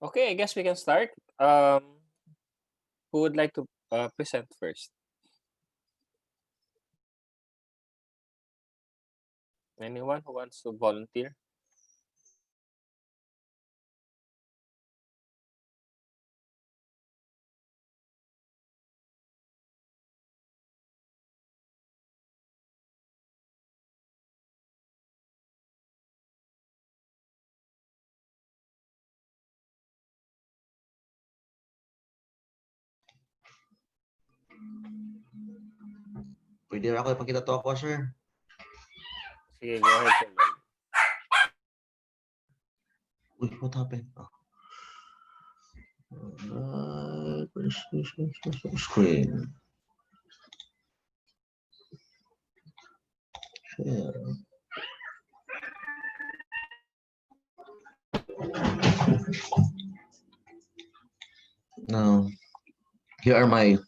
Okay, I guess we can start. Who would like to present first? Anyone who wants to volunteer? Pwede rin ako ipakita to ako, sir. Sige, go ahead, sir. Uy, what happened? Oh. Screen. Share. Now, here are my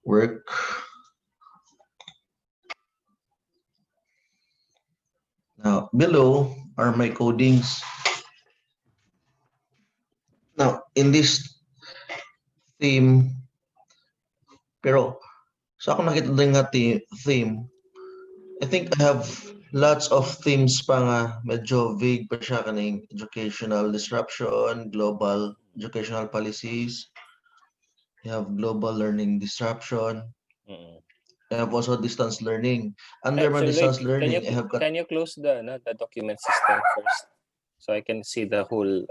work. Now, below are my codings. Now, in this theme, pero sa ako nakita din nga theme, I think I have lots of themes pa nga medyo vague pa siya kaning educational disruption, global educational policies. You have global learning disruption. I have also distance learning. Under my distance learning, I have got... Can you close the document system first, so I can see the whole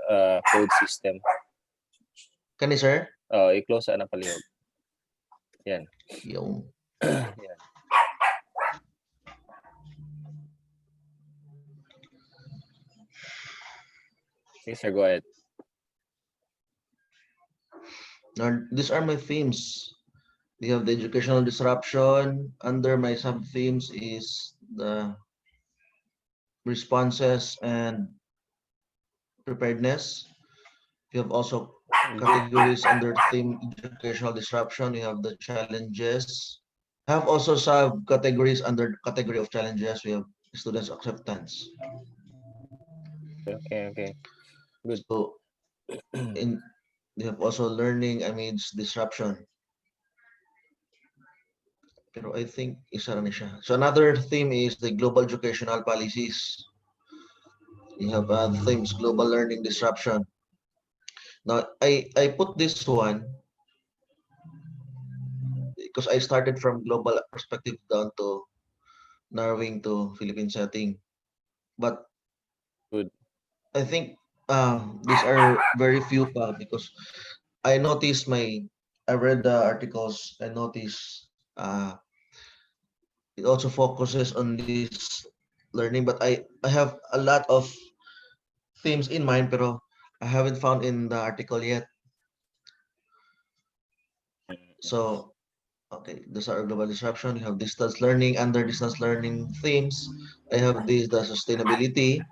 code system? Can you, sir? I-close na palihog. Yan. Yung... Yan. Yes, sir, go ahead. Now, these are my themes. We have the educational disruption. Under my sub-themes is the responses and preparedness. We have also categories under theme educational disruption. We have the challenges. We have also subcategories under category of challenges. We have students' acceptance. Okay. Good. So, we have also learning amidst disruption. Pero I think isa na siya. So another theme is the global educational policies. You have themes, global learning disruption. Now, I put this one because I started from global perspective down to narrowing to Philippine setting. But good. I think these are very few pa because I noticed I read the articles, I noticed it also focuses on this learning, but I have a lot of themes in mind, pero I haven't found in the article yet. So, okay, those are global disruption. You have distance learning. Under distance learning themes, I have the sustainability.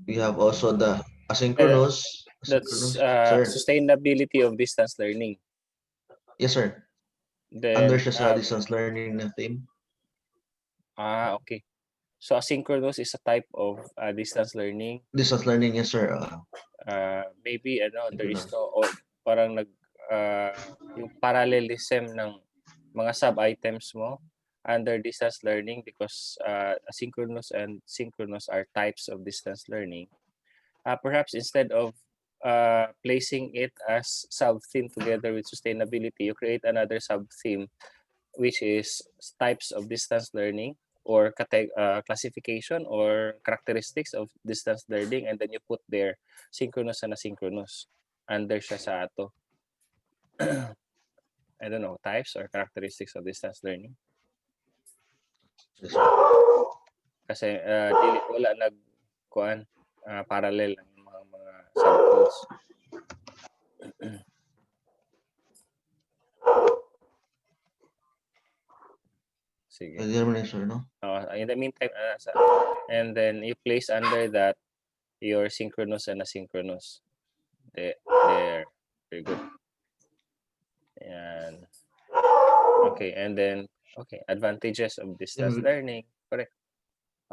We have also the asynchronous. That's sustainability of distance learning. Yes, sir. Then, under siya distance learning na theme. Okay. So asynchronous is a type of distance learning. Distance learning, yes, sir. Maybe there is no parang yung parallelism ng mga sub-items mo under distance learning because asynchronous and synchronous are types of distance learning. Perhaps instead of placing it as sub-theme together with sustainability, you create another sub-theme which is types of distance learning or classification or characteristics of distance learning, and then you put there synchronous and asynchronous under siya sa ato. I don't know, types or characteristics of distance learning. Kasi wala parallel ang mga subcodes. Sige. In the meantime, and then you place under that your synchronous and asynchronous. There. Very good. And okay, and then advantages of distance learning. Correct.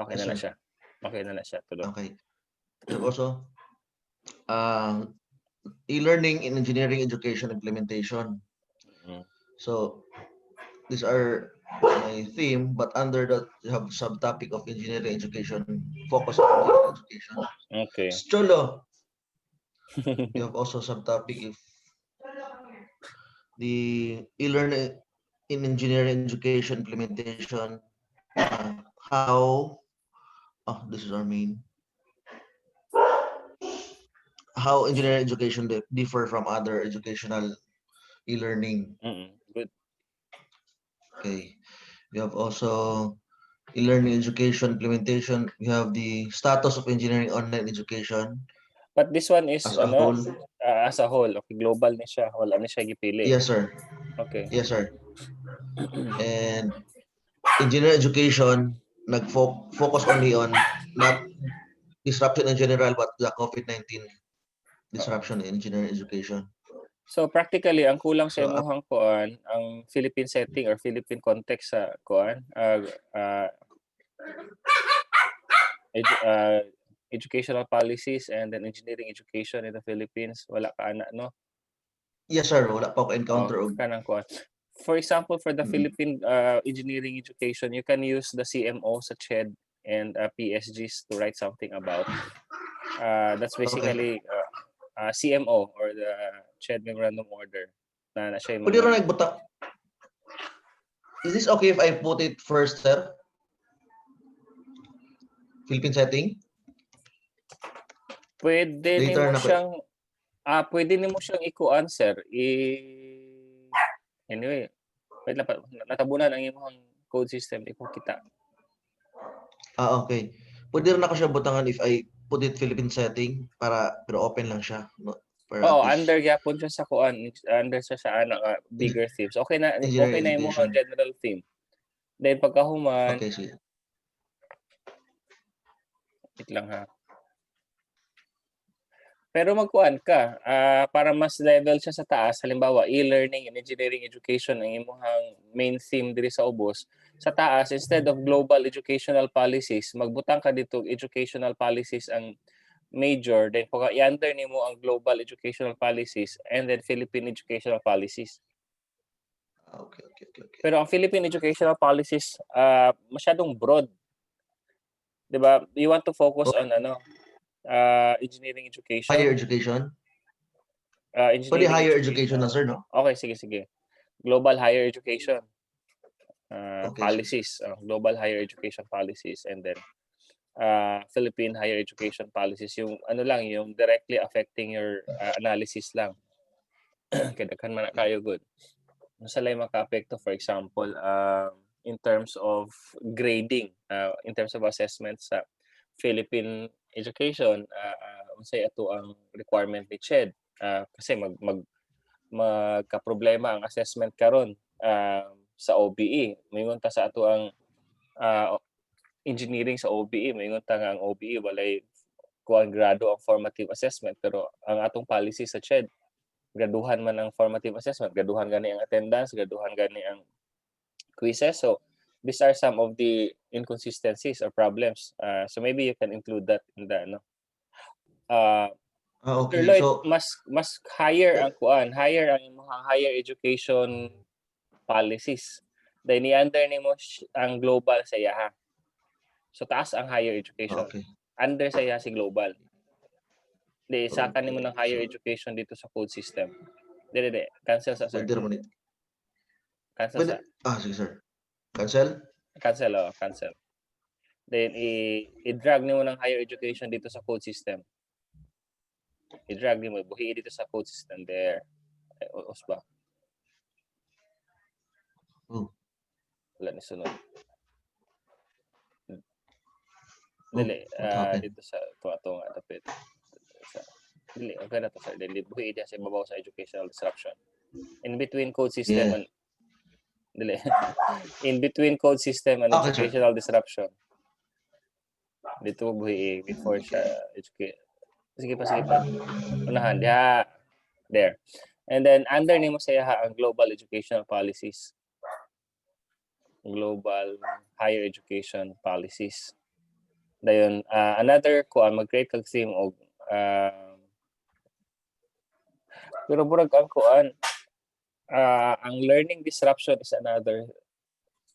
Okay na siya. Okay na siya. Tuloy. Okay. Also, e-learning in engineering education implementation. Mm. So these are my theme, but under that you have subtopic of engineering education, focus on engineering education. Okay. Cholo, you have also subtopic if the e-learning in engineering education implementation, how, oh, this is our main, how engineering education differ from other educational e-learning. Good. Okay, we have also e-learning education implementation. We have the status of engineering online education But this one is as a whole. as a whole. Okay, global ni siya. Wala ni siya gipili. Yes, sir. Okay. Yes, sir. And engineering education focus only on not disruption in general, but the COVID-19 disruption in engineering education. So practically ang kulang sa So, imuhang kuan ang Philippine setting or Philippine context sa kuan educational policies and then engineering education in the Philippines wala ka ana no. yes, sir. Wala pa ako encounter og Kanang kuan. For example, for the Mm. Philippine engineering education, you can use the CMO sa CHED and PSGs to write something about. That's basically CMO or the CHED Memorandum Order na siya yung Pwede rin mga nagbutang. Is this okay if I put it first, sir? Philippine setting? pwede Later nimo na siyang pwede nimo siyang ikuan sir. Anyway, wait lang pa natabunan ang imong code system iko kita. okay. Pwede rin ako siya butangan if I put it Philippine setting pero open lang siya. No? Para Oo, at least under gyapon siya sa kuan, under siya sa bigger themes. Okay na engineering imong education. general theme. Then pagkahuman, Okay, sige. wait lang ha. Pero magkuan ka, para mas level siya sa taas, halimbawa e-learning and engineering education ang imong main theme diri sa ubos. Sa taas, instead of global educational policies, magbutang ka dito educational policies ang major, then pag i-under nimo ang global educational policies and then Philippine educational policies. Okay. Pero ang Philippine educational policies masyadong broad. 'Di ba? You want to focus on engineering education. Higher education? Pwede Engineering higher education na, sir, no? Okay, sige. Global higher education Okay, policies, global higher education policies, and then Philippine higher education policies. Yung lang, yung directly affecting your analysis lang. Kaya daghan man na kayo good. Sa lay maka-apekto, for example, in terms of grading, in terms of assessment sa Philippine education, unsay ato ang requirement ni CHED. Kasi magka-problema ang assessment karon sa OBE. Mayingon ta sa ato ang engineering sa OBE, mayingon ta nga ang OBE walay kuan grado ang formative assessment, pero ang atong policy sa CHED graduhan man ang formative assessment, graduhan gani ang attendance, graduhan gani ang quizzes. So these are some of the inconsistencies or problems. So maybe you can include that in the okay. Lloyd, So, mas higher ang kuan, higher ang imong higher education policies. Then i-under nimo ang global sa iya. So taas ang higher education. okay. Under sa iya si global. Di isa ka Okay. nimo ng higher education dito sa code system. Di. Cancel sa sir. Pwede naman ito. Cancel Pwede. sa. Sige, sir. Cancel? Cancel. Then i-drag nimo ng higher education dito sa code system. I-drag nimo, buhi dito sa code system there. Usba. Wala ni sunod. Dili, dito sa tuwa nga dapat. Dili, okay na to sir. Dili, buhi diya sa ibabaw sa educational disruption. In between code system and dili. In between code system and educational disruption. Dito buhi before siya educate. Sige pa. Unahan diha. There. And then under nimo sa iya ang global educational policies. Global higher education policies. Dayon another mag-create kag theme og Pero murag ang kuan, ang learning disruption is another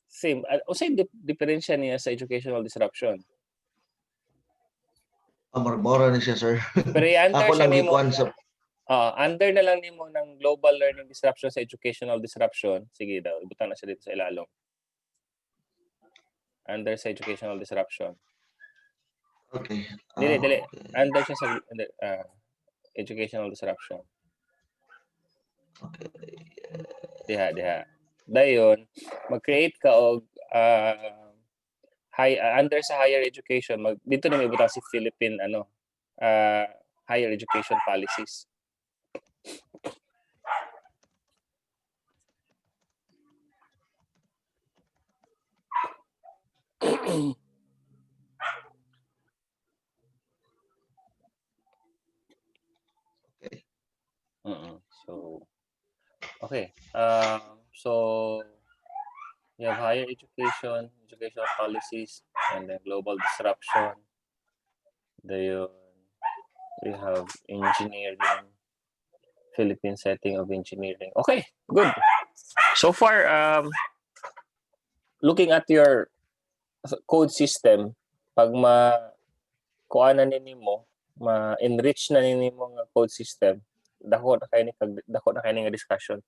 theme. Usay diferensya niya sa educational disruption. Mora ni siya, sir. Pero i-under Ako siya lang nimo. gikuan sa Under na lang nimo ng global learning disruption sa educational disruption. Sige daw, ibutang na siya dito sa ilalong. Under sa educational disruption. Okay. Dili. Okay. Under siya sa educational disruption. Okay. Diha. Dayon, mag-create ka og under sa higher education, dito na may butang si Philippine higher education policies. Okay. So, okay. So, you have higher education, educational policies, and then global disruption. Then we have engineering, Philippine setting of engineering. Okay, good. So far, looking at your code system, pag kuha na nimo, ma-enrich na nimo nga code system, dako na kay nga discussion.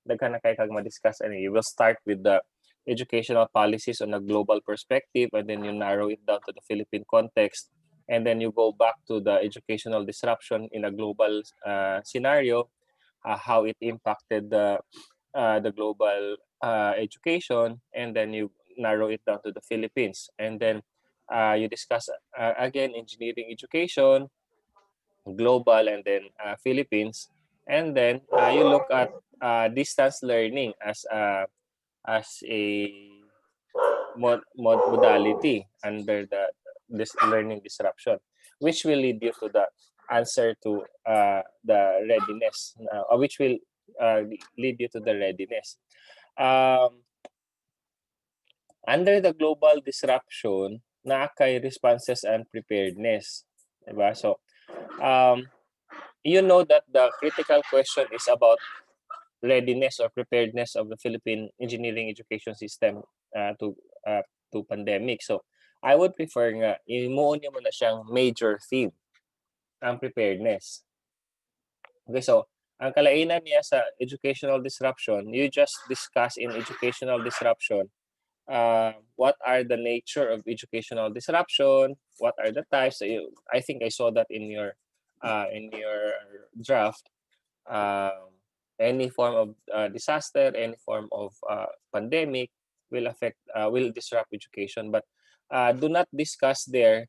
Daghan na kay kag ma-discuss ani. You will start with the educational policies on a global perspective, and then you narrow it down to the Philippine context, and then you go back to the educational disruption in a global scenario, how it impacted the global education, and then you narrow it down to the Philippines, and then you discuss again engineering education, global, and then Philippines, and then you look at distance learning as a modality under this learning disruption, which will lead you to the answer to the readiness, which will lead you to the readiness. Under the global disruption, naa kay responses and preparedness. Diba? So, you know that the critical question is about readiness or preparedness of the Philippine engineering education system to pandemic. So, I would prefer nga, imuon niyo mo na siyang major theme, ang preparedness. Okay, so, ang kalainan niya sa educational disruption, you just discuss in educational disruption what are the nature of educational disruption, what are the types. I think I saw that in your draft. Any form of disaster, any form of pandemic will disrupt education, but do not discuss there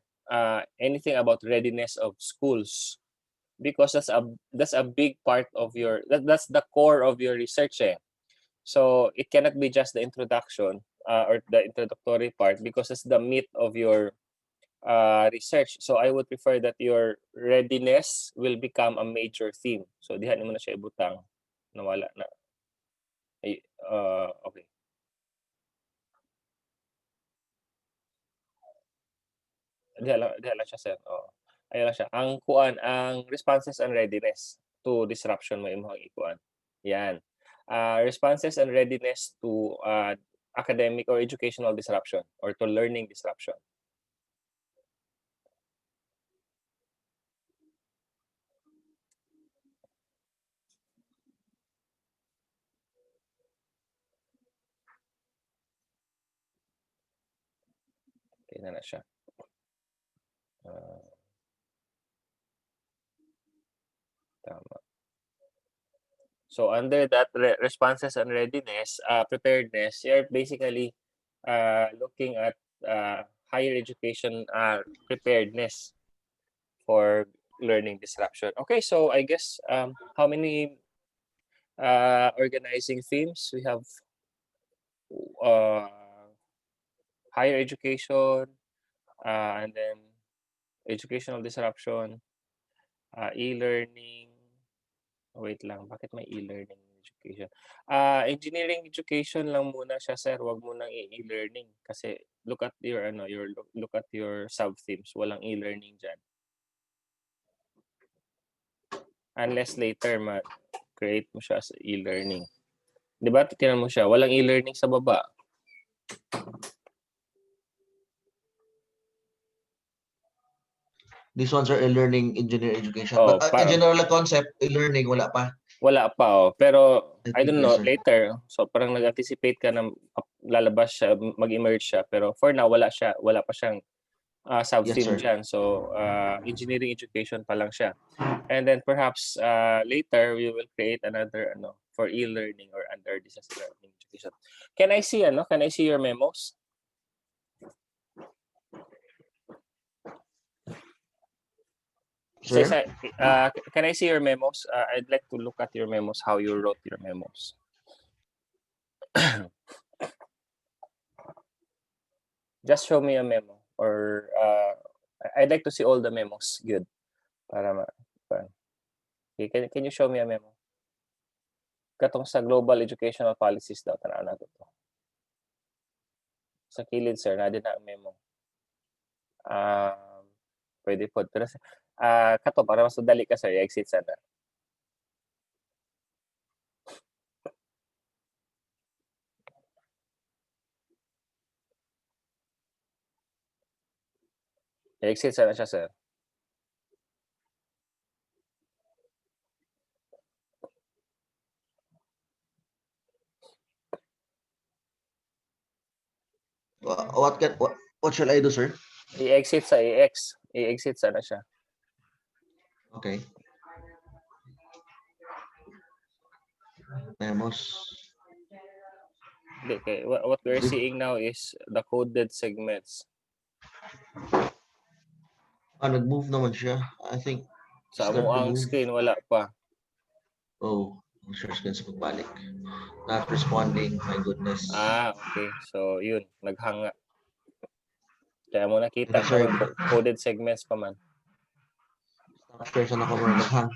anything about readiness of schools, because that's a big part of that's the core of your research. So it cannot be just the introduction or the introductory part, because it's the meat of your research. So I would prefer that your readiness will become a major theme. So diha mo na siya ibutang. Nawala na. Okay. Diha lang siya, sir. Ayun lang siya. Ang responses and readiness to disruption mo imong ikuan. Yan. Responses and readiness to academic or educational disruption or to learning disruption. Okay na siya. Tama. So under that responses and readiness, preparedness, you're basically looking at higher education preparedness for learning disruption. Okay, so I guess how many organizing themes we have? Higher education, and then educational disruption, e-learning. Wait lang, bakit may e-learning education? Engineering education lang muna siya, sir. Wag mo nang e-learning kasi look at your sub-themes. Walang e-learning diyan. unless later create mo siya sa e-learning. Di ba? Tingnan mo siya. Walang e-learning sa baba. These ones are e-learning engineer education. Oh, But in general concept, e-learning, wala pa. Wala pa, oh. Pero, I don't know, Yes, sir. later. So, parang nag-anticipate ka na lalabas siya, mag-emerge siya. Pero for now, wala siya. Wala pa siyang sub-theme Yes, sir. dyan. So, engineering education pa lang siya. And then perhaps later, we will create another for e-learning or under distance learning education. Can I see your memos? Sir? Can I see your memos? I'd like to look at your memos, how you wrote your memos. Just show me a memo, or I'd like to see all the memos. Good. Okay, can you show me a memo? Katong sa global educational policies daw, tanaw na to. Sa kilid, sir, na din na ang memo. Pwede po. Pero kato, para mas madali ka, sir, i-exit sana. I-exit sana siya, sir. What shall I do, sir? I-exit sa EX. I-exit sana siya. Okay. Memos. Okay. What we're seeing now is the coded segments. Nag-move naman siya. I think. Sa amuang screen, wala pa. Oh, share screen sa pagbalik. Not responding. My goodness. Okay. So, yun. Naghanga. Kaya mo nakita karon coded segments pa man. Stop share sa naka mo naghang.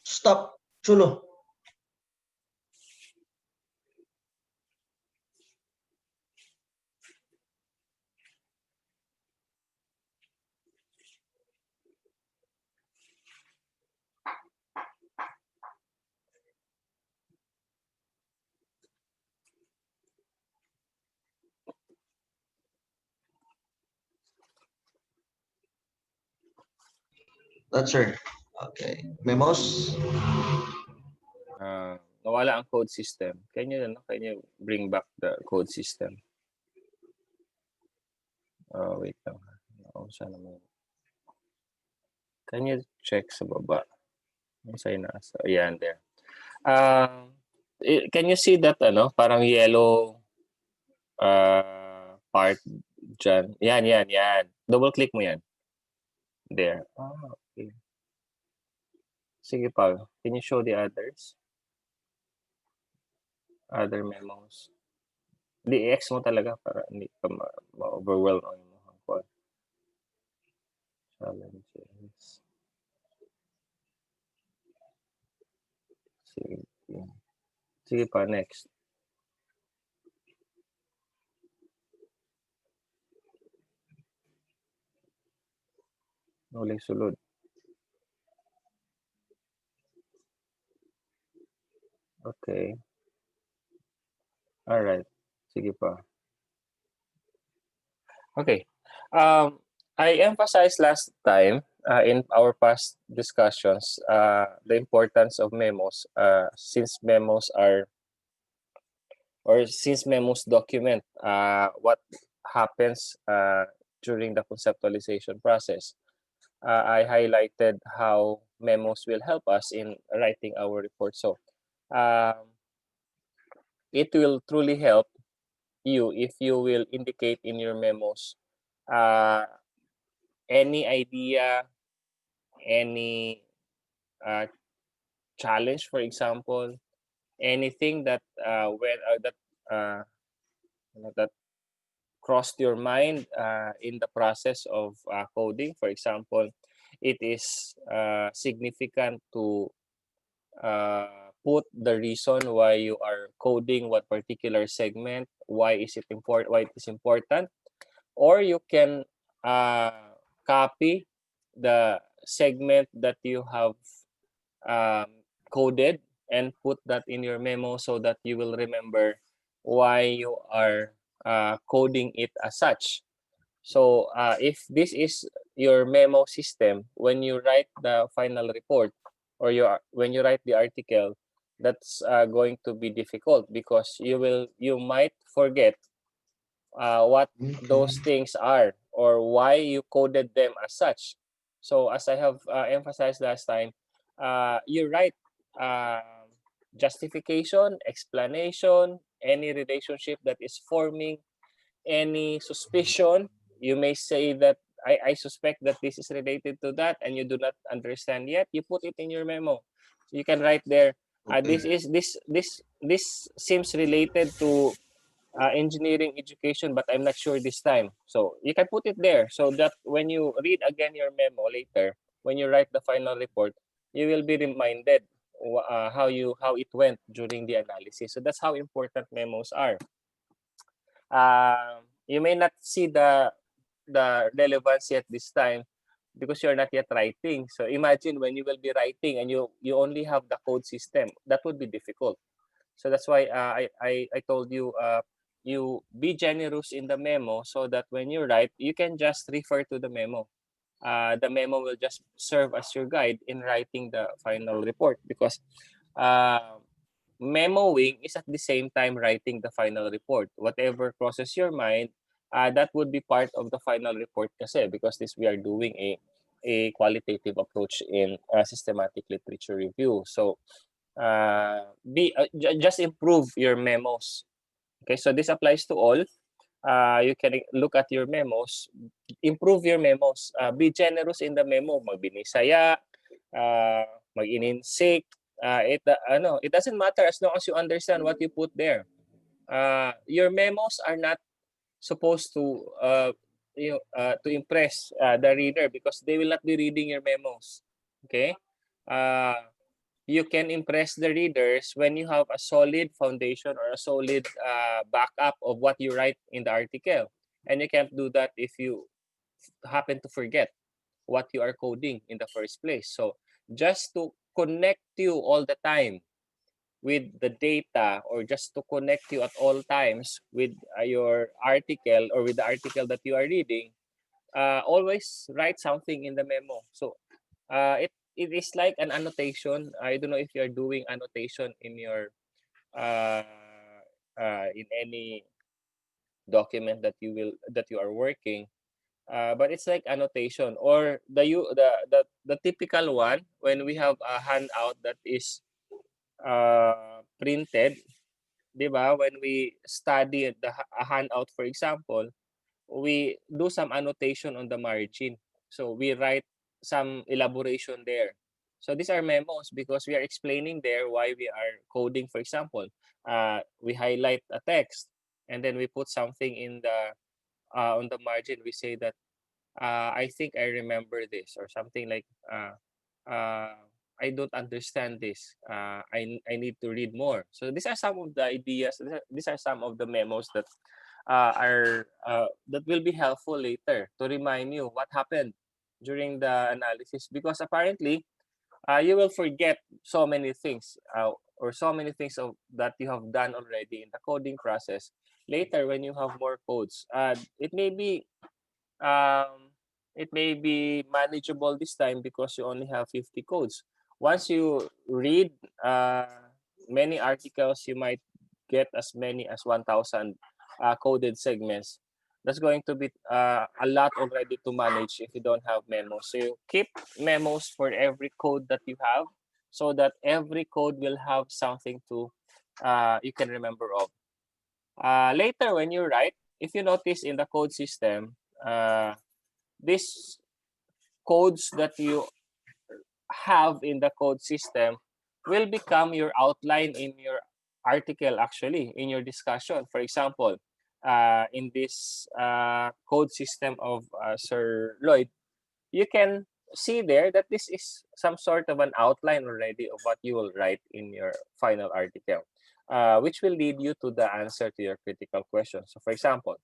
Stop. Chulo. That's sir. Okay. Memos. Nawala ang code system. Can you bring back the code system? Wait lang. Sana mo. Can you check sa baba? Ayan, there. Can you see that parang yellow part dyan? Yan. Double click mo yan. There. Okay. Sige pa. Can you show the others? Other memos. i-X mo talaga para hindi ka ma-overwhelm ang mga call. Challenges. Sige pa, next. Uling sulod. Okay. Alright. Sige pa. Okay. I emphasized last time in our past discussions the importance of memos since memos document what happens during the conceptualization process. I highlighted how memos will help us in writing our report. So it will truly help you if you will indicate in your memos any idea, any challenge, for example, anything that that crossed your mind in the process of coding. For example, it is significant to put the reason why you are coding what particular segment, why it is important, or you can copy the segment that you have coded and put that in your memo so that you will remember why you are coding it as such. So if this is your memo system, when you write the final report or when you write the article, that's going to be difficult because you might forget what those things are or why you coded them as such. So as I have emphasized last time, you write justification, explanation, any relationship that is forming any suspicion. You may say that I suspect that this is related to that, and you do not understand yet. You put it in your memo. So you can write there. Okay. This seems related to engineering education, but I'm not sure this time. So you can put it there so that when you read again your memo later, when you write the final report, you will be reminded how it went during the analysis. So that's how important memos are. You may not see the relevance yet this time because you're not yet writing. So imagine when you will be writing and you only have the code system, that would be difficult. So that's why I told you you be generous in the memo so that when you write, you can just refer to the memo. The memo will just serve as your guide in writing the final report because uh, memoing is at the same time writing the final report. Whatever crosses your mind, that would be part of the final report kasi because this we are doing a qualitative approach in systematic literature review. So just improve your memos. Okay, so this applies to all. You can look at your memos, improve your memos. Be generous in the memo. Magbinisaya, uh, mag-ininsik. It doesn't matter as long as you understand what you put there. Your memos are not supposed to impress the reader because they will not be reading your memos. Okay. Uh, you can impress the readers when you have a solid foundation or a solid backup of what you write in the article. And you can't do that if you happen to forget what you are coding in the first place. So just to connect you all the time with the data or just to connect you at all times with your article or with the article that you are reading, always write something in the memo. So it is like an annotation. I don't know if you're doing annotation in your uh, in any document that you are working. But it's like annotation or the typical one when we have a handout that is printed, di ba? When we study a handout, for example, we do some annotation on the margin. So we write some elaboration there. So these are memos because we are explaining there why we are coding. For example, we highlight a text and then we put something in the on the margin. We say that I think I remember this or something like uh, I don't understand this. I need to read more. So these are some of the ideas. These are some of the memos that will be helpful later to remind you what happened during the analysis because apparently you will forget so many things or so many things that you have done already in the coding process later when you have more codes. Um, it may be manageable this time because you only have 50 codes. Once you read uh, many articles, you might get as many as 1,000 coded segments. That's going to be a lot already to manage if you don't have memos. So you keep memos for every code that you have so that every code will have something to you can remember of. Later, when you write, if you notice in the code system, these codes that you have in the code system will become your outline in your article, actually, in your discussion. For example, in this code system of Sir Lloyd, you can see there that this is some sort of an outline already of what you will write in your final article, which will lead you to the answer to your critical question. So, for example,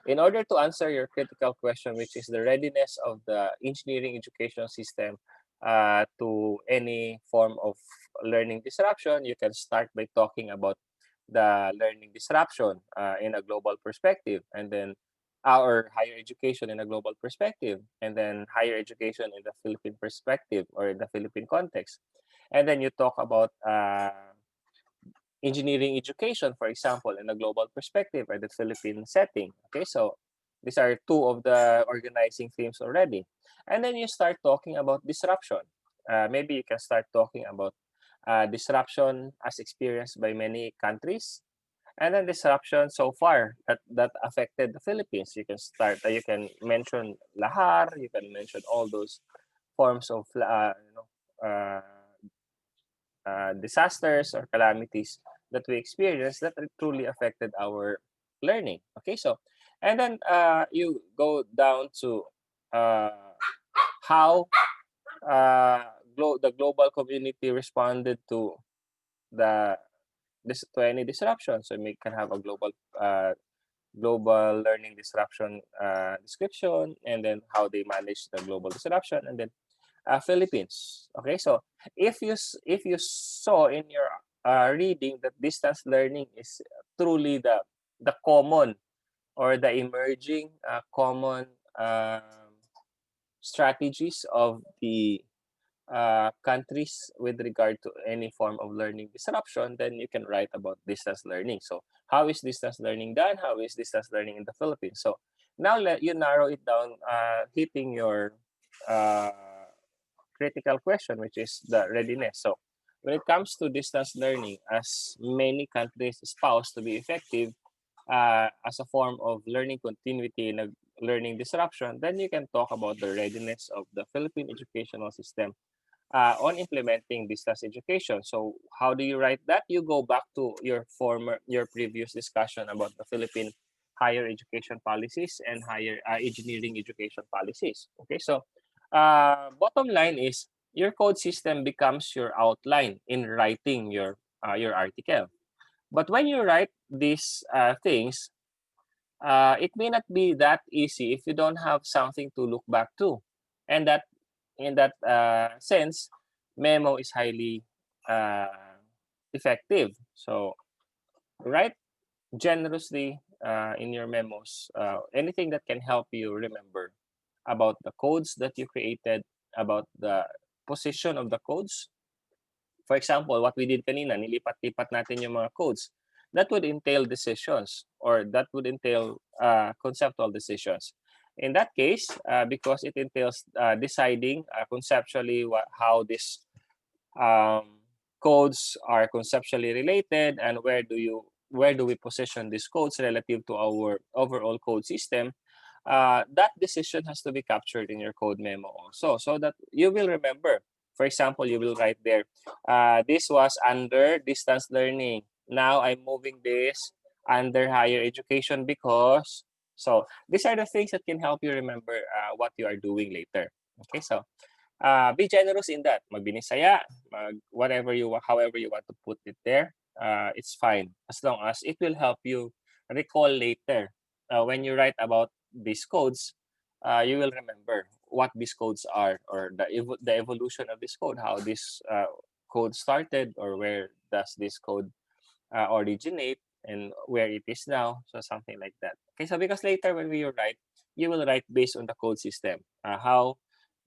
In order to answer your critical question, which is the readiness of the engineering education system to any form of learning disruption, you can start by talking about the learning disruption in a global perspective, and then our higher education in a global perspective, and then higher education in the Philippine perspective or in the Philippine context. And then you talk about engineering education, for example, in a global perspective or the Philippine setting. Okay, so these are two of the organizing themes already. And then you start talking about disruption. Maybe you can start talking about disruption as experienced by many countries, and then disruption so far that affected the Philippines. You can start. You can mention lahar. You can mention all those forms of disasters or calamities that we experienced that truly affected our learning. Okay, so and then you go down to uh, how the global community responded to the to any disruption. So we can have a global learning disruption description, and then how they manage the global disruption, and then Philippines. Okay, so if you saw in your reading that distance learning is truly the common or the emerging common strategies of the countries with regard to any form of learning disruption, then you can write about distance learning. So how is distance learning done? How is distance learning in the Philippines? So now let you narrow it down, hitting your uh, critical question, which is the readiness. So when it comes to distance learning, as many countries espouse to be effective as a form of learning continuity in a learning disruption, then you can talk about the readiness of the Philippine educational system on implementing distance education. So how do you write that? You go back to your previous discussion about the Philippine higher education policies and higher engineering education policies. Okay, so bottom line is your code system becomes your outline in writing your article. But when you write these things, it may not be that easy if you don't have something to look back to, and that in that sense, memo is highly uh, effective. So write generously in your memos anything that can help you remember about the codes that you created, about the position of the codes. For example, what we did kanina, nilipat-lipat natin yung mga codes. That would entail decisions, or that would entail conceptual decisions. In that case, because it entails deciding conceptually how these codes are conceptually related, and where do we position these codes relative to our overall code system, that decision has to be captured in your code memo also, so that you will remember. For example, you will write there, this was under distance learning. Now I'm moving this under higher education because. So these are the things that can help you remember what you are doing later. Okay, so be generous in that. Magbinisaya, however you want to put it there, it's fine as long as it will help you recall later. When you write about these codes, you will remember what these codes are, or the evolution of this code, how this code started, or where does this code originate, and where it is now. So something like that. Okay, so because later when you write, you will write based on the code system, how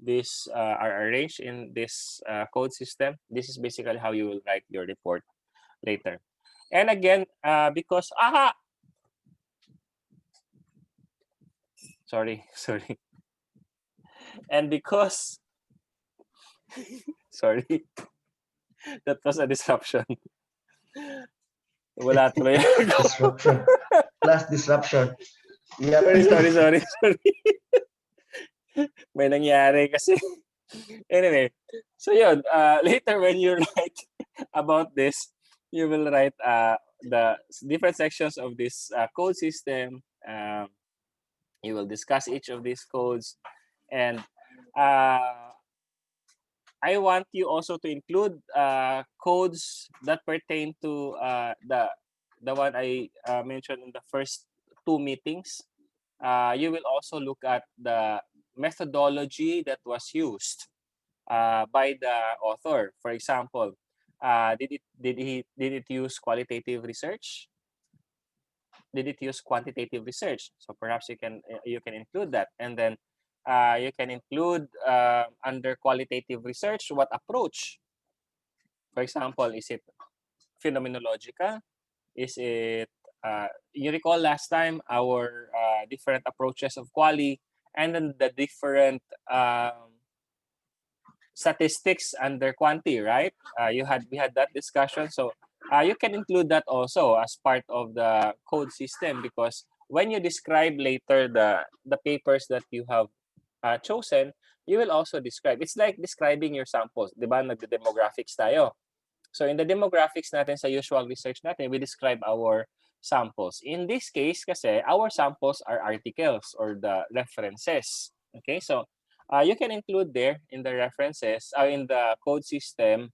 these are arranged in this code system. This is basically how you will write your report later. And again, because sorry, sorry, and because sorry, that was a disruption. Wala tuloy ako. Disruption. Last disruption. Yeah. Sorry. May nangyari kasi. Anyway, so yun, later when you write about this, you will write the different sections of this code system. You will discuss each of these codes, and I want you also to include codes that pertain to the one I mentioned in the first two meetings. you will also look at the methodology that was used by the author. For example, did it use qualitative research? Did it use quantitative research? So perhaps you can include that, and then you can include under qualitative research what approach. For example, is it phenomenological? Is it you recall last time our different approaches of quali, and then the different statistics under quanti, right? We had that discussion. So you can include that also as part of the code system, because when you describe later the papers that you have chosen, you will also describe. It's like describing your samples, di ba? Nagde-demographics tayo. So in the demographics natin sa usual research natin, we describe our samples. In this case kasi, our samples are articles or the references. Okay, so you can include there in the references, in the code system,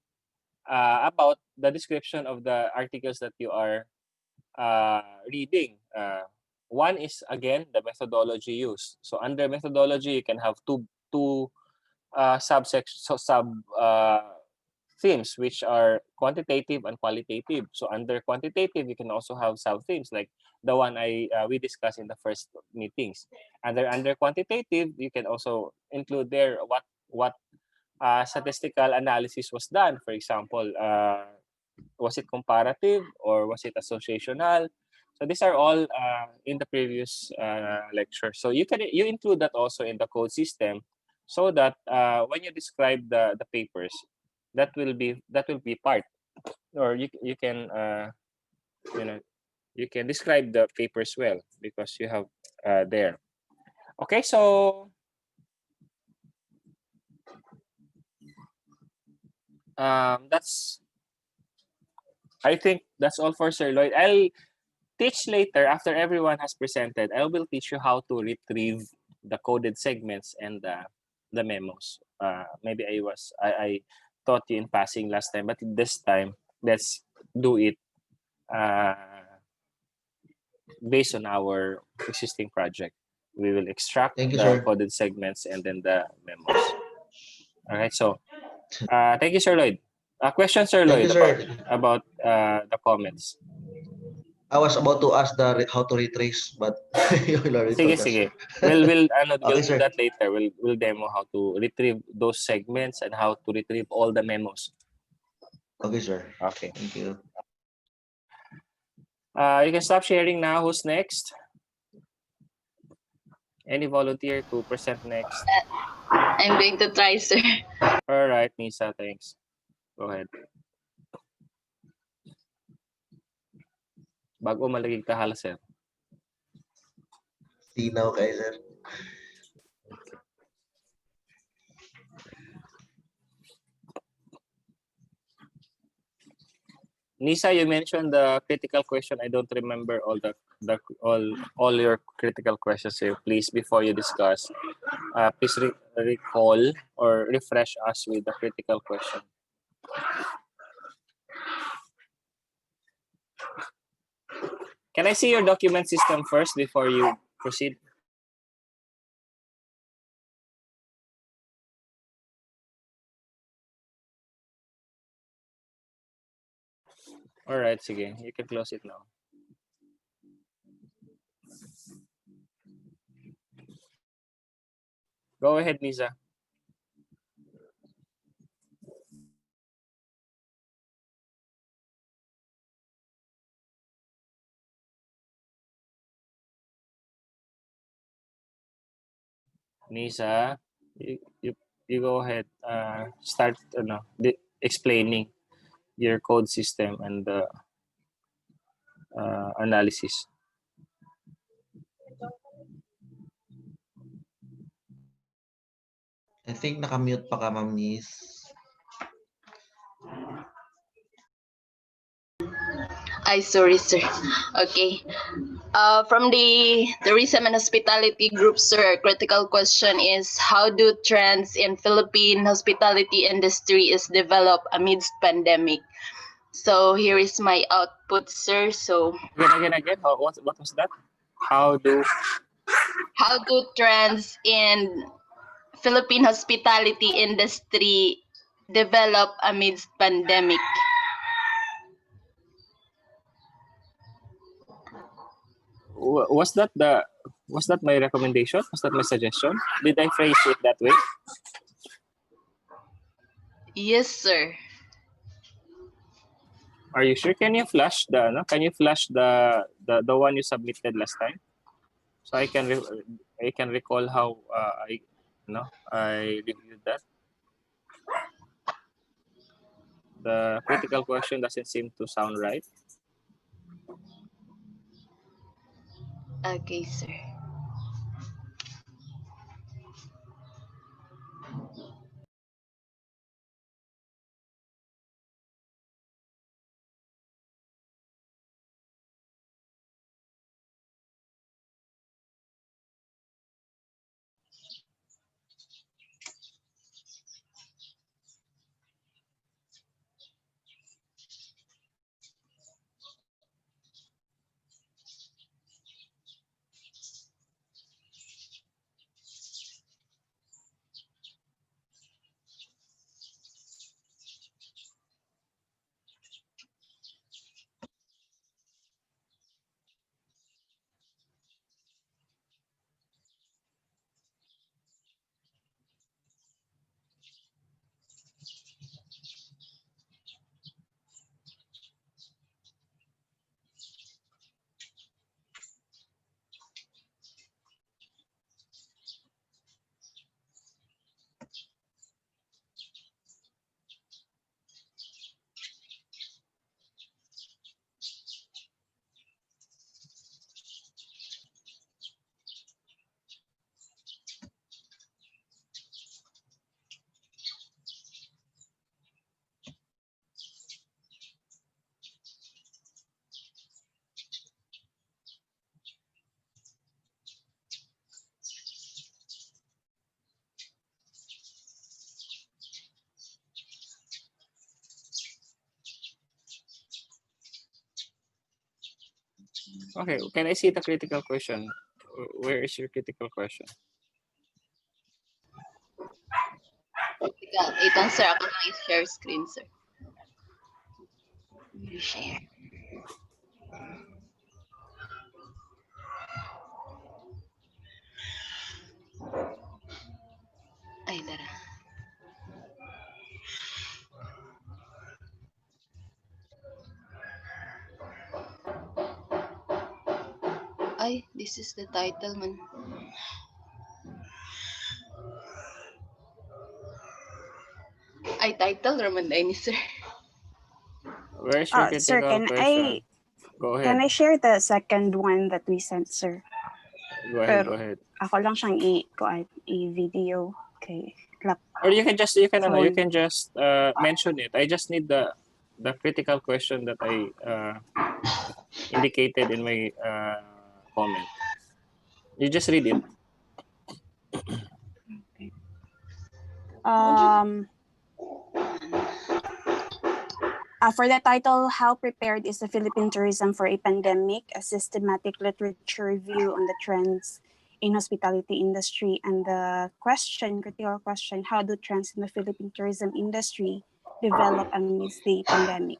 about the description of the articles that you are reading. One is, again, the methodology used. So under methodology, you can have two subsections, themes, which are quantitative and qualitative. So under quantitative, you can also have sub-themes like the one we discussed in the first meetings. Under quantitative, you can also include there what statistical analysis was done. For example, was it comparative or was it associational? So these are all in the previous lecture. So you include that also in the code system, so that when you describe the papers, that will be part, or you can you can describe the papers well because you have there. Okay, so I think that's all for Sir Lloyd. I'll teach later after everyone has presented. I will teach you how to retrieve the coded segments and the memos. Maybe I taught you in passing last time, but this time let's do it based on our existing project. We will extract Thank you, the sir. coded segments and then the memos. All right. So thank you, Sir Lloyd. Question, Sir Thank Lloyd, you, sir. about the comments. I was about to ask how to retrace, but you already Sige, told us, sige. sir. We'll Okay, do sir. that later. We'll demo how to retrieve those segments and how to retrieve all the memos. Okay, sir. Okay. Thank you. You can stop sharing now. Who's next? Any volunteer to present next? I'm going to try, sir. All right, Nisa, thanks. Go ahead. Bago malagig ka hala, sir. Sinaw kayo, sir. Nisa, you mentioned the critical question. I don't remember all your critical questions here. Please, before you discuss, please recall or refresh us with the critical question. Can I see your document system first before you proceed? All right, sige. You can close it now. Go ahead, Nisa. Nisa, you go ahead. Start explaining your code system and the analysis. I think nakamute pa ka, Ma'am Nis. Sorry, sir. Okay. From the tourism and hospitality group, sir, critical question is, how do trends in Philippine hospitality industry is developed amidst pandemic? So here is my output, sir. So Again. What was that? How do how do trends in Philippine hospitality industry develop amidst pandemic? Was that my recommendation? Was that my suggestion? Did I phrase it that way? Yes, sir. Are you sure? Can you flash the one you submitted last time, so I can recall how I reviewed that. The critical question doesn't seem to sound right. Okay, sir. Okay, can I see the critical question? Where is your critical question? Ito, sir. Ako lang i-share screen, sir. Share. Ay, dara. Ay, this is the title, man. Ay, title raman dahil ni sir. Where is your Sir, critical question? Go ahead. can I share the second one that we sent, sir? Go ahead. Pero- Go ahead. Ako lang siyang i-video. Okay. Or you can just Phone. mention it. I just need the critical question that I indicated in my comment. You just read it. For the title, How Prepared is the Philippine Tourism for a Pandemic? A Systematic Literature Review on the Trends in Hospitality Industry. And the critical question, how do trends in the Philippine tourism industry develop amidst the pandemic?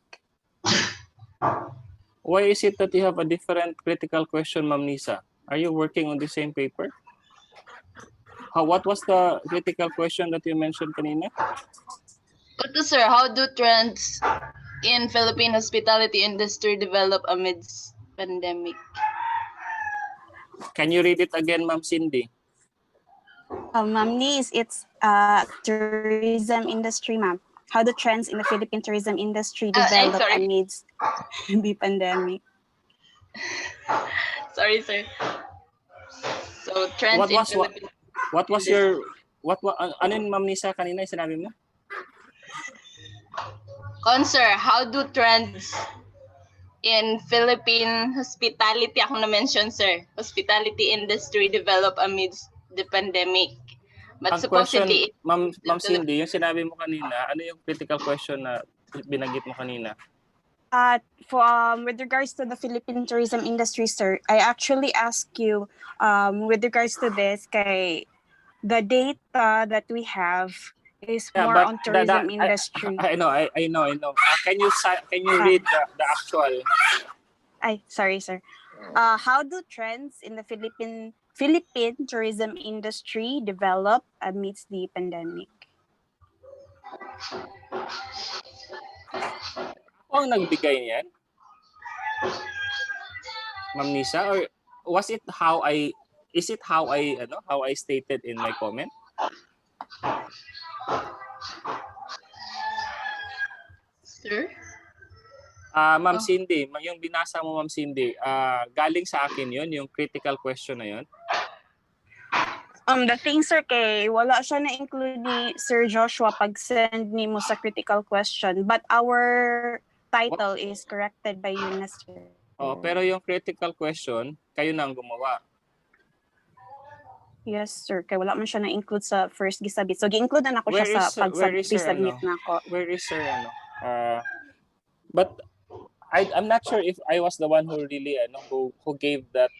Why is it that you have a different critical question, Ma'am Nisa? Are you working on the same paper? What was the critical question that you mentioned kanina? Ito, sir. How do trends in Philippine hospitality industry develop amidst pandemic? Can you read it again, Ma'am Cindy? Ma'am Nis, it's tourism industry, ma'am. How do trends in the Philippine tourism industry develop sorry. amidst the pandemic? Sorry, sir. So, trends What in was Philippine what was your ano yung Ma'am Nisa kanina yung sinabi mo? Sir, how do trends in Philippine hospitality, ako na-mention, sir, hospitality industry develop amidst the pandemic? But Ang question, supposedly, Ma'am Cindy, yung sinabi mo kanina, ano yung critical question na binanggit mo kanina? With regards to the Philippine tourism industry, sir, I actually asked you with regards to this, kay the data that we have is Yeah, more but on tourism industry. I know. Can you read the actual? Sorry, sir. How do trends in the Philippine tourism industry develop amidst the pandemic? Ako ang nagbigay niyan, Ma'am Nisa, or was it how I? Is it how I stated in my comment? Sir? Ma'am Oh. Cindy, yung binasa mo, Ma'am Cindy, galing sa akin yun, yung critical question na yun. The thing, sir, kay wala siya na-include ni Sir Joshua pag-send ni mo sa critical question, but our title is corrected by you na, sir. Oh, pero yung critical question, kayo na ang gumawa. Yes, sir. Kay wala man siya na-include sa first gisabit. So, gi-include na ako siya sa pag-submit na ako. Where is Sir but I'm not sure if I was the one who really who gave that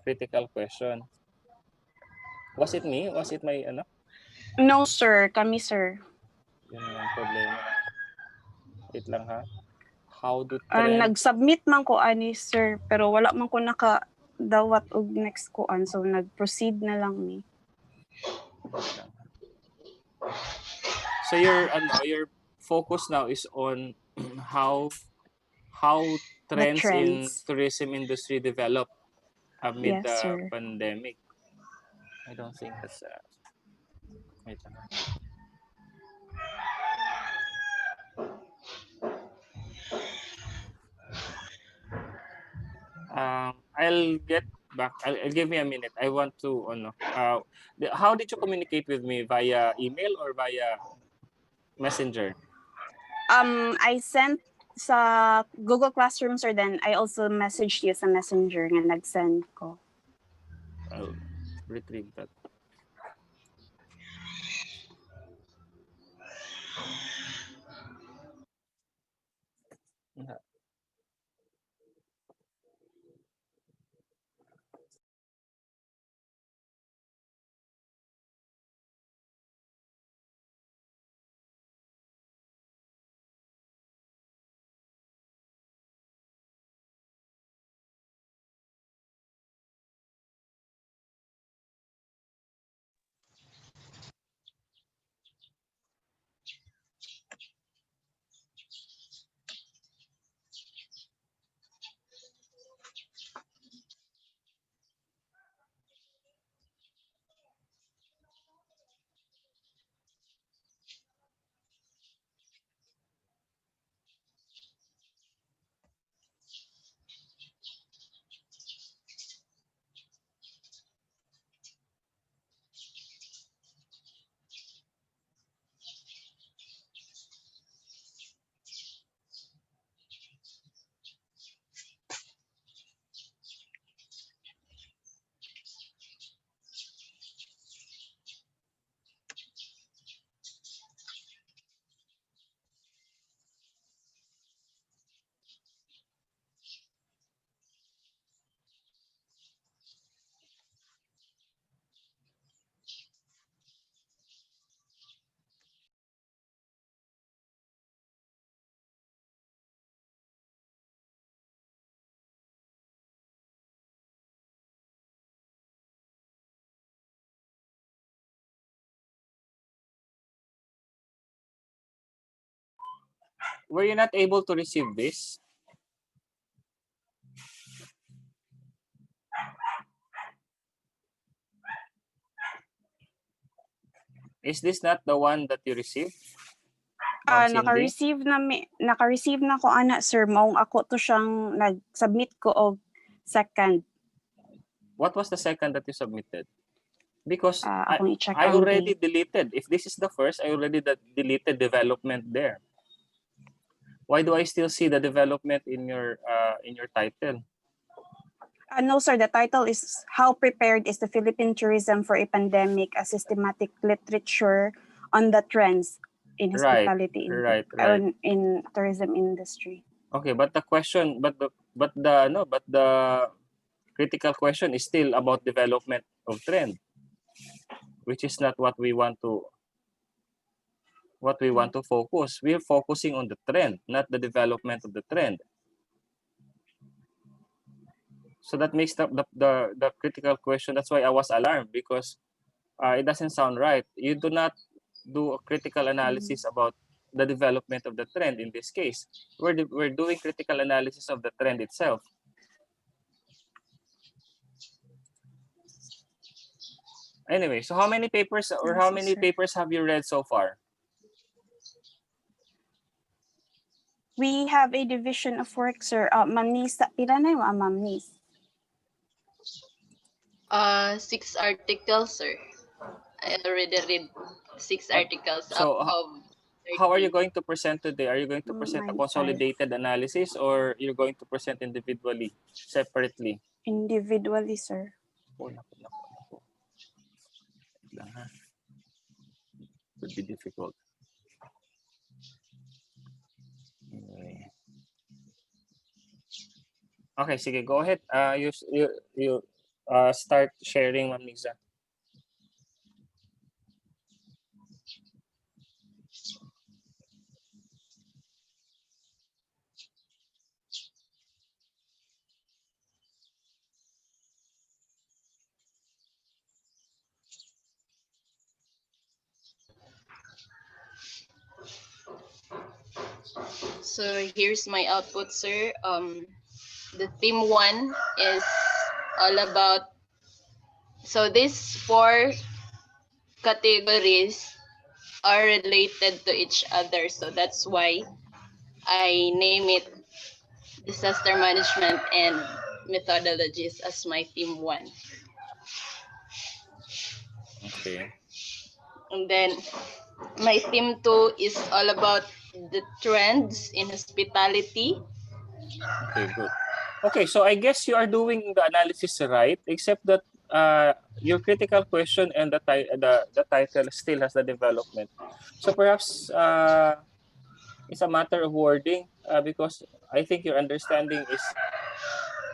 critical question. Was it me? Was it my No, sir. Kami, sir. Yun ang problema. Wait lang ha. How do trend? Nag-submit man ko ani, sir, pero wala man ko naka-dawat og next ko an. So, nag-proceed na lang ni. So your focus now is on how trends in tourism industry develop amid Yes, the sir. pandemic. I don't think that's wait lang. I'll get back. I'll give me a minute. I want to how did you communicate with me, via email or via Messenger? I sent sa Google Classroom, sir, then I also messaged you sa Messenger nga nag-send ko. I'll retrieve that. Were you not able to receive this? Is this not the one that you received? Naka-receive na ko ana, sir, maong ako to siyang nag-submit ko og second. What was the second that you submitted? Because i-check I already deleted. If this is the first, I already deleted development there. Why do I still see the development in your title? No, sir. The title is How Prepared is the Philippine Tourism for a Pandemic, a Systematic Literature on the Trends in Hospitality Right. in tourism industry. Okay, but the question, but the critical question is still about development of trend, which is not what we want to focus. We're focusing on the trend, not the development of the trend. So that makes the critical question. That's why I was alarmed, because it doesn't sound right. You do not do a critical analysis about the development of the trend in this case. We're doing critical analysis of the trend itself. Anyway, so how many papers have you read so far? We have a division of work, sir. Ma'am Nis, pila na yung Ma'am Nis? 6 articles, sir. I already read 6 articles So, out of how are 30. you going to present today? Are you going to present a Mine consolidated analysis, or you're going to present individually, separately? individually, sir. Oh, naku. Wait lang, ha? Could be difficult. Anyway. Okay, sige, go ahead. You start sharing, Ma'am Lisa. So here's my output, sir. The theme 1 is all about, so these 4 categories are related to each other. So that's why I name it disaster management and methodologies as my theme 1. Okay. And then my theme 2 is all about the trends in hospitality. Okay, good. Okay, so I guess you are doing the analysis right, except that your critical question and the title still has the development. So perhaps it's a matter of wording, because I think your understanding is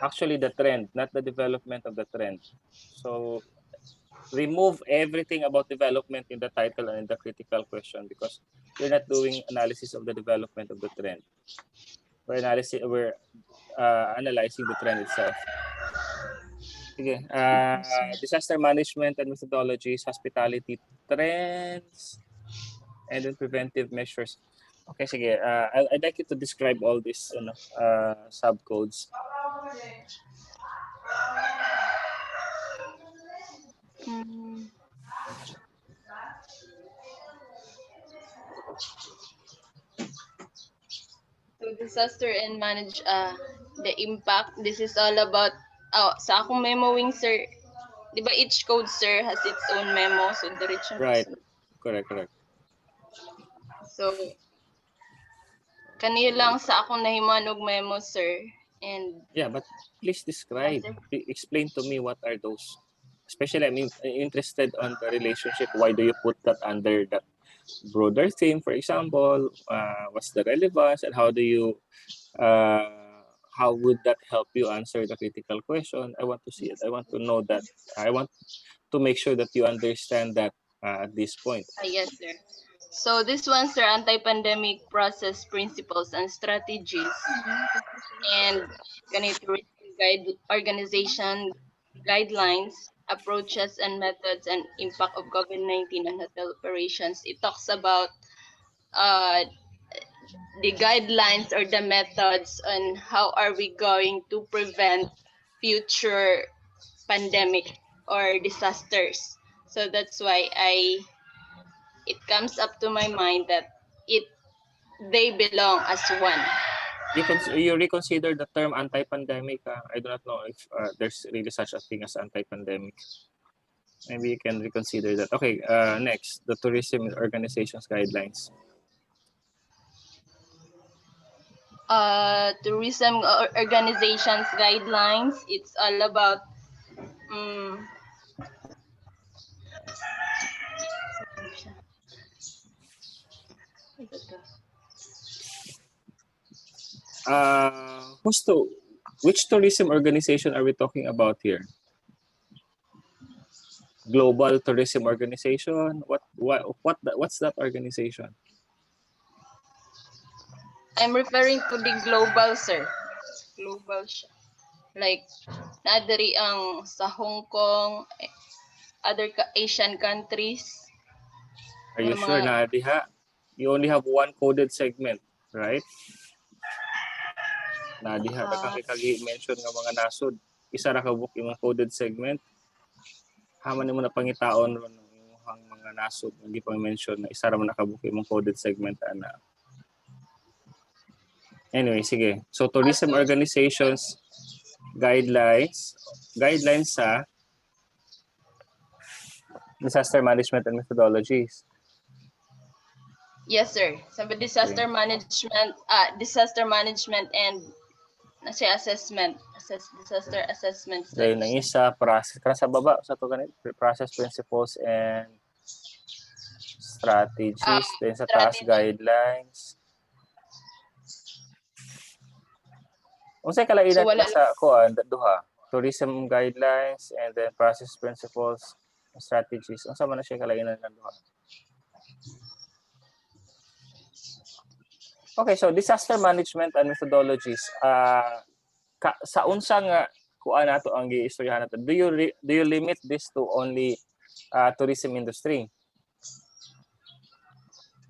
actually the trend, not the development of the trend. So remove everything about development in the title and in the critical question, because we're not doing analysis of the development of the trend. We're analyzing the trend itself. Sige, disaster management and methodologies, hospitality trends, and then preventive measures. Okay, sige. I'd like you to describe all these subcodes. Mm. So disaster and manage the impact. This is all about sa akong memoing, sir. Di ba each code, sir, has its own memo, so diretso na Right. sunod. Correct. So kaniyo lang sa akong nahiman og memo, sir. And Yeah, but please describe. Explain to me what are those. Especially, I'm interested on the relationship. Why do you put that under that broader theme, for example? What's the relevance, and how would that help you answer the critical question? I want to see it. I want to know that. I want to make sure that you understand that at this point. yes, sir. So this one's are anti-pandemic process principles and strategies. And ganito organization guidelines, approaches and methods, and impact of COVID-19 on hotel operations. It talks about uh, the guidelines or the methods on how are we going to prevent future pandemic or disasters. So that's why it comes up to my mind that they belong as one. You reconsider the term anti-pandemic. I do not know if there's really such a thing as anti-pandemic. Maybe you can reconsider that. Okay, next, the tourism organizations guidelines. Tourism organizations guidelines. It's all about which tourism organization are we talking about here? Global Tourism Organization? What's that organization? I'm referring to the global, sir. Global siya. Like, nadiri ang sa Hong Kong, other Asian countries. Are you Yung sure mga- na diha? You only have one coded segment, right? Na diha nakakikagi mention nga mga nasod. Isa ra ka book imong coded segment. Haman nimo na pangitaon ron ang mga nasod nga gipang-mention na isa ra man nakabook imong coded segment ana. Anyway, sige. So tourism organizations guidelines sa disaster management and methodologies. Yes, sir. Sabi disaster management and assessment. Disaster assessment Then ang studies. isa process sa baba sa to ganit process principles and strategies. Then sa taas strategy. guidelines. Unsay kalainan So, wala sa kuan duha? Tourism guidelines and then process principles and strategies. Unsa man na siya kalainan ng duha? Okay, so disaster management and methodologies. Sa unsa nga kuan nato ang giistoryahan nato? Do you limit this to only tourism industry?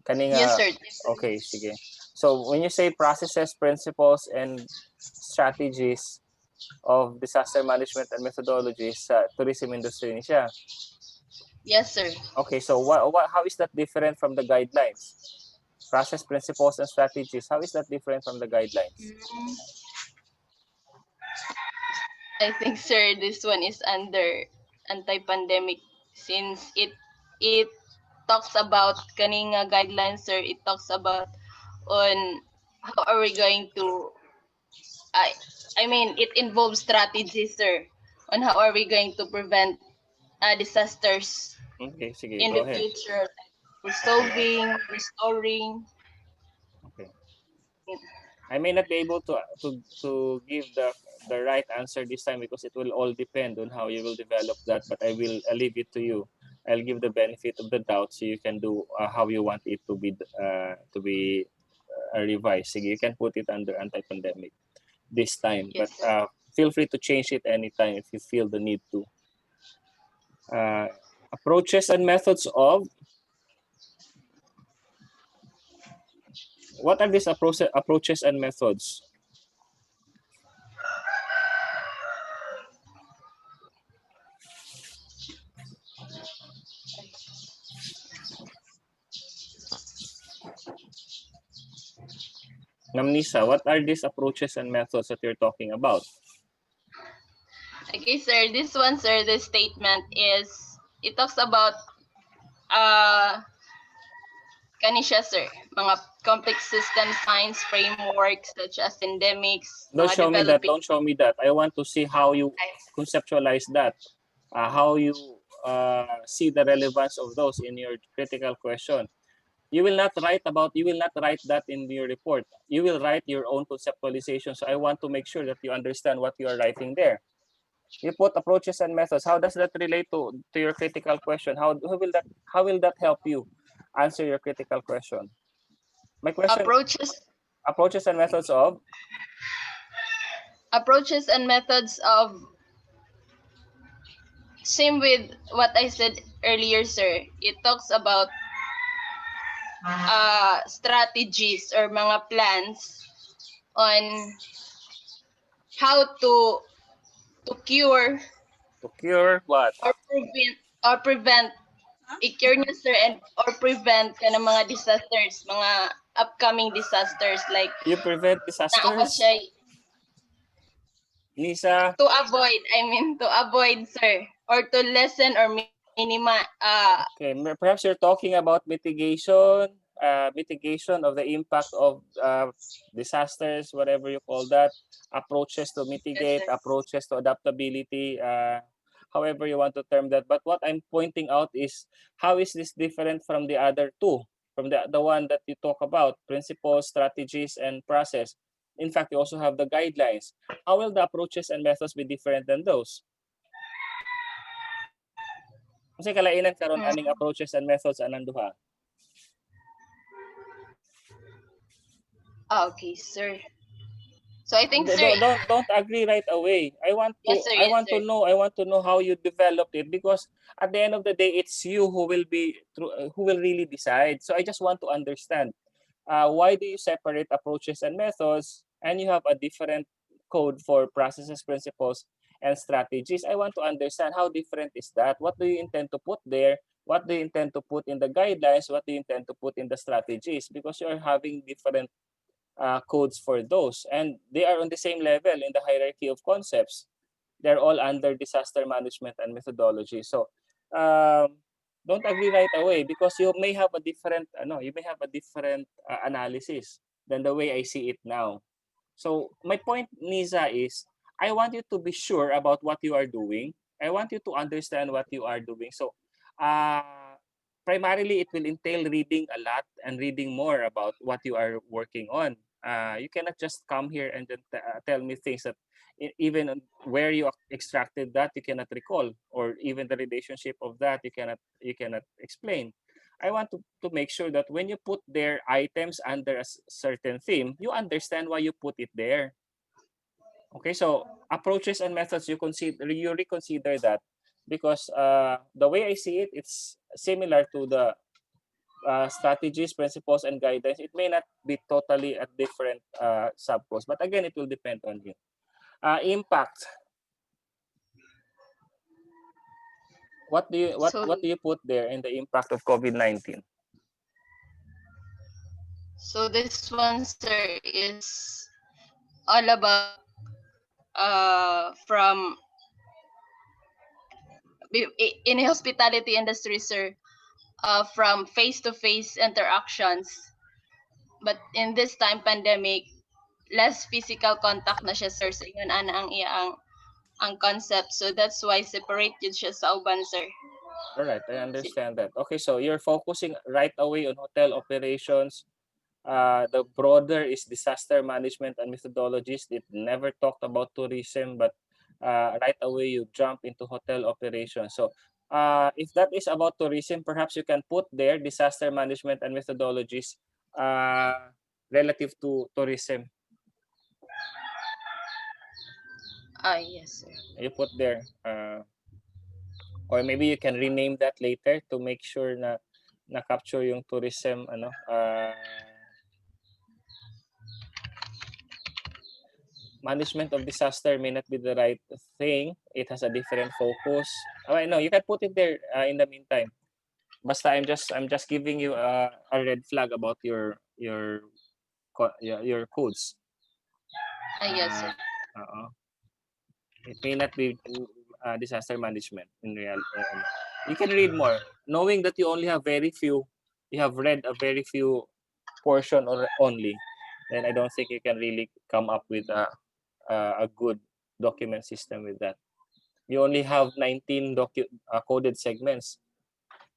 Kani nga, Yes, sir. okay, sige. So when you say processes, principles, and strategies of disaster management and methodologies sa tourism industry ni siya. Yes, sir. Okay, so how is that different from the guidelines? Process, principles, and strategies. How is that different from the guidelines? I think, sir, this one is under anti-pandemic since it talks about kaning guidelines, sir. It talks about on how are we going to I mean it involves strategies, sir, on how are we going to prevent disasters Okay, sige, in go the ahead. future, restoring. Okay. I may not be able to give the right answer this time because it will all depend on how you will develop that, but I'll leave it to you. I'll give the benefit of the doubt so you can do how you want it to be revised. Sige, you can put it under anti-pandemic this time, Yes, but feel free to change it anytime if you feel the need to. Approaches and methods of. What are these approaches and methods? Namnisa, what are these approaches and methods that you're talking about? Okay, sir. This one, sir, the statement is, it talks about, kanisha, sir, mga complex system science frameworks such as endemics. Don't show me that. I want to see how you conceptualize that. How you see the relevance of those in your critical question. You will not write that in your report. You will write your own conceptualization. So I want to make sure that you understand what you are writing there. You put approaches and methods. How does that relate to your critical question? How will that help you answer your critical question? My question. Approaches and methods of. Approaches and methods of. Same with what I said earlier, sir. It talks about strategies or mga plans on how to cure What? or prevent i-cure niya, sir, and or prevent ka ng mga disasters, mga upcoming disasters like you prevent disasters. Lisa, to avoid, sir, or to lessen or minimize. Okay, perhaps you're talking about mitigation of the impact of disasters, whatever you call that, approaches to mitigate, Yes, approaches to adaptability, however you want to term that. But what I'm pointing out is how is this different from the other two, from the one that you talk about, principles, strategies, and process. In fact, you also have the guidelines. How will the approaches and methods be different than those? Kasi kalainan karon aning approaches and methods anang duha. Okay, sir. So I think, sir. Don't agree right away. I want Yes, sir. I want to know how you developed it, because at the end of the day it's you who will really decide. So I just want to understand why do you separate approaches and methods, and you have a different code for processes, principles, and strategies. I want to understand how different is that. What do you intend to put there? What do you intend to put in the guidelines? What do you intend to put in the strategies? Because you're having different codes for those, and they are on the same level in the hierarchy of concepts. They're all under disaster management and methodology. So don't agree right away, because you may have a different analysis than the way I see it now. So my point, Niza, is I want you to be sure about what you are doing. I want you to understand what you are doing. So primarily it will entail reading a lot and reading more about what you are working on. You cannot just come here and then tell me things that even where you extracted that you cannot recall, or even the relationship of that you cannot explain. I want to make sure that when you put their items under a certain theme, you understand why you put it there. Okay, so approaches and methods, you reconsider that, because the way I see it, it's similar to the strategies, principles, and guidelines. It may not be totally a different subcourse, but again, it will depend on you. Impact. What do you put there in the impact of COVID-19? So this one, sir, is all about from in the hospitality industry, sir, from face-to-face interactions. But in this time pandemic, less physical contact na siya, sir. So yun ana ang concept. So that's why separate yun siya sa uban, sir. All right, I understand that. Okay, so you're focusing right away on hotel operations. The broader is disaster management and methodologies. It never talked about tourism, but right away you jump into hotel operations. So if that is about tourism, perhaps you can put there disaster management and methodologies relative to tourism. Yes, sir. You put there. Or maybe you can rename that later to make sure na capture yung tourism management of disaster may not be the right thing. It has a different focus. No, you can put it there in the meantime. Basta I'm just giving you a red flag about your codes. Yes, sir. It may not be disaster management in real. You can read more, knowing that you only have you have read a very few portion or only. Then I don't think you can really come up with a good document system with that. You only have 19 coded segments,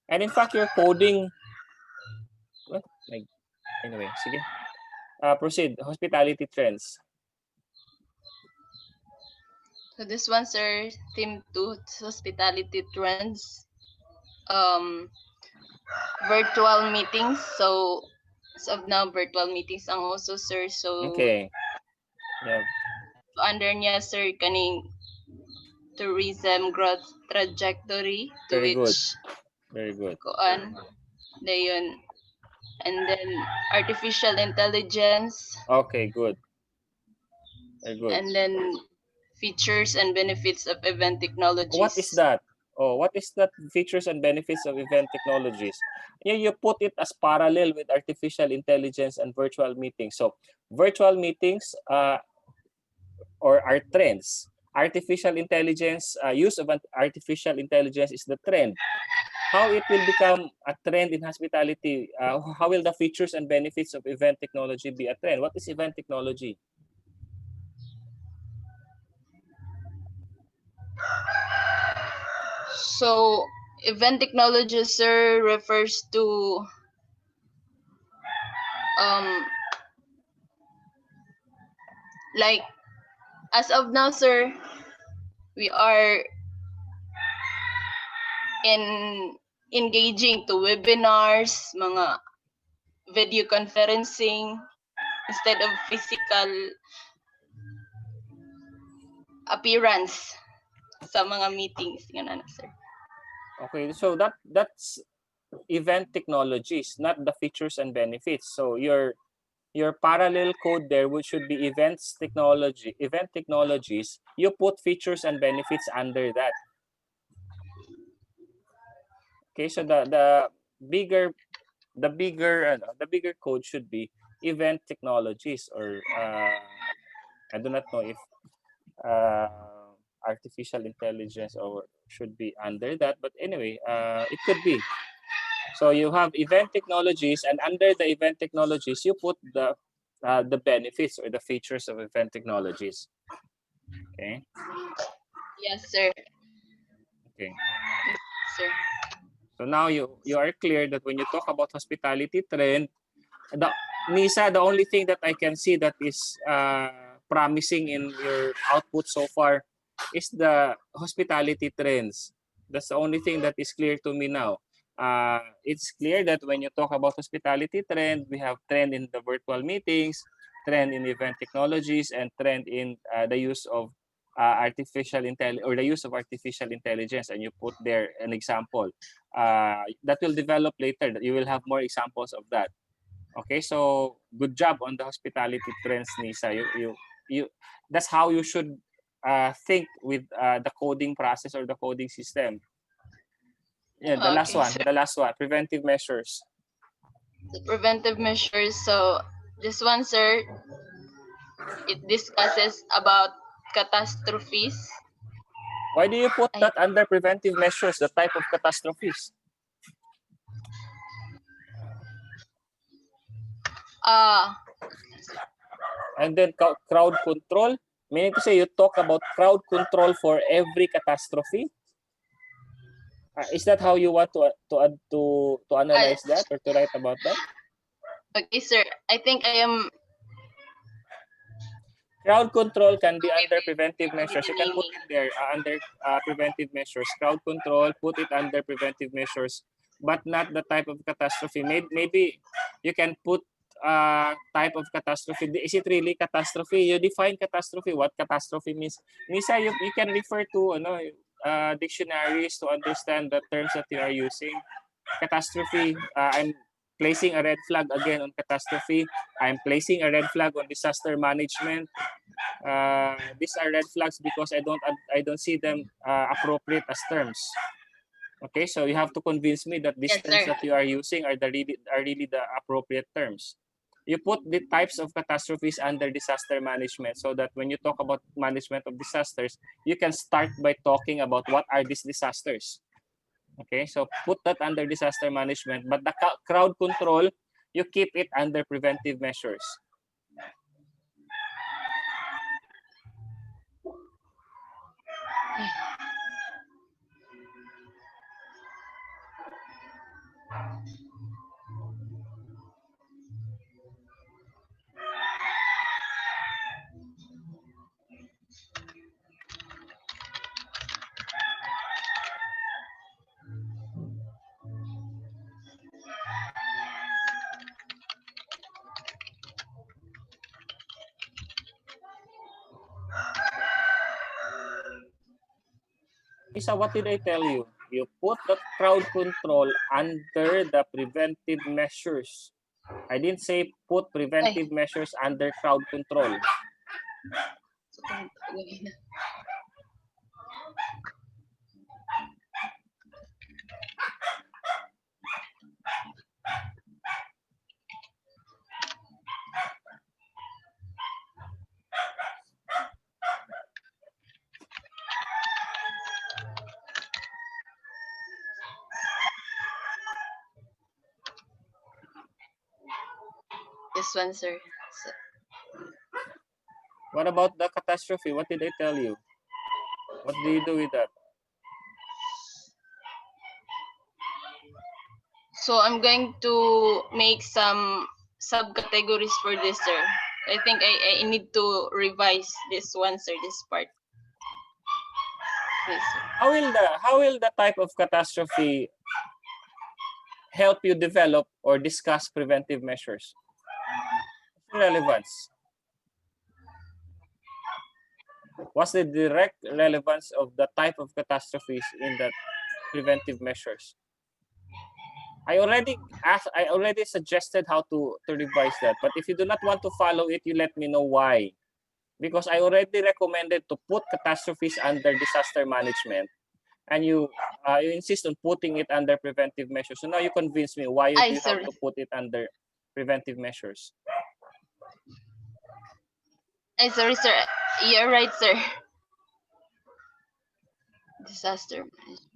and in fact you're coding. What? Anyway, sige. Proceed. Hospitality trends. So this one, sir, theme 2, hospitality trends. Virtual meetings. So as of now, virtual meetings ang also, sir. So Okay. Yeah. under niya, sir, kaning tourism growth trajectory to Very which good. Very good. kuan dayon, and then artificial intelligence. Okay, good. Very good. And then features and benefits of event technologies. What is that? What is that features and benefits of event technologies? You put it as parallel with artificial intelligence and virtual meetings. So virtual meetings or are trends. Artificial intelligence, use of artificial intelligence is the trend. How it will become a trend in hospitality? How will the features and benefits of event technology be a trend? What is event technology? So event technology, sir, refers to like as of now, sir, we are engaging to webinars, mga video conferencing instead of physical appearance sa mga meetings, ganun, sir. Okay, so that's event technologies, not the features and benefits. So your parallel code there should be event technologies. You put features and benefits under that. Okay, so the bigger code should be event technologies, or I do not know if artificial intelligence or should be under that, but anyway, it could be. So you have event technologies, and under the event technologies, you put the benefits or the features of event technologies. Okay. Yes, sir. Okay. Sir. So now you are clear that when you talk about hospitality trend, Nisa, the only thing that I can see that is promising in your output so far is the hospitality trends. That's the only thing that is clear to me now. It's clear that when you talk about hospitality trend, we have trend in the virtual meetings, trend in event technologies, and trend in the use of artificial intelligence, or the use of artificial intelligence, and you put there an example that will develop later. You will have more examples of that. Okay, so good job on the hospitality trends, Nisa. You that's how you should think with the coding process or the coding system. Yeah, the last one, preventive measures. The preventive measures. So this one, sir, it discusses about catastrophes. Why do you put that under preventive measures, the type of catastrophes? And then crowd control, meaning to say you talk about crowd control for every catastrophe. Is that how you want to analyze that or to write about that? Okay, sir. I think I am. Crowd control can be under preventive measures. You can put it there under preventive measures. Crowd control, put it under preventive measures, but not the type of catastrophe. Maybe you can put type of catastrophe. Is it really catastrophe? You define catastrophe. What catastrophe means? Nisa, you can refer to dictionaries to understand the terms that you are using. Catastrophe, I'm placing a red flag again on catastrophe. I'm placing a red flag on disaster management. These are red flags because I don't see them appropriate as terms. Okay, so you have to convince me that these terms that you are using are really the appropriate terms. You put the types of catastrophes under disaster management, so that when you talk about management of disasters, you can start by talking about what are these disasters. Okay, so put that under disaster management, but the crowd control, you keep it under preventive measures. Isa, what did I tell you? You put the crowd control under the preventive measures. I didn't say put preventive measures under crowd control. This one, sir. What about the catastrophe? What did I tell you? What do you do with that? So I'm going to make some subcategories for this, sir. I think I need to revise this one, sir, this part. Please, sir. How will the type of catastrophe help you develop or discuss preventive measures? Relevance. What's the direct relevance of the type of catastrophes in the preventive measures? I already suggested how to revise that, but if you do not want to follow it, you let me know why. Because I already recommended to put catastrophes under disaster management, and you insist on putting it under preventive measures. So now you convince me why you have sorry. to put it under preventive measures. Sorry, sir. You're right, sir. Disaster management.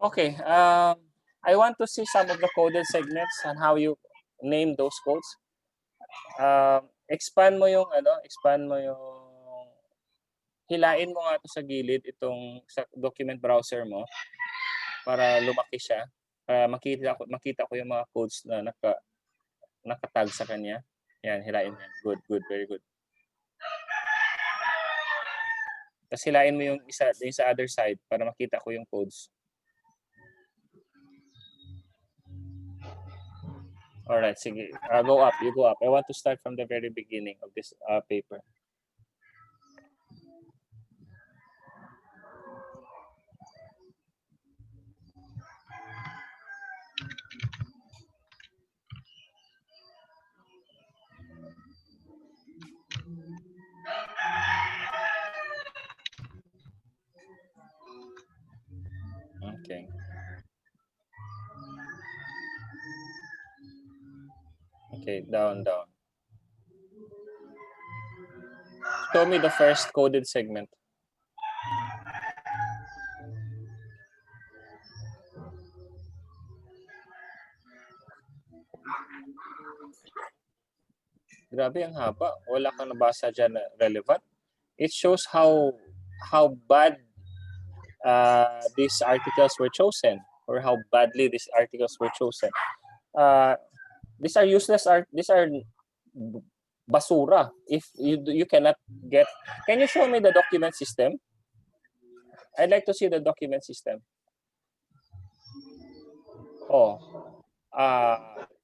Okay. I want to see some of the coded segments and how you name those codes. Expand mo yung hilain mo nga ito sa gilid itong sa document browser mo para lumaki siya. Para makita ko yung mga codes na nakatag sa kanya. Yan, hilain mo yan. Good, very good. Tapos hilain mo yung isa sa other side para makita ko yung codes. Alright, sige. Go up. You go up. I want to start from the very beginning of this paper. Okay. Okay, down. Show me the first coded segment. Grabe, ang haba. Wala kang nabasa dyan na relevant. It shows how bad these articles were chosen, or how badly these articles were chosen. These are useless these are basura if you cannot get. Can you show me the document system? I'd like to see the document system.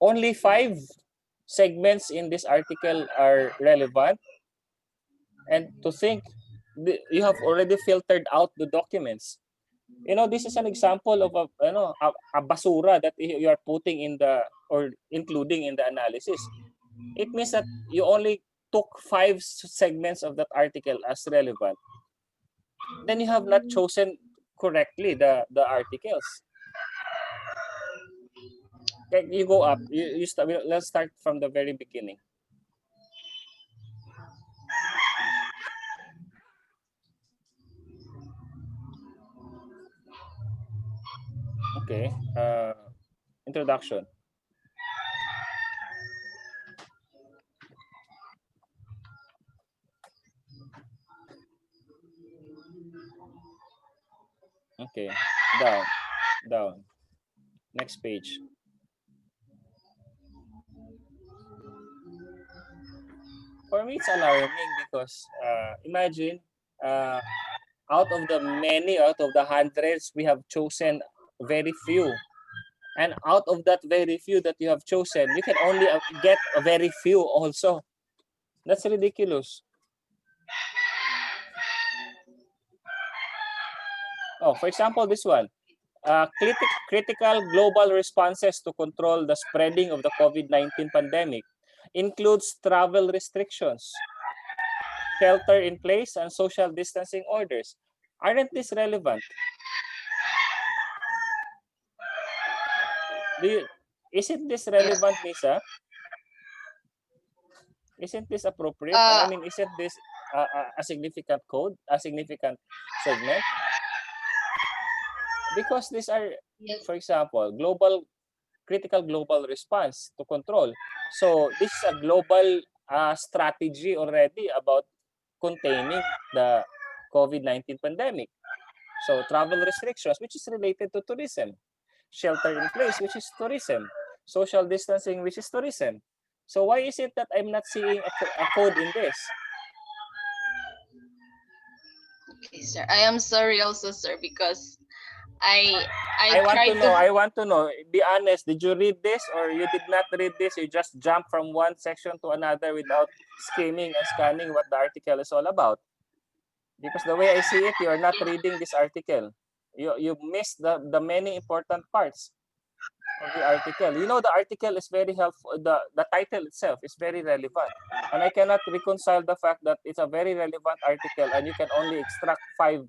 Only 5 segments in this article are relevant, and to think you have already filtered out the documents. This is an example of a basura that you are putting in or including in the analysis. It means that you only took 5 segments of that article as relevant. Then you have not chosen correctly the articles. Okay, you go up. You start. Let's start from the very beginning. Okay. Introduction. Okay. Down. Next page. For me, it's alarming because imagine out of the hundreds, we have chosen very few. And out of that very few that you have chosen, you can only get a very few also. That's ridiculous. For example, this one. Critical global responses to control the spreading of the COVID-19 pandemic includes travel restrictions, shelter in place, and social distancing orders. Aren't these relevant? Isn't this relevant, Nisa? Isn't this appropriate? I mean, isn't this a significant code, a significant segment? Because these are, for example, critical global response to control. So this is a global strategy already about containing the COVID-19 pandemic. So travel restrictions, which is related to tourism. Shelter in place, which is tourism. social distancing, which is tourism. So why is it that I'm not seeing a code in this? Okay, sir. I am sorry also, sir, because I I want to know. Be honest. Did you read this or you did not read this? You just jump from one section to another without skimming and scanning what the article is all about. Because the way I see it, you are not reading this article. You missed the many important parts of the article. You know, the article is very helpful. The title itself is very relevant. And I cannot reconcile the fact that it's a very relevant article and you can only extract 5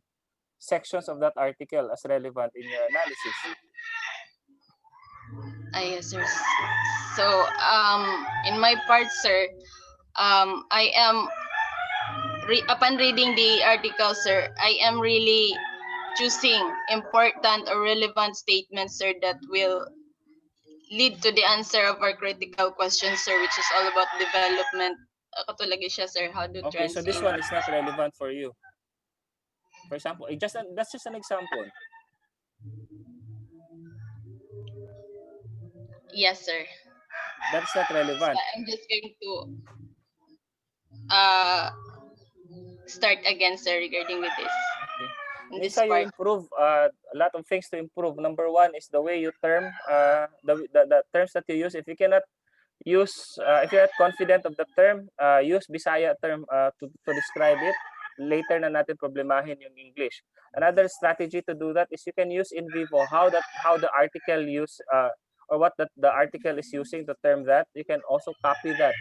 sections of that article as relevant in your analysis. Yes, sir. So, in my part, sir, I am upon reading the article, sir, I am really choosing important or relevant statements, sir, that will lead to the answer of our critical question, sir, which is all about development. Katulagi siya, sir, how do Okay, trends so this in... one is not relevant for you. For example, that's just an example. Yes, sir. That's not relevant. So I'm just going to start again, sir, regarding with this. Okay. In this Nisa, you part. improve a lot of things to improve. Number one is the way you term the terms that you use. If you cannot use, if you're not confident of the term, use Bisaya term to describe it. Later na natin problemahin yung English. Another strategy to do that is you can use in vivo how the article use or what the article is using to term that. You can also copy that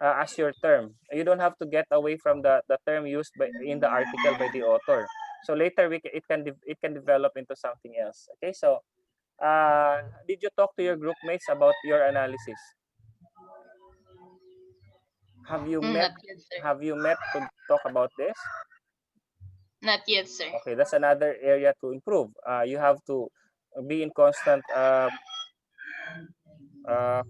as your term. You don't have to get away from the term used in the article by the author. So later it can develop into something else. Okay, so did you talk to your group mates about your analysis? Have you met? Not yet, sir. Have you met to talk about this? Not yet, sir. Okay, that's another area to improve. You have to be in constant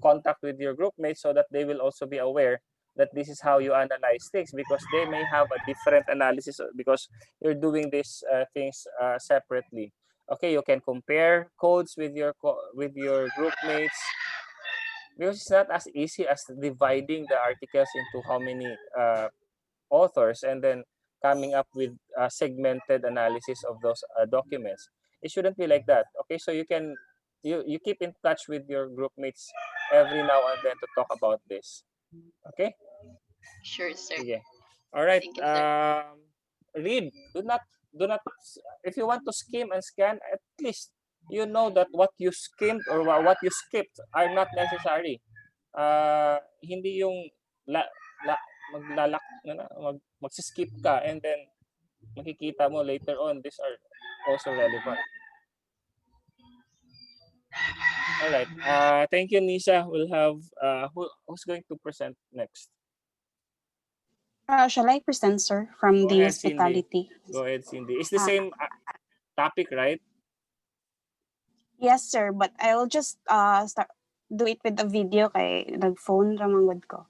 contact with your group mates so that they will also be aware that this is how you analyze things, because they may have a different analysis because you're doing these things separately. Okay, you can compare codes with your group mates, because it's not as easy as dividing the articles into how many authors and then coming up with a segmented analysis of those documents. It shouldn't be like that. Okay, so you keep in touch with your group mates every now and then to talk about this. Okay? Sure, sir. Sige. All right. Thank you, sir. Read. Do not if you want to skim and scan, at least you know that what you skimmed or what you skipped are not necessary. Hindi yung la, la, maglalak magsiskip ka and then makikita mo later on these are also relevant. All right. Thank you, Nisa. We'll have who's going to present next? Shall I present, sir, from Go the ahead, Cindy. hospitality? Go ahead, Cindy. It's the same topic, right? Yes, sir, but I'll just do it with a video kay nag-phone ramangod ko.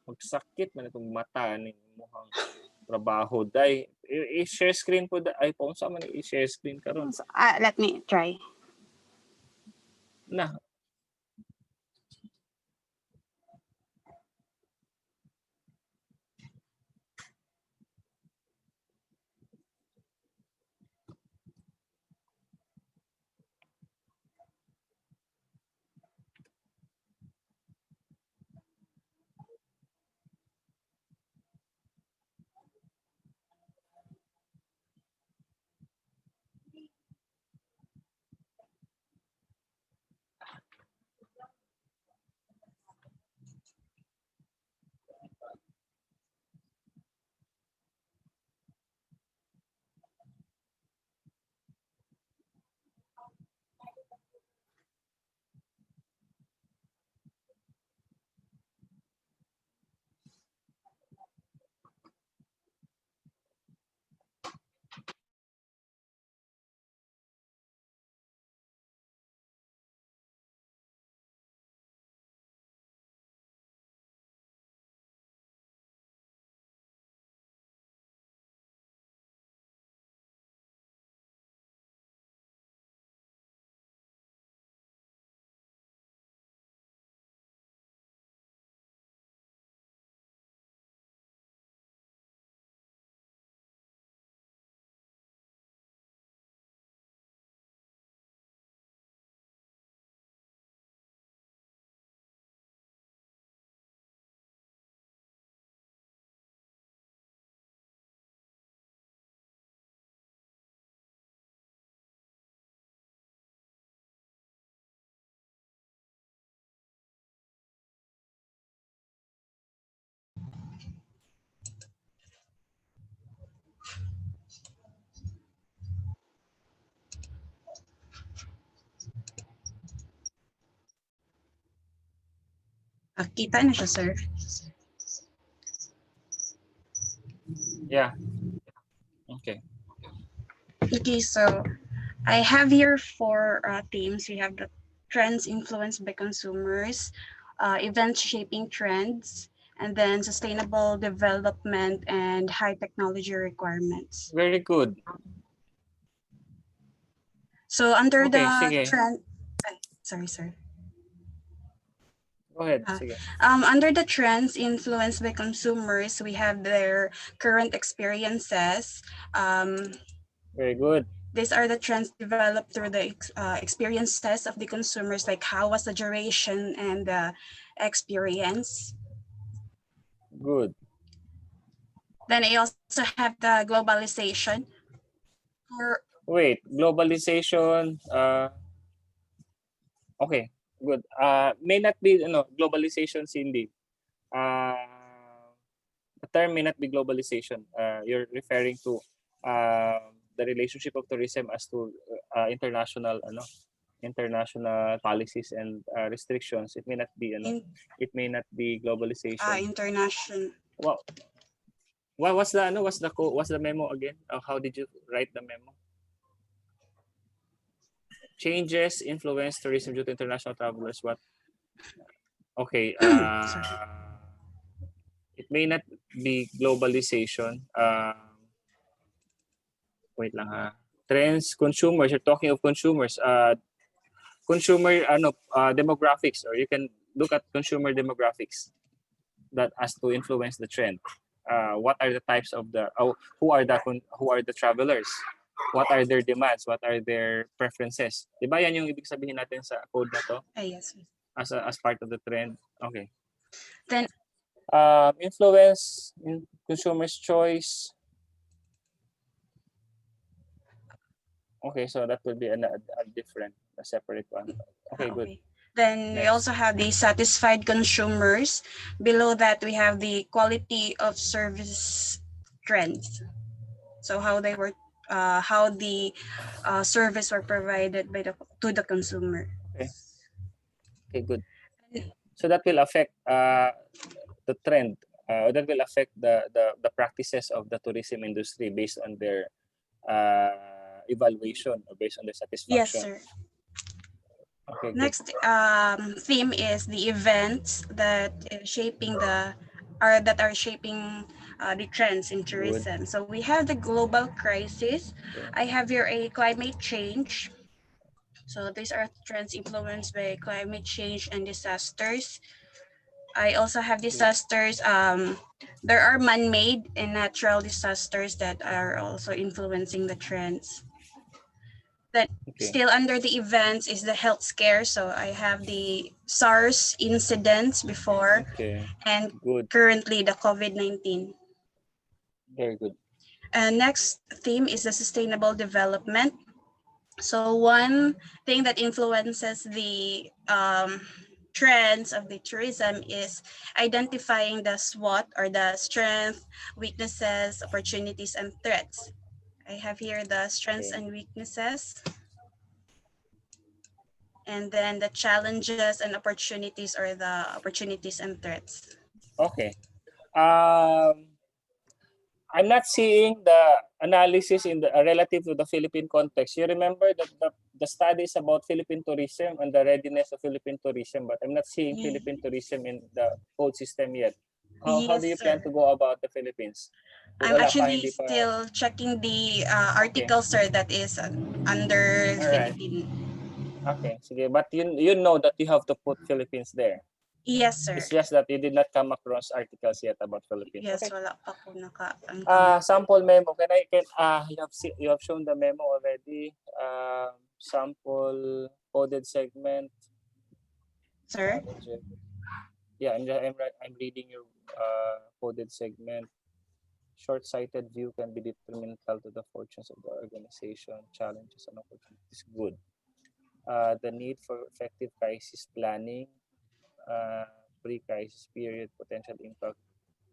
Magsakit man itong mata ni mukhang trabaho day. I-share screen po ay kung sa man i-share screen karon. So, let me try. Na. Kita na siya, sir. Yeah. Okay. Okay, so I have here four themes. We have the trends influenced by consumers, events shaping trends, and then sustainable development and high technology requirements. Very good. So under Okay, the sige. trend, sorry, sir. Go ahead. Sige. Under the trends influenced by consumers, we have their current experiences. Very good. These are the trends developed through the experiences of the consumers, like how was the duration and the experience. Good. Then I also have the globalization. Wait, globalization. Okay, good. May not be globalization, Cindy. The term may not be globalization. You're referring to the relationship of tourism as to international policies and restrictions. It may not be it may not be globalization. International. Wow. What's the memo again? How did you write the memo? Changes influence tourism due to international travelers. What? Okay. It may not be globalization. Wait lang ha. Trends, consumers. You're talking of consumers. Consumer demographics, or you can look at consumer demographics that as to influence the trend. What are the types of who are the travelers? What are their demands? What are their preferences? Diba yan yung ibig sabihin natin sa code na to? Yes. As part of the trend. Okay. Then influence in consumers' choice. Okay, so that will be a separate one. Okay, good. Then we also have the satisfied consumers. Below that, we have the quality of service trends. So how they were, how the service were provided to the consumer. Okay. Okay, good. So that will affect the trend. That will affect the practices of the tourism industry based on their evaluation or based on their satisfaction. Yes, sir. Okay, next theme is the events that are shaping the trends in tourism. Good. So we have the global crisis. Okay. I have here a climate change. So these are trends influenced by climate change and disasters. I also have disasters. There are man-made and natural disasters that are also influencing the trends. That still under the events is the health scare. So I have the SARS incidents before, and currently the COVID-19. Very good. And next theme is the sustainable development. So one thing that influences the trends of the tourism is identifying the SWOT, or the strengths, weaknesses, opportunities, and threats. I have here the strengths and weaknesses. And then the challenges and opportunities, or the opportunities and threats. Okay. I'm not seeing the analysis in the relative to the Philippine context. You remember that the studies about Philippine tourism and the readiness of Philippine tourism, but I'm not seeing Philippine tourism in the code system yet. How do you plan to go about the Philippines? I'm actually still checking the article, sir, that is under Philippine. Okay, sige. But you know that you have to put Philippines there. Yes, sir. It's just that you did not come across articles yet about Philippines. Yes, okay. Wala pa po sample memo. You have shown the memo already. Sample coded segment. Sir? Yeah, I'm reading your coded segment. Short-sighted view can be detrimental to the fortunes of the organization. Challenges and opportunities. Good. The need for effective crisis planning. Pre-crisis period, potential impact,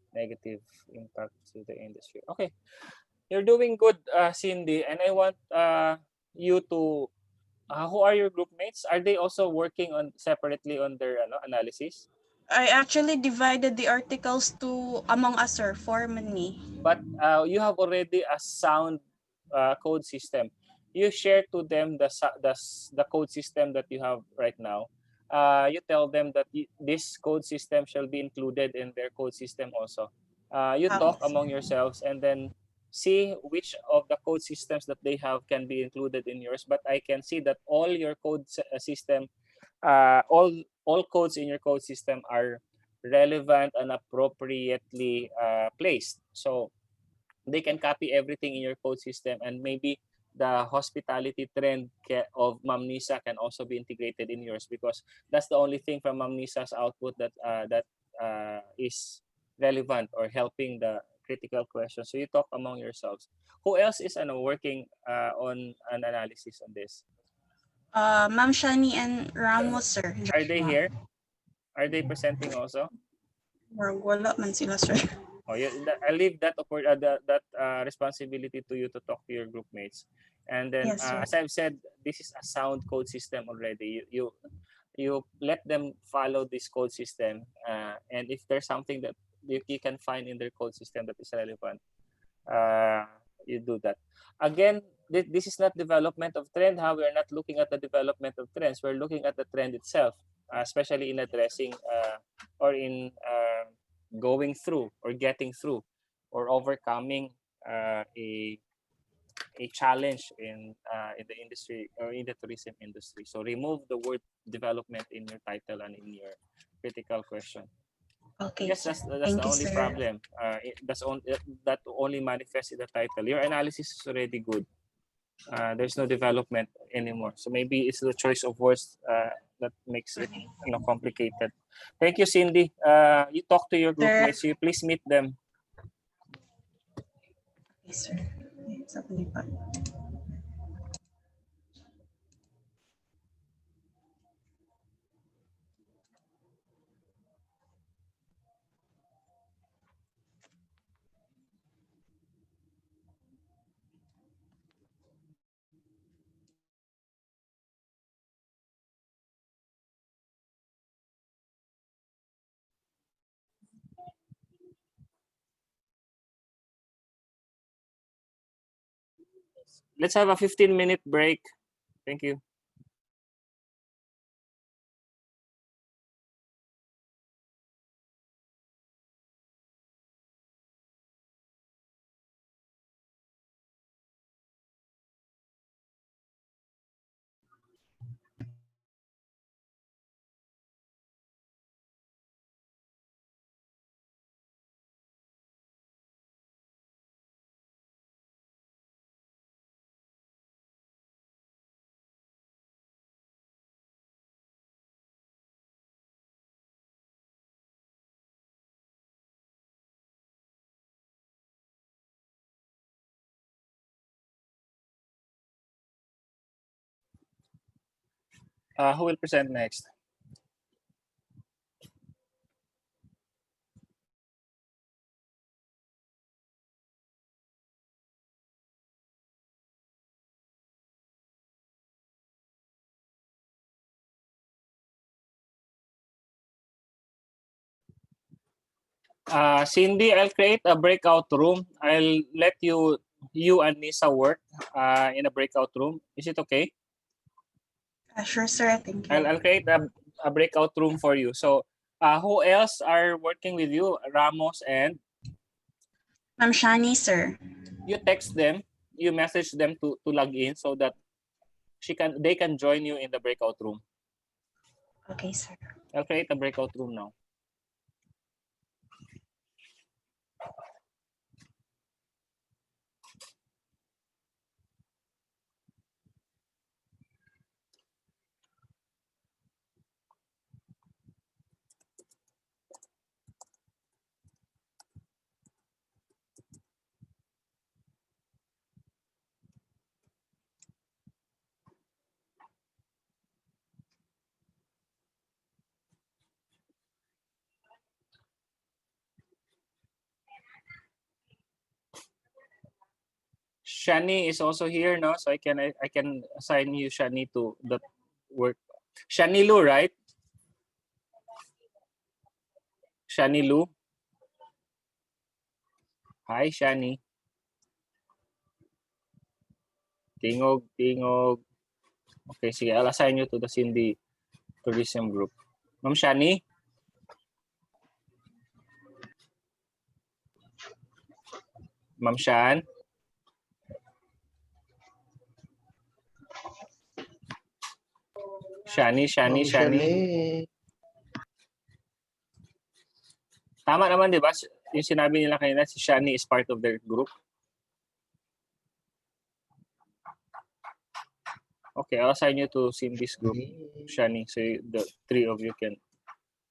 negative impact to the industry. Okay, you're doing good, Cindy, and I want you to. Who are your group mates? Are they also working on separately on their analysis? I actually divided the articles to among us, sir, for me. But you have already a sound code system. You share to them the code system that you have right now. You tell them that this code system shall be included in their code system also. You talk among yourselves and then see which of the code systems that they have can be included in yours. But I can see that all your code system, all codes in your code system are relevant and appropriately placed. So they can copy everything in your code system, and maybe the hospitality trend of Ma'am Nisa can also be integrated in yours, because that's the only thing from Ma'am Nisa's output that is relevant or helping the critical question. So you talk among yourselves. Who else is working on an analysis on this? Ma'am Shani and Ramos, sir. Are they here? Are they presenting also? Wala man sila, sir. Oh, yeah, I leave that responsibility to you to talk to your group mates. And then, Yes, sir. as I've said, this is a sound code system already. You let them follow this code system, and if there's something that you can find in their code system that is relevant, you do that. Again, this is not development of trend. How we're not looking at the development of trends. We're looking at the trend itself, especially in addressing or in going through or getting through or overcoming a challenge in the industry or in the tourism industry. So remove the word development in your title and in your critical question. Okay, Yes, sir. that's Thank the you, only sir. problem. That only manifests in the title. Your analysis is already good. There's no development anymore. So maybe it's the choice of words that makes it complicated. Thank you, Cindy. You talk to your group Sir. mates. You please meet them. Yes, sir. Sa palipat. Let's have a 15-minute break. Thank you. Who will present next? Cindy, I'll create a breakout room. I'll let you and Nisa work in a breakout room. Is it okay? Sure, sir. Thank you. I'll create a breakout room for you. So who else are working with you? Ramos and? Ma'am Shani, sir. You text them, you message them to log in so that they can join you in the breakout room. Okay, sir. I'll create a breakout room now. Shani is also here now, so I can assign you Shani to that work. Shani Lu, right? Shani Lu. Hi, Shani. Tingog. Okay, sige. I'll assign you to the Cindy Tourism Group. Ma'am Shani? Ma'am Shan? Shani. Tama naman, di ba? Yung sinabi nila kanina, si Shani is part of their group. Okay, I'll assign you to Cindy's group, Shani, so the three of you can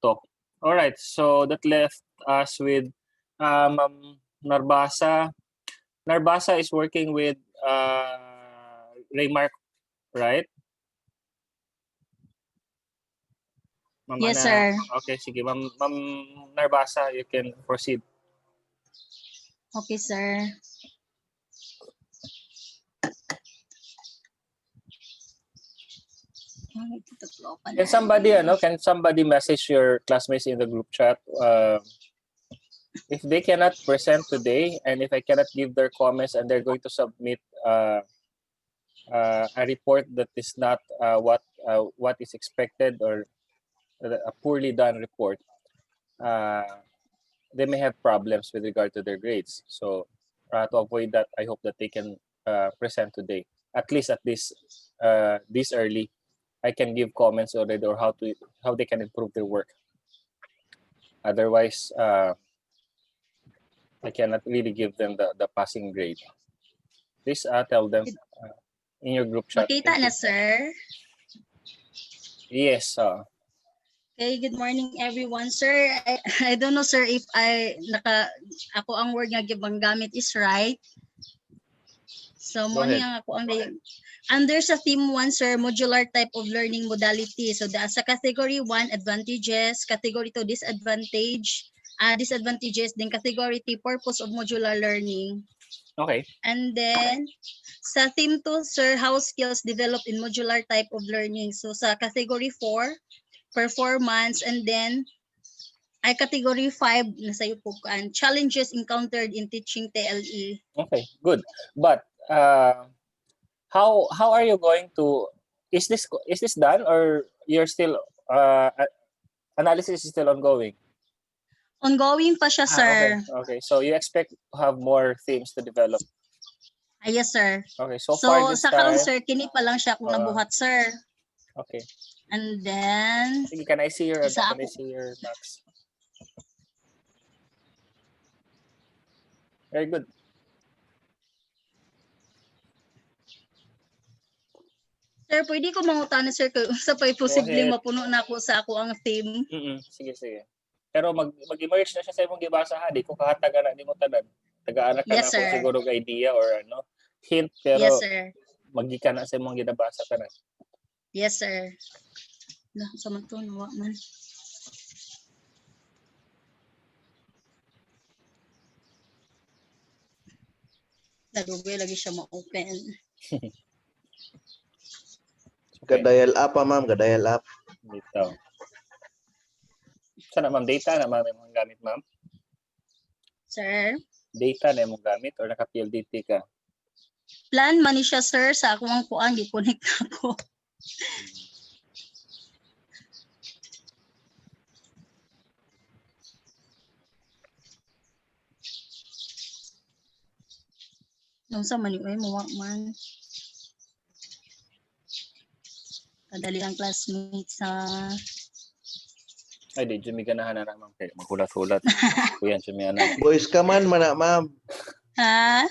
talk. All right, so that left us with Narbasa. Narbasa is working with Raymark, right? Ma'am Yes, Ana. sir. Okay, sige. Ma'am Narbasa, you can proceed. Okay, sir. Can somebody message your classmates in the group chat if they cannot present today and if I cannot give their comments and they're going to submit a report that is not what is expected or a poorly done report, they may have problems with regard to their grades. So to avoid that, I hope that they can present today, at least at this early. I can give comments already or how they can improve their work. Otherwise, I cannot really give them the passing grade. Please tell them in your group chat. Makita na, sir. Yes. Okay, good morning everyone. Sir, I don't know sir if ako ang word nga gibang gamit is right. So mo ni ang ako ang under sa theme 1 sir, modular type of learning modality. So sa category 1 advantages, category 2 disadvantages, then category 3 purpose of modular learning. Okay. And then sa theme 2 sir, how skills developed in modular type of learning. So sa category 4 performance, and then ay category 5 nasa iyo po challenges encountered in teaching TLE. Okay, good. But how are you going to is this done or you're still analysis is still ongoing? Ongoing pa siya, sir. Okay. So you expect to have more themes to develop? Yes, sir. Okay, so far this sa time, sir, kini pa lang siya kung nabuhat, sir. Okay. And then Sige, can I see your maps? Very good. Sir, pwede ko mangutana sir kung sa pa'y posibleng mapuno na ako sa ako ang theme. Sige. Pero mag-emerge na siya sa imong gibasa ha. Di ko kahataga na ni mo tanan. Taga-anak ka Yes, na kung siguro idea or hint, pero yes, sir. magika na sa imong ginabasa ka na. Yes, sir. Sa man to, nawa man. Nagugay lagi siya ma-open. Gadayal up ma'am, gadayal up. Dito. Sana ma'am, data na ma'am yung gamit ma'am? Sir? Data na yung gamit or naka-PLDT ka? Plan man ni siya sir, sa akong kuan, gi-connect ako. Nung sa maniway mo man. Kadali ang classmates sa Ay, di, Jimmy ganahan na ma'am. Kaya maghulat-hulat. Kuyan, Jimmy anak. Boys ka man, mana ma'am. Ha?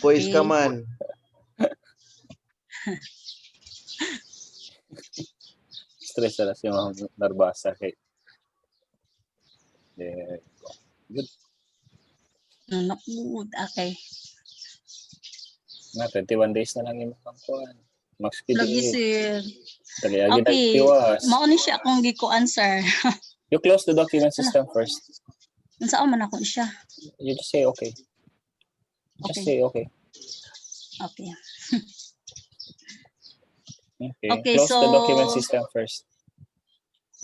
Boys ka man. Stress na si mga Narbasa. Okay. Yeah. Good. Naku, okay. Na, 21 days na lang yung pangkuhan. Max PD. Lagi sir. Taliyagi Okay. nagtiwas. Mauni siya akong gikuan sir. You close the document system first. Saan man ako siya? You just say okay. Just say okay. Okay. Okay. Okay, Close so the document system first.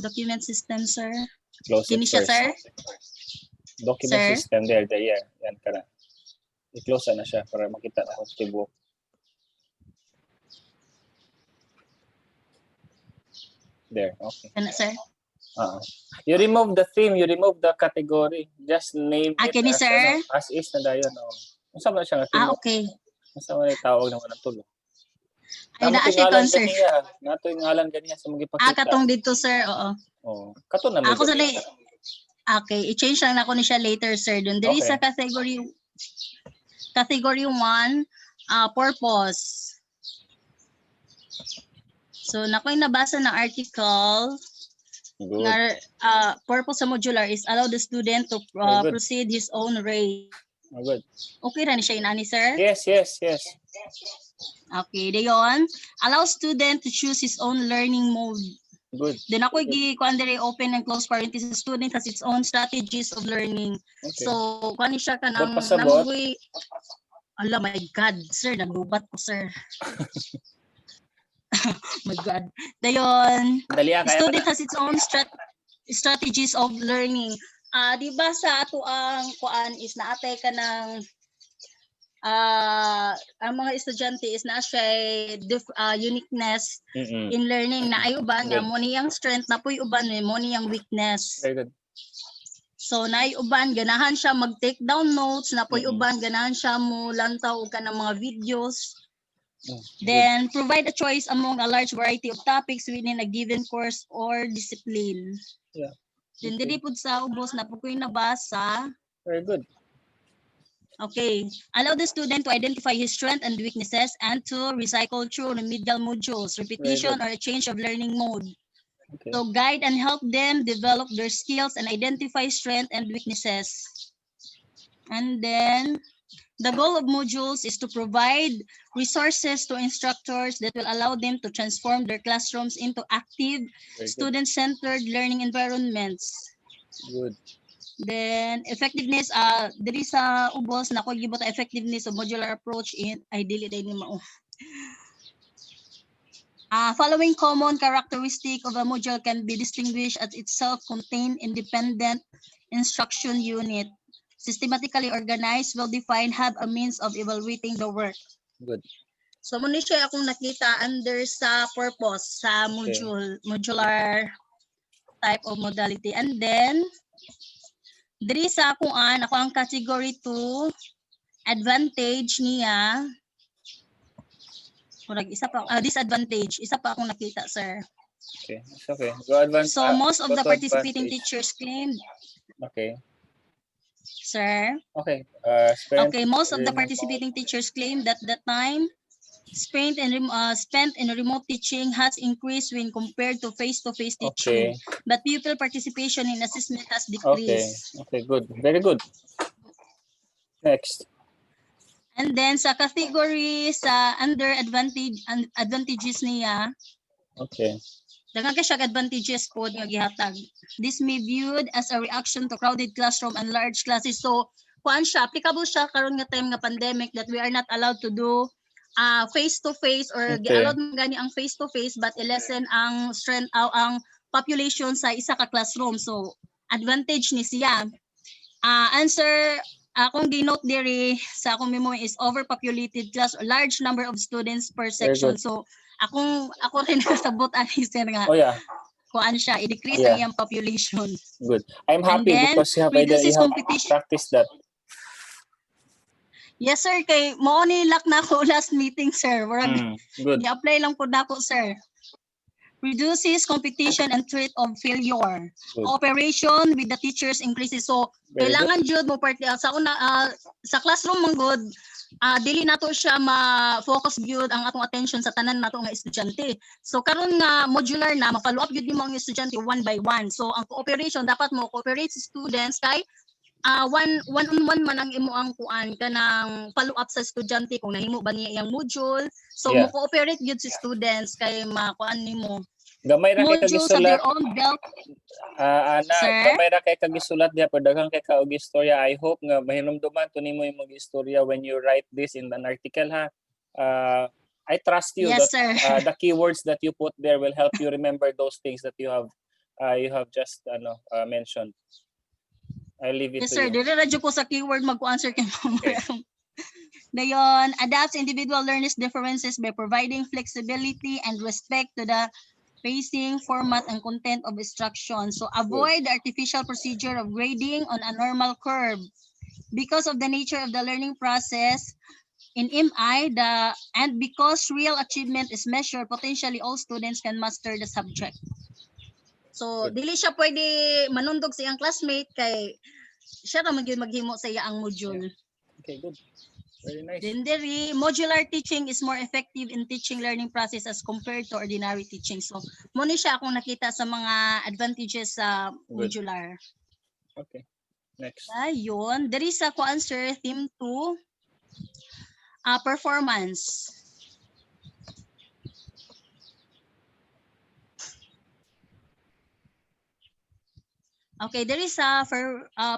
document system, sir. Close it Kini siya, first. sir? Document Sir? system there. Yeah. Yan ka na. I-close na siya para makita na kung tibuok. There. Okay. Ano, sir? You remove the theme, you remove the category. Just name it Kini, as, sir? as is na dayon. Unsa man siya nga theme? Okay. Unsa man tawag naman ang tulo? Ay, Tama naa siya tingalan concern. ganiya. Nato yung ngalan ganiya sa mga ipakita. Katong dito, sir. Oo. Oh, kato na may Ako sa ganiya. Okay, i-change lang ako ni siya later, sir. Doon diri Okay. sa category 1, purpose. So, nakoy nabasa na article Good. nga purpose sa modular is allow the student to Very good. proceed his own rate. Good. Okay ra ni siya inani, sir? Yes. Okay, dayon. Allow student to choose his own learning mode. Good. Then ako kuan dire open and close parenthesis, student has its own strategies of learning. Okay. So, kuan ni siya kanang Magpasabot. namoy. Allah, my God, sir, nagubat ko, sir. My God. Dayon, Dali kaya student na. has its own strategies of learning. Di ba sa ato ang kuan is naatay ka ng ang mga estudyante is na siya uniqueness in learning na ay uban nga mo niyang strength na puy uban mo niyang weakness. Very good. So naay uban ganahan siya mag-take down notes na puy uban ganahan siya mo lantaw og kanang mga videos. Then provide a choice among a large variety of topics within a given course or discipline. Yeah. Then dili pud sa ubos na pud ko'y nabasa. Very good. Okay. Allow the student to identify his strengths and weaknesses and to recycle through remedial modules, repetition, or a change of learning mode. Okay. So guide and help them develop their skills and identify strengths and weaknesses. And then the goal of modules is to provide resources to instructors that will allow them to transform their classrooms into active, student-centered learning environments. Good. Then effectiveness, diri sa ubos na ko gibot effectiveness of modular approach in ideally day ni mao. Following common characteristic of a module can be distinguished as its self-contained independent instruction unit, systematically organized, well-defined, have a means of evaluating the work. Good. So muna siya akong nakita under sa purpose sa module, modular type of modality. And then diri sa ako ang category 2 advantage niya. Murag isa pa disadvantage, isa pa akong nakita, sir. Okay, it's okay. Go advance. So most of the participating teachers claimed. Okay. Sir. Okay. Okay, most of the participating teachers claimed that the time spent in remote teaching has increased when compared to face-to-face teaching. But pupil participation in assessment has decreased. Okay, good. Very good. Next. And then sa category sa under advantages niya. Okay. Daghang siya advantages po nga gihatag. This may viewed as a reaction to crowded classroom and large classes. So, kuan siya, applicable siya karon nga time nga pandemic that we are not allowed to do face-to-face or allowed man gani ang face-to-face but i-lessen ang strength ang population sa isa ka classroom. So, advantage ni siya. Answer akong denote diri sa akong memo is overpopulated class or large number of students per section. So, ako rin nakasabot ani sir nga. Oh yeah. Kuan siya, i-decrease ang iyang population. Good. I'm happy because you have practiced that. Yes sir, kay mo ni lock na ako last meeting sir. Good. Gi-apply lang po nako sir. Reduces competition and threat of failure. Good. Cooperation with the teachers increases. So kailangan jud mo part sa sa classroom man good. Dili nato siya ma-focus gyud ang atong attention sa tanan nato nga estudyante. So karon nga modular na ma-follow up gyud nimo ang estudyante one by one. So ang cooperation dapat mo cooperate sa students kay one-on-one man ang imo ang kuan kanang follow up sa estudyante kung nahimo ba niya iyang module. So mo cooperate gyud sa students kay makuan nimo. Gamay ra kay kagisulat. Gamay ra kay kagisulat diha pero daghang kay kaog istorya. I hope nga mahinumduman to nimo imong istorya when you write this in an article ha. I trust you that the keywords that you put there will help you remember those things that you have you have just mentioned. I'll leave it Yes, to sir. you. Dire radyo ko sa keyword mag-answer kay Okay. mamaya. Dayon, adapts individual learners' differences by providing flexibility and respect to the pacing, format, and content of instruction. So avoid the artificial procedure of grading on a normal curve. Because of the nature of the learning process in MI, and because real achievement is measured, potentially all students can master the subject. So, Good. dili siya pwede manundog sa iyang classmate kay siya ra man gyud maghimo sa iyang module. Okay, good. Very nice. Then diri, modular teaching is more effective in teaching learning process as compared to ordinary teaching. So, mo ni siya akong nakita sa mga advantages sa Good. modular. Okay. Next. Ayun, diri sa ko answer theme 2, performance. Okay, there is a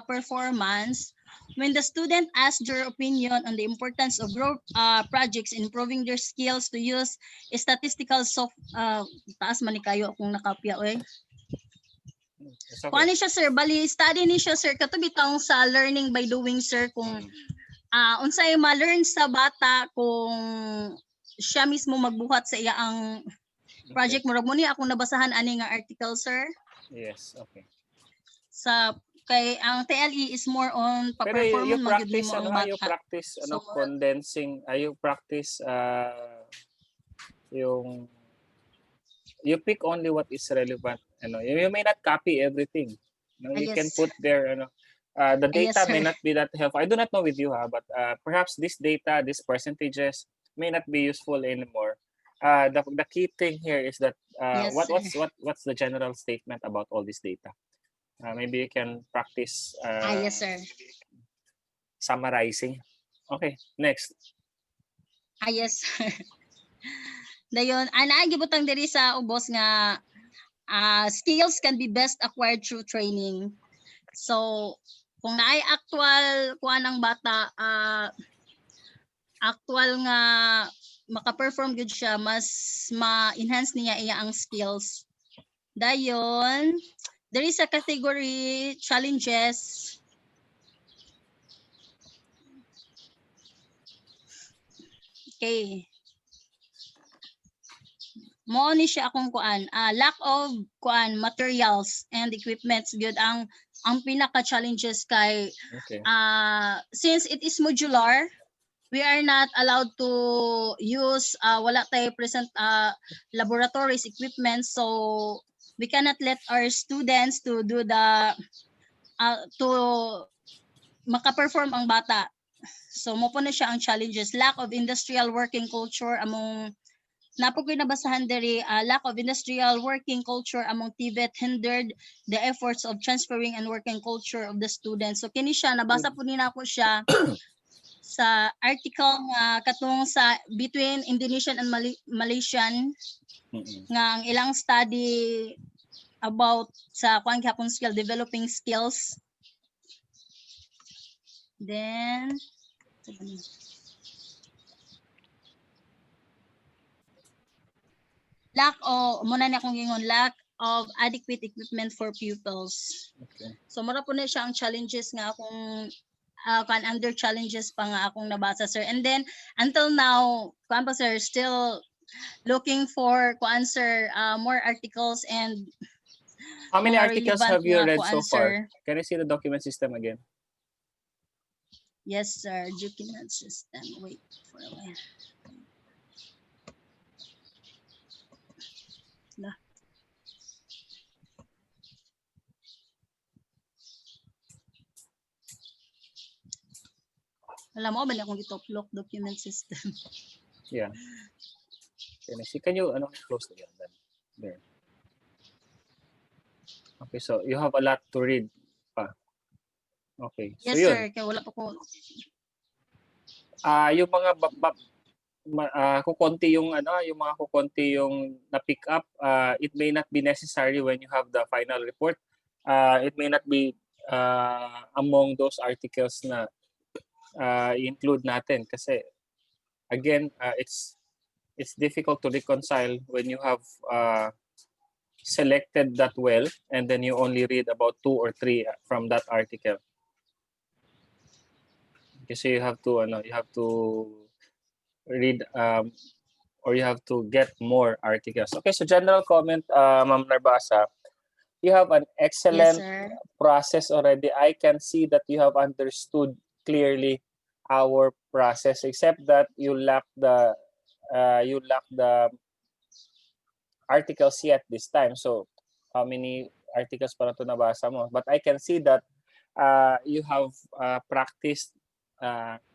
performance. When the student asks your opinion on the importance of group projects in improving their skills to use statistical taas man ni kayo akong nakapya oy. It's okay. Kuan ni siya sir, bali study ni siya sir katubi taong sa learning by doing sir kung unsay ma-learn sa bata kung siya mismo magbuhat sa iya ang project mo ni akong nabasahan ani nga article sir. Yes, okay. Sa kay ang TLE is more on Pero pa-perform you man gyud practice nimo ang you bata. practice So, condensing, you practice yung you pick only what is relevant. You may not copy everything. You can yes. put there the Yes, data sir. may not be that helpful. I do not know with you but perhaps this data, these percentages may not be useful anymore. The key thing here is that Yes, what's the general statement about all this data? Maybe you can practice yes sir. summarizing. Okay, next. Yes. Dayon, ana gibutang diri sa ubos nga skills can be best acquired through training. So, kung naay actual kuan ang bata actual nga maka-perform gud siya, mas ma-enhance niya iya ang skills. Dayon, there is a category challenges. Okay. Mo ni siya akong kuan, lack of kuan materials and equipments gyud ang pinaka challenges kay Okay. since it is modular, we are not allowed to use wala tay present laboratories equipment, so we cannot let our students to do the to maka-perform ang bata. So mo po na siya ang challenges, lack of industrial working culture among napo ko'y nabasahan diri, lack of industrial working culture among TVET hindered the efforts of transferring and working culture of the students. So kini siya nabasa po ni nako siya sa article nga katong sa between Indonesian and Malaysian nga ang ilang study about sa kuan gyapon skill, developing skills. Then lack of adequate equipment for pupils. Okay. So mura po na siya ang challenges nga akong under challenges pa nga akong nabasa sir. And then until now, kuan pa sir, still looking for kuan sir, more articles and how many mga articles relevant have you nga read kuan, so far? sir. Can you see the document system again? Yes sir, document system. Wait for a while. Alam mo ba na akong gitoplok document system? Yeah. Can you close again then? There. Okay, so you have a lot to read pa. Okay. So Yes yun. sir, kaya wala pa ko. Yung mga kukonti yung kukonti yung na-pick up, it may not be necessary when you have the final report. It may not be among those articles na include natin kasi again it's difficult to reconcile when you have selected that well, and then you only read about 2 or 3 from that article. Kasi you have to read or you have to get more articles. Okay, so general comment, Ma'am Narbasa, you have an Yes, excellent sir. process already. I can see that you have understood clearly our process, except that you lack the articles yet this time. So how many articles pa ito nabasa mo? But I can see that you have practiced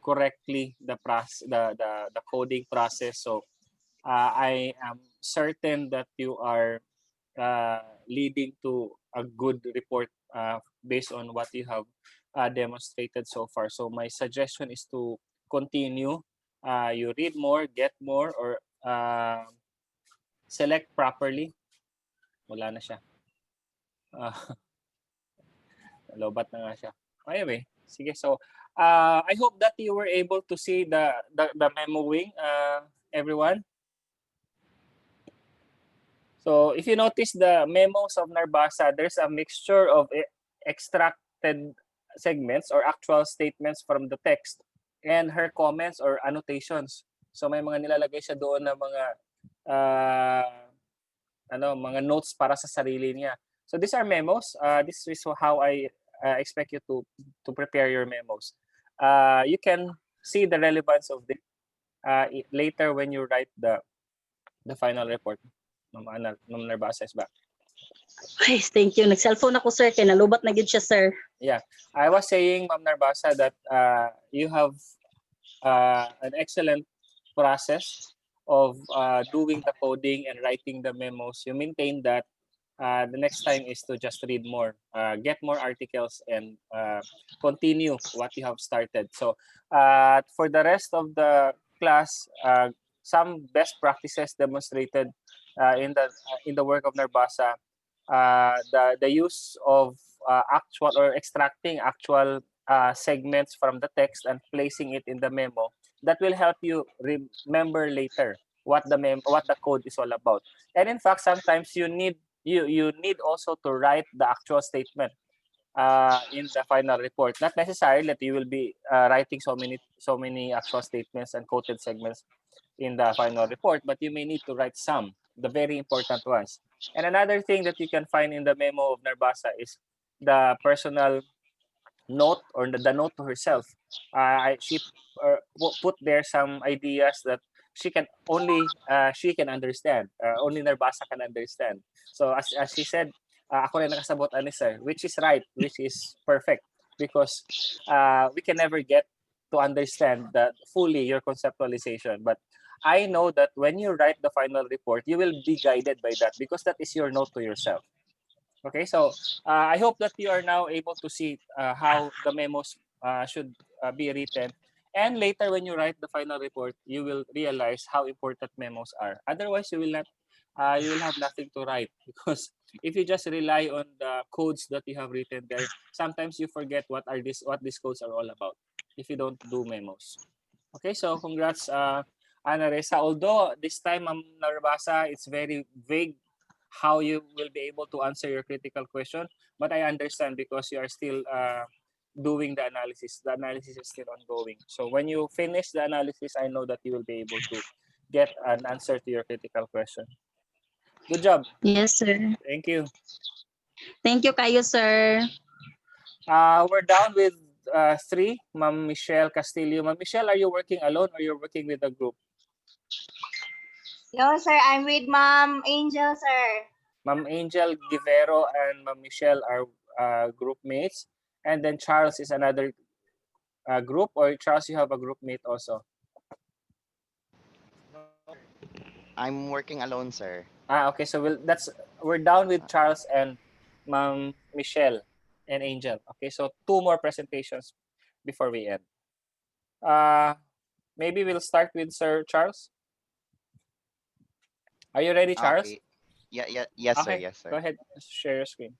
correctly the coding process. So I am certain that you are leading to a good report based on what you have demonstrated so far. So my suggestion is to continue. You read more, get more, or select properly. Wala na siya. Lobat na nga siya. Anyway, sige. So I hope that you were able to see the memoing, everyone. So if you notice the memos of Narbasa, there's a mixture of extracted segments or actual statements from the text and her comments or annotations. So may mga nilalagay siya doon na mga mga notes para sa sarili niya. So these are memos. This is how I expect you to prepare your memos. You can see the relevance of this later when you write the final report. Ma'am Narbasa is back. Ay, thank you. Nag-cellphone ako, sir. Kaya nalubat na gid siya, sir. Yeah, I was saying, Ma'am Narbasa, that you have an excellent process of doing the coding and writing the memos. You maintain that. The next time is to just read more, get more articles, and continue what you have started. So for the rest of the class, some best practices demonstrated in the work of Narbasa, the use of actual or extracting actual segments from the text and placing it in the memo, that will help you remember later what the code is all about. And in fact, sometimes you need also to write the actual statement in the final report. Not necessarily that you will be writing so many actual statements and quoted segments in the final report, but you may need to write some, the very important ones. And another thing that you can find in the memo of Narbasa is the personal note or the note to herself. She put there some ideas that she can understand. Only Narbasa can understand. So as she said, ako rin nakasabot ani sir, which is right, which is perfect, because we can never get to understand that fully your conceptualization. But I know that when you write the final report, you will be guided by that because that is your note to yourself. Okay, so I hope that you are now able to see how the memos should be written. And later when you write the final report, you will realize how important memos are. Otherwise, you will have nothing to write, because if you just rely on the codes that you have written there, sometimes you forget what these codes are all about if you don't do memos. Okay, so congrats, Ana Reza. Although this time, Ma'am Narbasa, it's very vague how you will be able to answer your critical question, but I understand because you are still doing the analysis. The analysis is still ongoing. So when you finish the analysis, I know that you will be able to get an answer to your critical question. Good job. Yes, sir. Thank you. Thank you kayo, sir. We're down with 3, Ma'am Michelle Castillo. Ma'am Michelle, are you working alone or you're working with a group? No, sir. I'm with Ma'am Angel, sir. Ma'am Angel Guevero and Ma'am Michelle are group mates. And then Charles is another group, or Charles, you have a group mate also? I'm working alone, sir. Okay, so we're down with Charles and Ma'am Michelle and Angel. Okay, so 2 more presentations before we end. Maybe we'll start with Sir Charles. Are you ready, Charles? Okay. Yes, sir. Okay, Yes, sir. go ahead. Share your screen.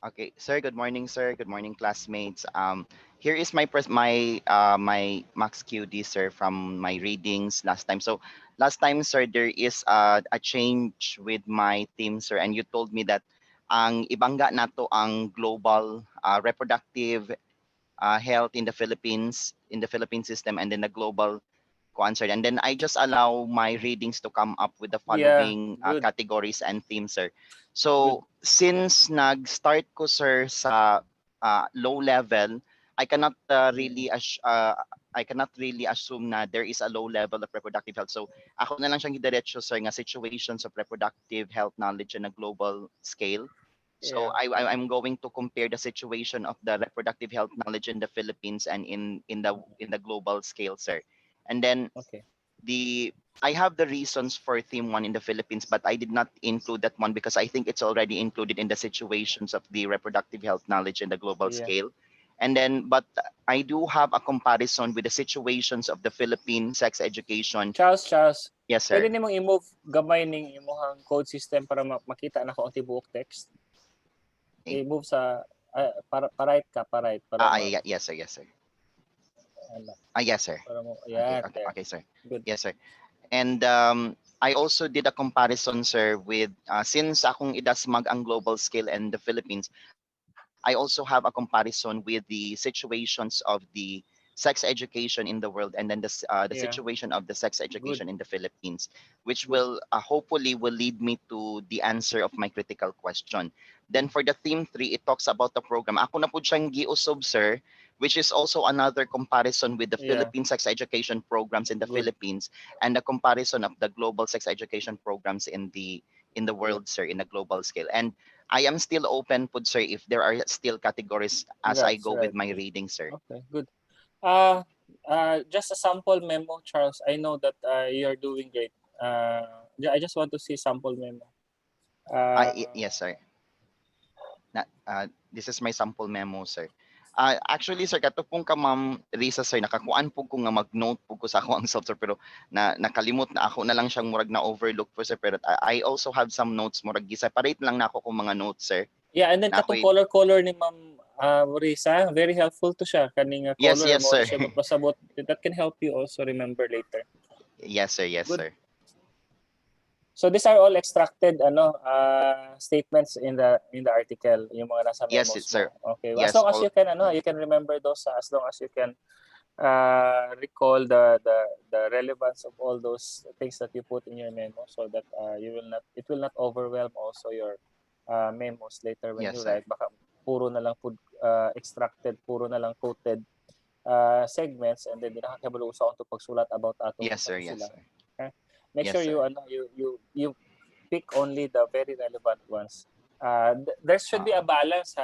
Okay, sir. Good morning, sir. Good morning, classmates. here is my my max QD, sir, from my readings last time. So last time, sir, there is a change with my team, sir, and you told me that ang ibangga nato ang global reproductive health in the Philippine system, and then the global answer. And then I just allow my readings to come up with the Yeah, following good. categories and themes, sir. So since nag-start ko, sir, sa low level, I cannot I cannot really assume na there is a low level of reproductive health. So ako na lang siyang gidiretso, sir, nga situations of reproductive health knowledge on a global scale. So Yeah. I'm going to compare the situation of the reproductive health knowledge in the Philippines and in the global scale, sir. And then Okay. I have the reasons for theme 1 in the Philippines, but I did not include that one because I think it's already included in the situations of the reproductive health knowledge in the global Yeah. scale. And then, but I do have a comparison with the situations of the Philippine sex education. Charles, Yes, pwede sir. nimong i-move gamay ning imong code system para makita na ko ang tibuok text. Okay. I-move sa para right ka, para right. Yes, sir. Yes, sir. Ano, Yes, sir. para mo, Okay, yan, okay, there. okay, sir. Good. Yes, sir. And I also did a comparison, sir, with since akong idasmag ang global scale and the Philippines, I also have a comparison with the situations of the sex education in the world, and then the Yeah. situation of the sex education Good. in the Philippines, which Good. will hopefully will lead me to the answer of my critical question. Then for the theme 3, it talks about the program. Ako na po siyang giusob, sir, which is also another comparison with the Yeah. Philippine sex education programs in the Good. Philippines and the comparison of the global sex education programs in the world, sir, in a global scale. And I am still open, po, sir, if there are still categories as I That's go right. with my reading, sir. Okay, good. Just a sample memo, Charles. I know that you're doing great. I just want to see sample memo. Yes, sir. This is my sample memo, sir. Actually, sir, kato pong ka Ma'am Risa, sir, nakakuan po ko nga mag-note po ko sa ako ang self, sir, pero nakalimot na ako na lang siyang murag na overlook po, sir, pero I also have some notes, murag gi-separate lang na ako kung mga notes, sir. Yeah, and then Na katong ako'y- color ni Ma'am Risa, very helpful to siya. Kaning Yes, color yes, mo sir. siya magpasabot. That can help you also remember later. Yes, sir. Yes, Good. sir. So these are all extracted statements in the article, yung mga nasa Yes, memos sir. mo. Okay. Yes, As long as all- you can you can remember those, as long as you can recall the relevance of all those things that you put in your memo, so that it will not overwhelm also your memos later when Yes, you sir. write. Baka puro na lang extracted, puro na lang quoted segments, and then di nakakabalo sa to pagsulat about ato. Yes, sir. Yes, sir. Make Yes, sure sir. you pick only the very relevant ones. There should be a balance,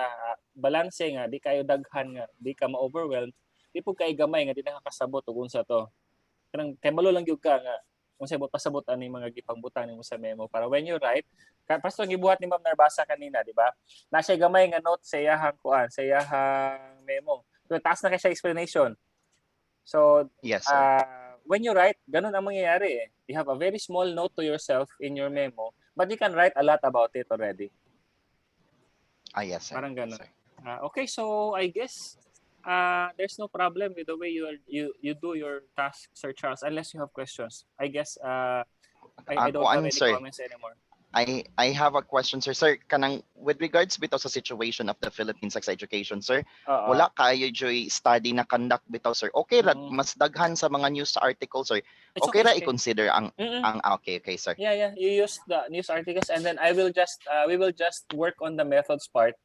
balance nga, di kayo daghan nga, di ka ma-overwhelmed, di po kayo gamay nga, di nakakasabot ug unsa to. Kanang kay malo lang gyud ka nga unsa ibot pasabot ani mga gipangbutan nimo sa memo para when you write, pasto gibuhat ni Ma'am Narbasa kanina, di ba? Na siya gamay nga note sa iyahang sa iyahang memo. So taas na kay siya explanation. So Yes, sir. when you write, ganun ang mangyayari eh. You have a very small note to yourself in your memo, but you can write a lot about it already. Yes, sir. Parang ganun. Yes, sir. Okay, so I guess there's no problem with the way you do your task, Sir Charles, unless you have questions. I guess I don't have any sir. comments anymore. I have a question, sir. Sir, kanang with regards bitaw sa situation of the Philippine sex education, sir, wala kayo joy study na conduct bitaw, sir. Okay ra, mas daghan sa mga news articles, sir. Okay ra i-consider ang okay, sir. Yeah, you use the news articles, and then we will just work on the methods part.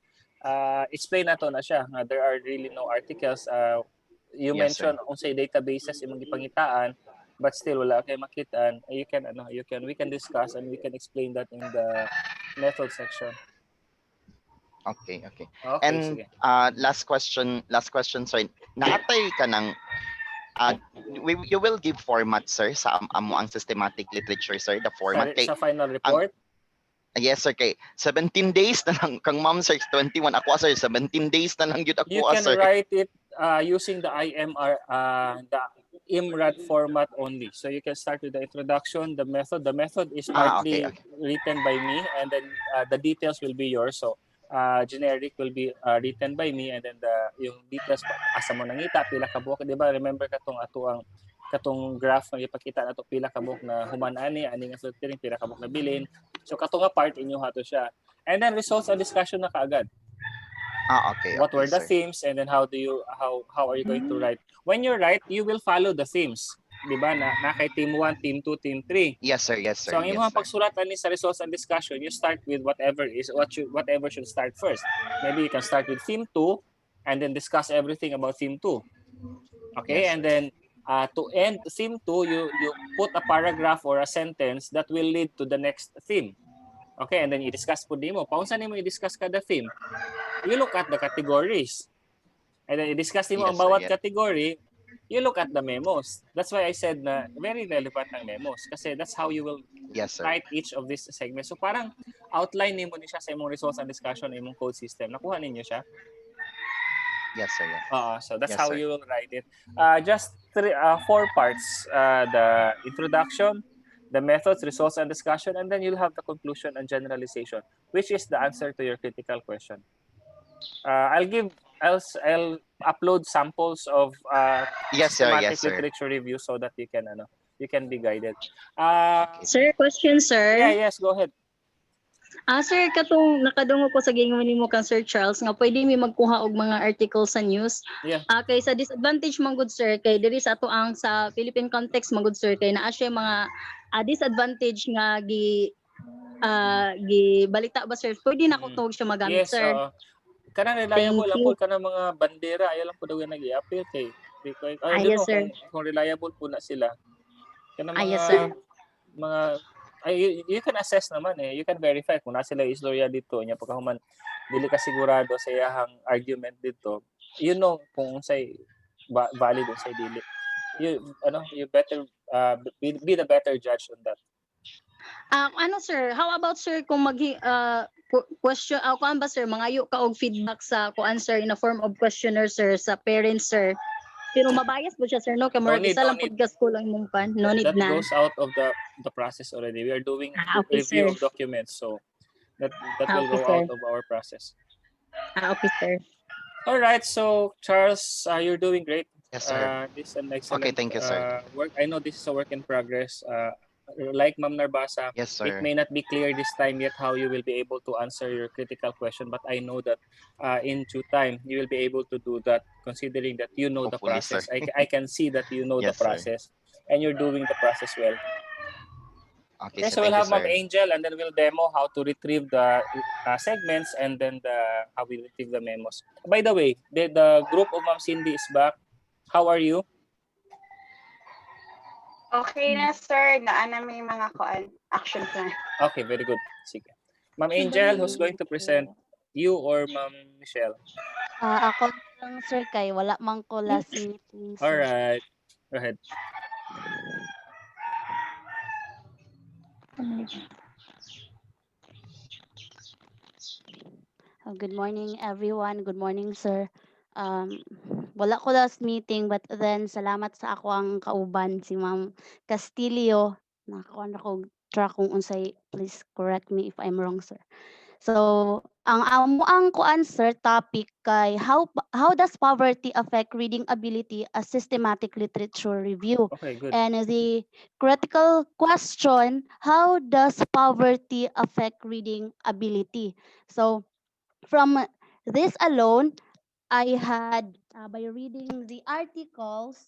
Explain na to na siya. There are really no articles. You Yes, mentioned unsay databases imong gipangitaan, but still wala kay makitaan. We can discuss and we can explain that in the method section. Okay. Okay, And sige. last question, sir. Naatay ka ng you will give format, sir, sa amo ang systematic literature, sir, the format Sa final report? Yes, sir. Kay 17 days na lang kang Ma'am, sir, 21 ako, sir, 17 days na lang yun ako, You can sir. write it using the the IMRAD format only. So you can start with the introduction, the method. The method is partly okay. written by me, and then the details will be yours. So generic will be written by me, and then yung details asa mo nangita, pila ka buok, di ba? Remember katong graph nga ipakita nato pila ka buok na human ani nga filtering, pila ka buok na bilin. So katong part inyo hato siya. And then results and discussion na kaagad. Okay. What Okay, were the sir. themes, and then how are you going to write? When you write, you will follow the themes. Di ba? Na kay team 1, team 2, team 3. Yes, sir. Yes, sir. So ang Yes, imong sir. pagsulat ani sa results and discussion, you start with whatever should start first. Maybe you can start with theme 2 and then discuss everything about theme 2. Okay, Yes, and sir. then to end theme 2, you put a paragraph or a sentence that will lead to the next theme. Okay, and then i-discuss po nimo. Paunsa nimo i-discuss kada theme? You look at the categories. And then i-discuss nimo ang Yes, sir. bawat Yes. category. You look at the memos. That's why I said na very relevant ang memos kasi that's how you will Yes, sir. write each of these segments. So parang outline nimo ni siya sa imong results and discussion, imong code system. Nakuha ninyo siya? Yes, sir. Yes. So that's Yes, how sir. you will write it. Just 4 parts. The introduction, the methods, results, and discussion, and then you'll have the conclusion and generalization, which is the answer to your critical question. I'll upload samples of Yes, sir. systematic Yes, sir. literature review so that you can be guided. Sir, question, sir. Yes, go ahead. Sir, katong nakadungog ko sa gingon nimo kang Sir Charles nga pwede mi magkuha og mga article sa news. Yeah. Kay sa disadvantage man gud sir kay diri sa ato ang sa Philippine context man gud sir kay naa siya mga disadvantage nga gibalita ba sir? Pwede na ko tuog siya magamit Yes, sir. Kanang reliable Thank lang you. po kanang mga bandera, ayaw lang po daw nag-i-appeal kay. Yes, sir. Kung reliable po na sila. Kanang mga Yes, sir. you can assess naman eh. You can verify kung na sila istorya dito nya pagkahuman dili ka sigurado sa iyang argument dito. You know kung say valid unsay dili. You better be the better judge on that. Sir, how about sir kung question kuan ba sir mangayo ka og feedback sa kuan sir in a form of questionnaire sir sa parents sir. Pero mabayas po siya sir no kay murag isa lang pud school ang imong pan. No need That na. goes out of the process already. We are doing Okay, review sir. of documents, so that will Okay, go sir. out of our process. Okay, sir. All right, so Charles, you're doing great. Yes, sir. This is an excellent Okay, thank you, sir. work. I know this is a work in progress. Like Ma'am Narbasa, Yes, it sir. may not be clear this time yet how you will be able to answer your critical question, but I know that in due time you will be able to do that, considering that you know the Hopefully, sir. process. I can see that you know the Yes, sir. process and you're doing the process well. Okay, Okay, so sir. we'll Thank you, have Ma'am sir. Angel, and then we'll demo how to retrieve the segments, and then how we retrieve the memos. By the way, the group of Ma'am Cindy is back. How are you? Okay na, sir. Naana may mga action plan. Okay, very good. Sige. Ma'am Angel, who's going to present? You or Ma'am Michelle? Ako lang sir kay wala man ko last meeting All sir. right. Go ahead. Good morning everyone. Good morning sir. Wala ko last meeting but then salamat sa ako ang kauban si Ma'am Castillo. Nakuha na ko track kung unsay, please correct me if I'm wrong sir. So, ang amo ang answer topic kay how does poverty affect reading ability as systematic literature review? Okay, good. And the critical question, how does poverty affect reading ability? So, from this alone, I had by reading the articles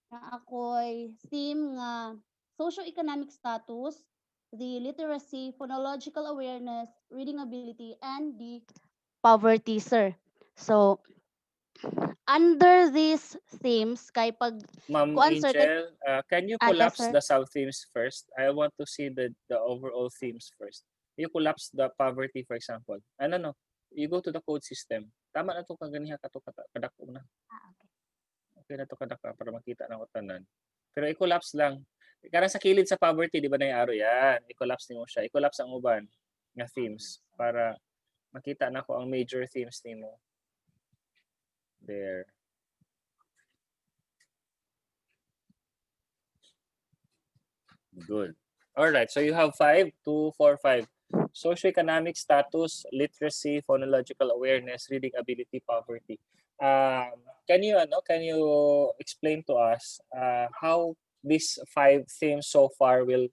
na ako'y theme nga socio-economic status, the literacy, phonological awareness, reading ability, and the poverty, sir. So, under these themes, kay pag Ma'am kuan, sir, Angel, can you yes, collapse sir. the sub-themes first? I want to see the overall themes first. You collapse the poverty, for example. No. You go to the code system. Tama na to kaganiha kato kadako na. Okay. Okay na to kadaka para makita na ko tanan. Pero i-collapse lang. Karang sa kilid sa poverty, di ba na yung araw yan? I-collapse nimo siya. I-collapse ang uban nga themes para makita na ko ang major themes nimo. There. Good. All right. So you have 5, 2, 4, 5. socioeconomic status, literacy, phonological awareness, reading ability, poverty. Can you explain to us how these 5 themes so far will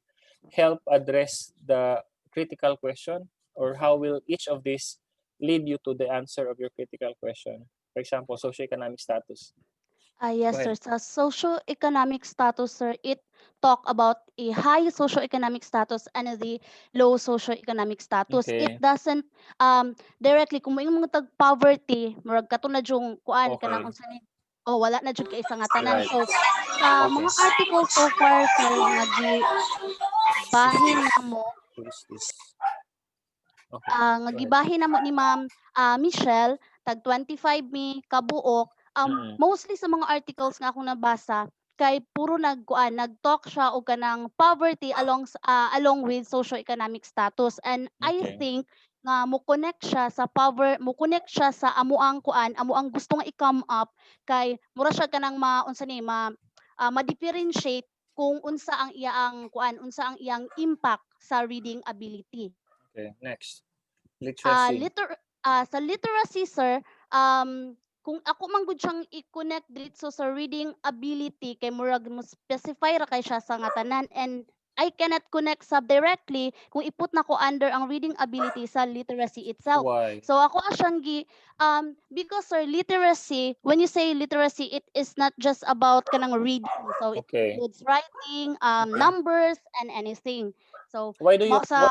help address the critical question, or how will each of these lead you to the answer of your critical question? For example, socioeconomic status. Yes, Go sir. ahead. Sa socio-economic status, sir, it talk about a high socio-economic status and the low socio-economic status. It Okay. doesn't directly kung mo tag poverty, murag katulad yung kuan kanang Okay. unsa ni wala na jud kay isa nga tanan. Right. So sa Okay. mga articles so far, sir, nga gibahin namo Who is this? Okay. nga Go ahead. gibahin namo ni Ma'am Michelle tag 25 mi kabuok. Mostly sa mga articles nga akong nabasa kay puro nag-talk siya og kanang poverty along with socio-economic status, and I Okay. think nga mo connect siya sa amuang gusto nga i-come up kay mura siya kanang unsa ni ma-differentiate kung unsa ang iyang impact sa reading ability. Okay. Next. Literacy. Sa literacy, sir, kung ako man gud siyang i-connect dito sa reading ability kay murag mo specify ra kay siya sa nga tanan, and I cannot connect directly kung iput na ko under ang reading ability sa literacy itself. Why? So ako asyang because sir, literacy, when you say literacy, it is not just about kanang reading. So it Okay. includes writing, Okay. numbers and anything. So Why do you sa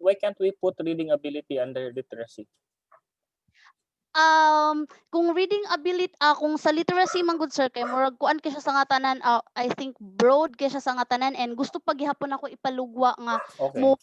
why can't we put reading ability under literacy? Kung reading ability kung sa literacy man gud sir kay murag kuan kay siya sa nga tanan, I think broad kay siya sa nga tanan, and gusto paghihapon ako ipalugwa nga Okay. mo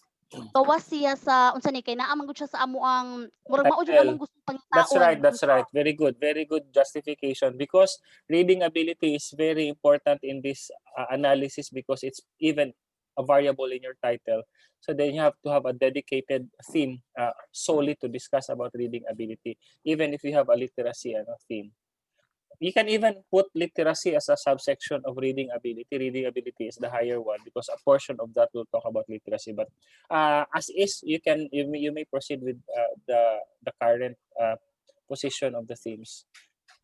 gawas siya sa unsa ni kay naa man gud siya sa amuang murag mao jud Well, among gusto That's right. pangitaon. That's right. Very good. Very good justification, because reading ability is very important in this analysis, because it's even a variable in your title. So then you have to have a dedicated theme solely to discuss about reading ability, even if you have a literacy theme. You can even put literacy as a subsection of reading ability. Reading ability is the higher one, because a portion of that will talk about literacy. But as is, you may proceed with the current position of the themes.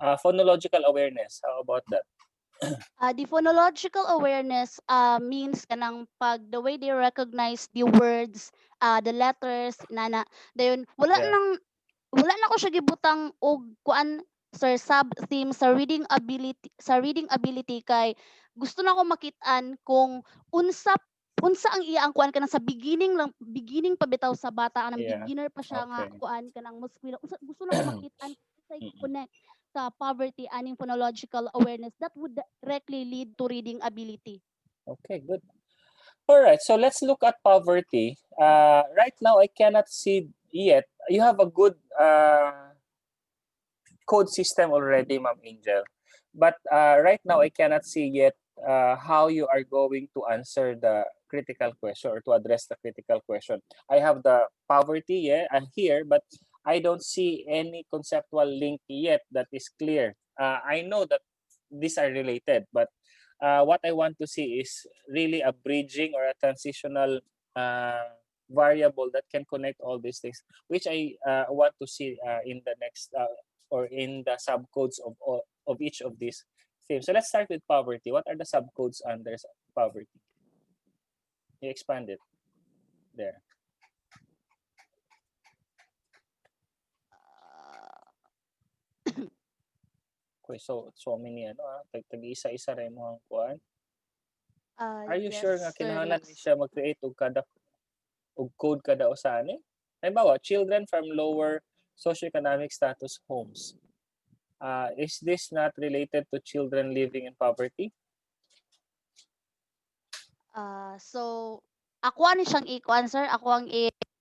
Phonological awareness. How about that? The phonological awareness means kanang the way they recognize the words, the letters, inana. Dayon Yeah. wala na ko siya gibutang og kuan sir sub theme sa reading ability kay gusto na ko makit-an kung unsa ang iya ang kuan kanang sa beginning pa bitaw sa bata anang Yeah. beginner pa siya nga Okay. kuan kanang gusto na ko makit-an sa connect sa poverty aning phonological awareness that would directly lead to reading ability. Okay, good. All right, so let's look at poverty. Right now, I cannot see yet. You have a good code system already, Ma'am Angel. But right now, I cannot see yet how you are going to answer the critical question, or to address the critical question. I have the poverty, I'm here, but I don't see any conceptual link yet that is clear. I know that these are related, but what I want to see is really a bridging or a transitional variable that can connect all these things, which I want to see in the next or in the subcodes of each of these themes. So let's start with poverty. What are the subcodes under poverty? You expand it there. Okay, so many tag-isa-isa rin mo ang kuan. Are you sure nga kinahanglan ni siya mag-create og code kada usa ani? Halimbawa, children from lower socioeconomic status homes. Is this not related to children living in poverty? So ako ani siyang i-kuan sir, ako ang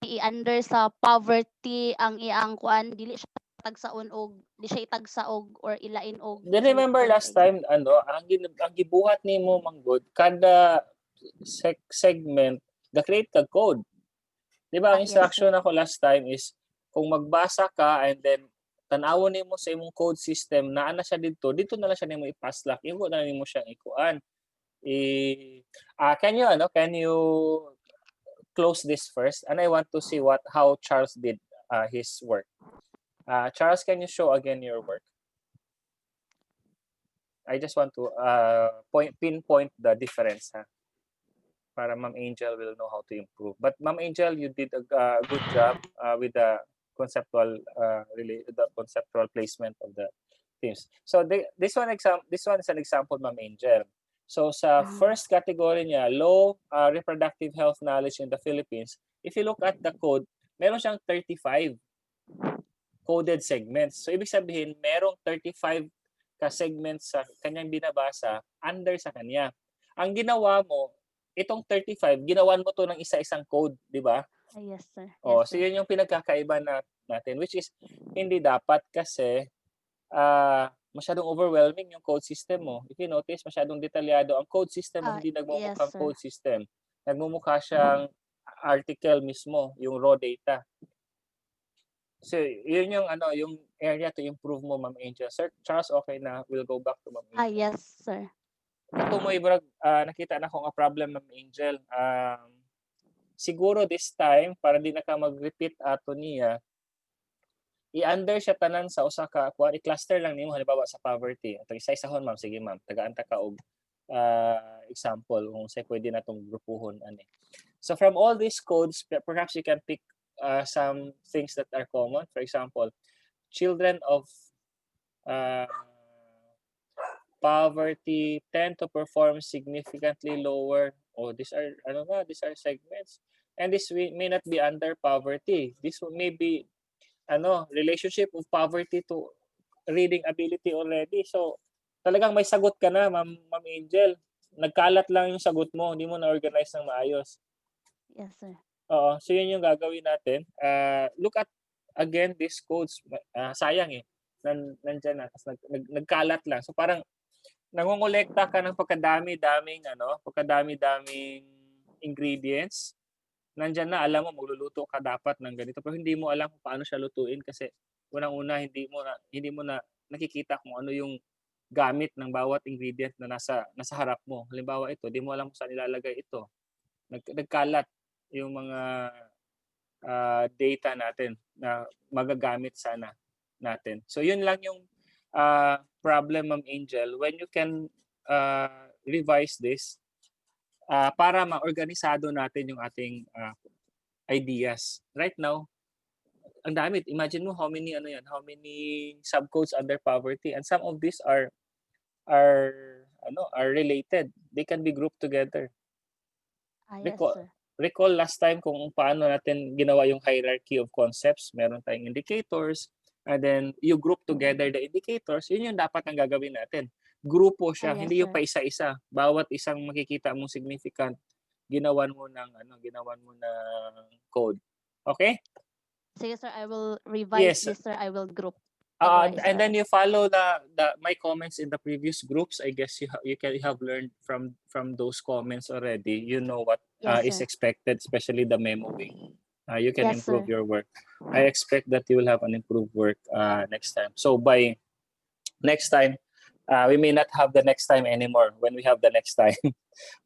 i-under sa poverty ang iyang kuan, dili siya tagsaon og di siya itagsaog or ilain og. Do you remember last time ang gibuhat nimo manggod kada segment the create kag code. Di ba ang instruction ako last time is kung magbasa ka and then tan-awon nimo sa imong code system naa na siya dito na lang siya nimo i-paslock, imo na nimo siyang ikuan. Can you close this first, and I want to see how Charles did his work. Charles, can you show again your work? I just want to pinpoint the difference, para Ma'am Angel will know how to improve. But Ma'am Angel, you did a good job with the conceptual the conceptual placement of the themes. So this one is an example, Ma'am Angel. So sa first category niya, low reproductive health knowledge in the Philippines, if you look at the code, meron siyang 35 coded segments. So ibig sabihin, merong 35 ka-segments sa kanyang binabasa under sa kanya. Ang ginawa mo, itong 35, ginawan mo to ng isa-isang code, di ba? Yes, sir. Oh, Yes, so sir. yun yung pinagkakaiba natin, which is hindi dapat kasi masyadong overwhelming yung code system mo. If you notice, masyadong detalyado. Ang code system mo, hindi nagmumukhang Yes, sir. code system. Nagmumukha siyang article mismo, yung raw data. So, yun yung yung area to improve mo, Ma'am Angel. Sir Charles, okay na. We'll go back to Ma'am Angel. Yes, sir. Kato mo, nakita na akong problem, Ma'am Angel. Siguro this time, para di na ka mag-repeat ato niya, i-under siya tanan sa usa ka i-cluster lang nimo halimbawa sa poverty. Ito isa-isahon, ma'am. Sige, ma'am. Tagaan ka og example kung say pwede natong grupuhon ani. So from all these codes, perhaps you can pick some things that are common. For example, children of poverty tend to perform significantly lower. Oh, these are segments. And this may not be under poverty. This may be relationship of poverty to reading ability already. So, talagang may sagot ka na, Ma'am Angel. Nagkalat lang yung sagot mo, hindi mo na-organize ng maayos. Yes, sir. Oo, so yun yung gagawin natin. Look at, again, these codes. Sayang nandyan na. Nagkalat lang. So, parang nangongolekta ka ng pagkadami-daming ingredients. Nandyan na, alam mo, magluluto ka dapat ng ganito. Pero hindi mo alam kung paano siya lutuin kasi unang-una, hindi mo na nakikita kung ano yung gamit ng bawat ingredient na nasa harap mo. Halimbawa ito, hindi mo alam kung saan ilalagay ito. Nagkalat yung mga data natin na magagamit sana natin. So yun lang yung problem, Ma'am Angel. When you can revise this, para ma-organisado natin yung ating ideas. Right now, ang dami. Imagine mo how many subcodes under poverty, and some of these are related. They can be grouped together. Yes, sir. Recall last time kung paano natin ginawa yung hierarchy of concepts. Meron tayong indicators, and then you group together the indicators. Yun yung dapat ang gagawin natin. Grupo siya, Yes, hindi yung sir. pa isa-isa. Bawat isang makikita mong significant, ginawan mo ng code. Okay? Sige, sir, I will revise this, sir. I will group. And then you follow my comments in the previous groups. I guess you have learned from those comments already. You know what is expected, especially the memoing. You can improve your work. I expect that you will have an improved work next time. So by next time, we may not have the next time anymore. When we have the next time,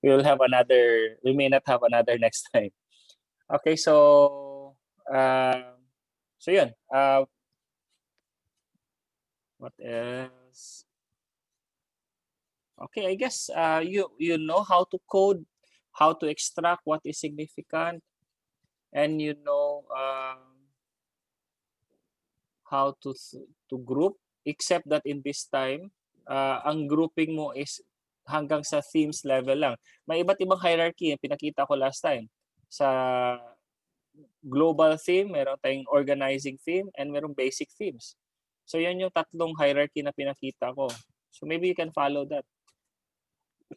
we may not have another next time. Okay, so yun. What else? Okay, I guess you know how to code, how to extract what is significant, and you know how to group, except that in this time, ang grouping mo is hanggang sa themes level lang. May iba't ibang hierarchy yung pinakita ko last time. Sa global theme, meron tayong organizing theme, and merong basic themes. So yan yung tatlong hierarchy na pinakita ko. So maybe you can follow that.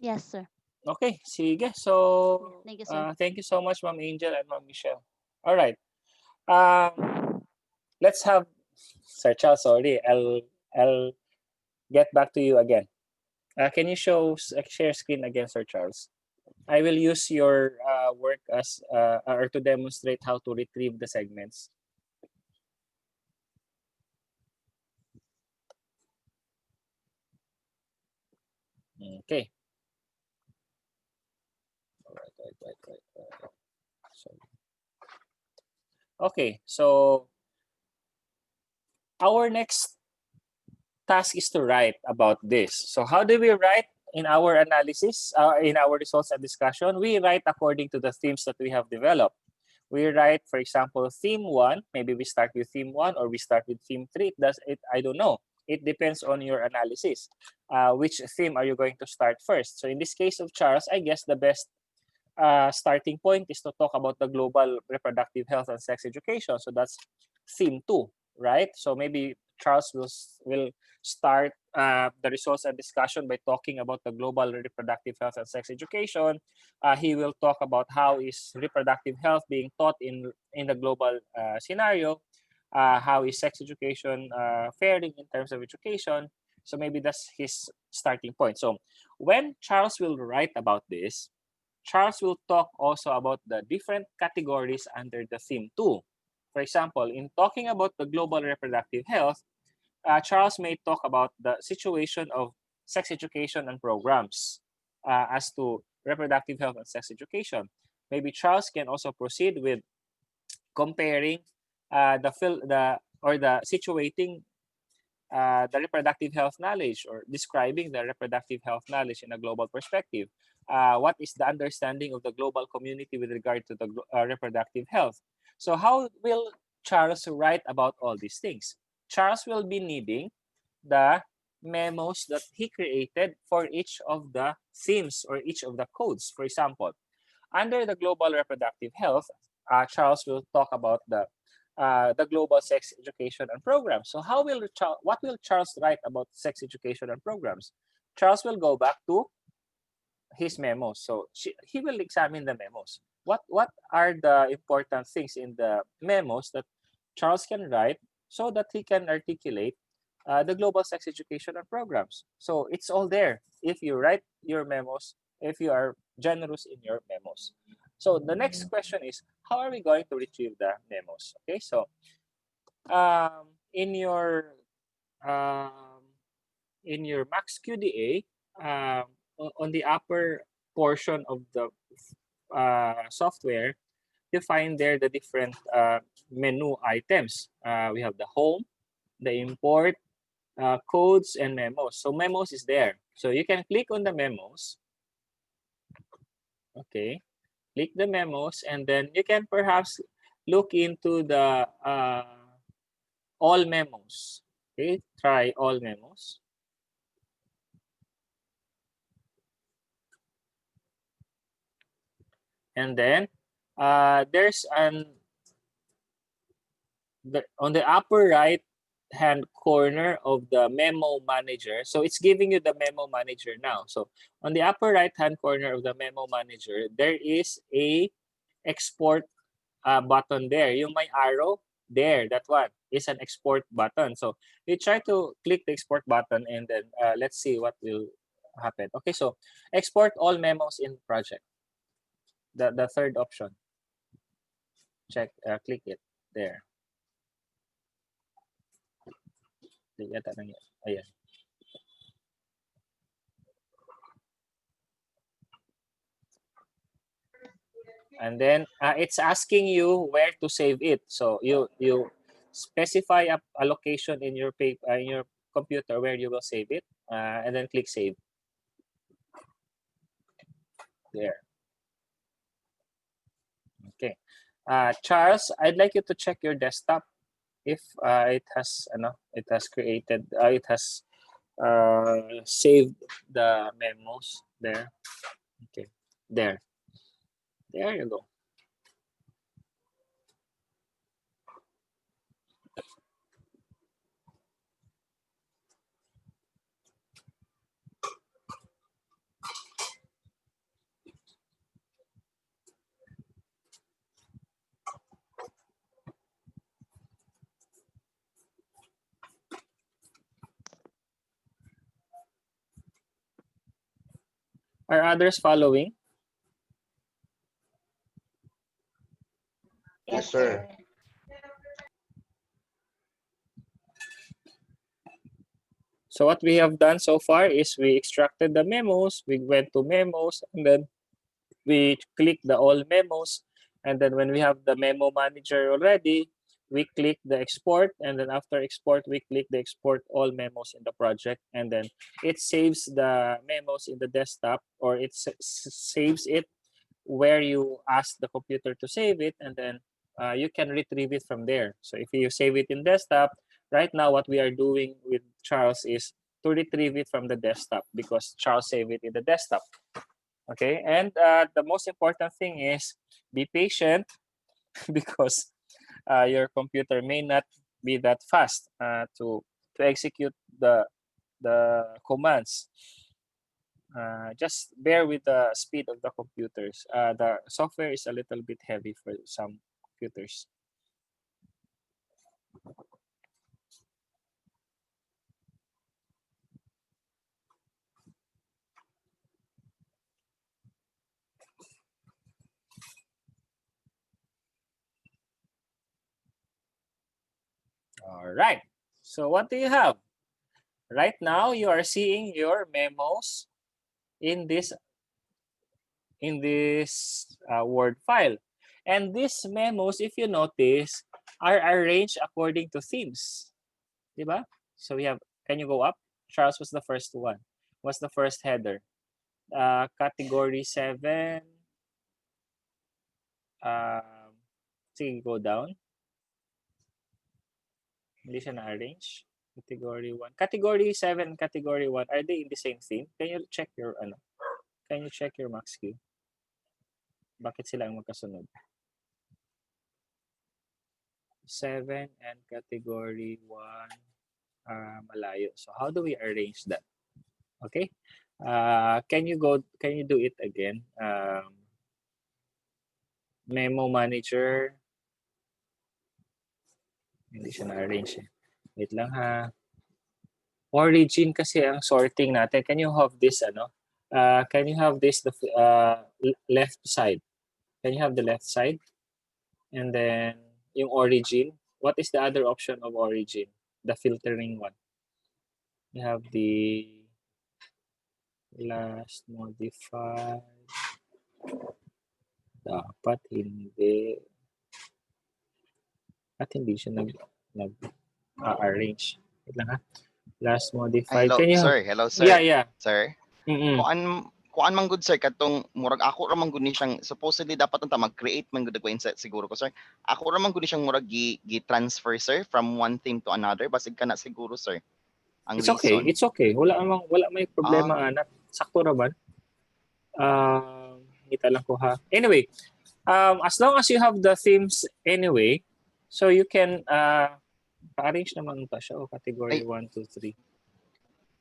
Yes, sir. Okay, sige. So thank you, sir. Thank you so much, Ma'am Angel and Ma'am Michelle. All right. Let's have Sir Charles. Sorry, I'll get back to you again. Can you share screen again, Sir Charles? I will use your work as or to demonstrate how to retrieve the segments. Okay. Right. Okay, so our next task is to write about this. So how do we write in our analysis, in our results and discussion? We write according to the themes that we have developed. We write, for example, theme 1. Maybe we start with theme 1 or we start with theme 3. I don't know. It depends on your analysis. Which theme are you going to start first? So in this case of Charles, I guess the best starting point is to talk about the global reproductive health and sex education. So that's theme 2, right? So maybe Charles will start the results and discussion by talking about the global reproductive health and sex education. He will talk about how is reproductive health being taught in the global scenario. How is sex education faring in terms of education? So maybe that's his starting point. So when Charles will write about this, Charles will talk also about the different categories under the theme 2. For example, in talking about the global reproductive health, Charles may talk about the situation of sex education and programs as to reproductive health and sex education. Maybe Charles can also proceed with comparing situating the reproductive health knowledge or describing the reproductive health knowledge in a global perspective. What is the understanding of the global community with regard to the reproductive health? So how will Charles write about all these things? Charles will be needing the memos that he created for each of the themes or each of the codes. For example, under the global reproductive health, Charles will talk about the global sex education and programs. So what will Charles write about sex education and programs? Charles will go back to his memos. So he will examine the memos. What are the important things in the memos that Charles can write so that he can articulate the global sex education and programs? So it's all there if you write your memos, if you are generous in your memos. So the next question is, how are we going to retrieve the memos? Okay, so in your Max QDA, on the upper portion of the software, you find there the different menu items. We have the home, the import, codes, and memos. So memos is there. So you can click on the memos. Okay, click the memos, and then you can perhaps look into the all memos. Okay, try all memos. And then there's on the upper right hand corner of the memo manager. So it's giving you the memo manager now. So on the upper right hand corner of the memo manager, there is a export button there. Yung may arrow there, that one is an export button. So you try to click the export button, and then let's see what will happen. Okay, so export all memos in project. The third option. Check, click it there. Click yata lang yan. Ayan. And then it's asking you where to save it. So you specify a location in your in your computer where you will save it, and then click save. There. Okay. Charles, I'd like you to check your desktop if it has created, it has saved the memos there. Okay, there you go. Are others following? Yes, sir. So what we have done so far is we extracted the memos, we went to memos, and then we click the all memos, And then when we have the memo manager already, we click the export, and then after export, we click the export all memos in the project, and then it saves the memos in the desktop, or it saves it where you ask the computer to save it, and then you can retrieve it from there. So if you save it in desktop, right now what we are doing with Charles is to retrieve it from the desktop because Charles saved it in the desktop. Okay, and the most important thing is be patient because your computer may not be that fast to execute the commands. Just bear with the speed of the computers. The software is a little bit heavy for some computers. All right. So what do you have? Right now, you are seeing your memos in this Word file. And these memos, if you notice, are arranged according to themes. Diba? So we have, can you go up? Charles was the first one. What's the first header? Category 7. Sige, go down. Hindi siya na-arrange. Category 1. Category 7 and Category 1, are they in the same theme? Can you check your, can you check your max queue? Bakit sila ang magkasunod? 7 and Category 1 malayo. So how do we arrange that? Okay. Can you do it again? Memo manager. Hindi siya na-arrange. Wait lang ha. Origin kasi ang sorting natin. Can you have this can you have this the left side? Can you have the left side? And then yung origin. What is the other option of origin? The filtering one. You have the last modified. Dapat hindi. At hindi siya nag-arrange. Wait lang ha. Last modified. Hello, Can you sir. Hello, sir. Yeah. Sir. Kuan man good, sir, katong murag ako ra man gud ni siyang supposedly dapat unta mag-create man gud ko inset siguro ko, sir. Ako ra man gud ni siyang murag gi-transfer, sir, from one theme to another basig kana siguro, sir. Ang It's okay. reason. It's okay. Wala may problema anak. Sakto ra man. Kita lang ko ha. Anyway, as long as you have the themes anyway, so you can arrange naman pa siya category 1, 2, 3.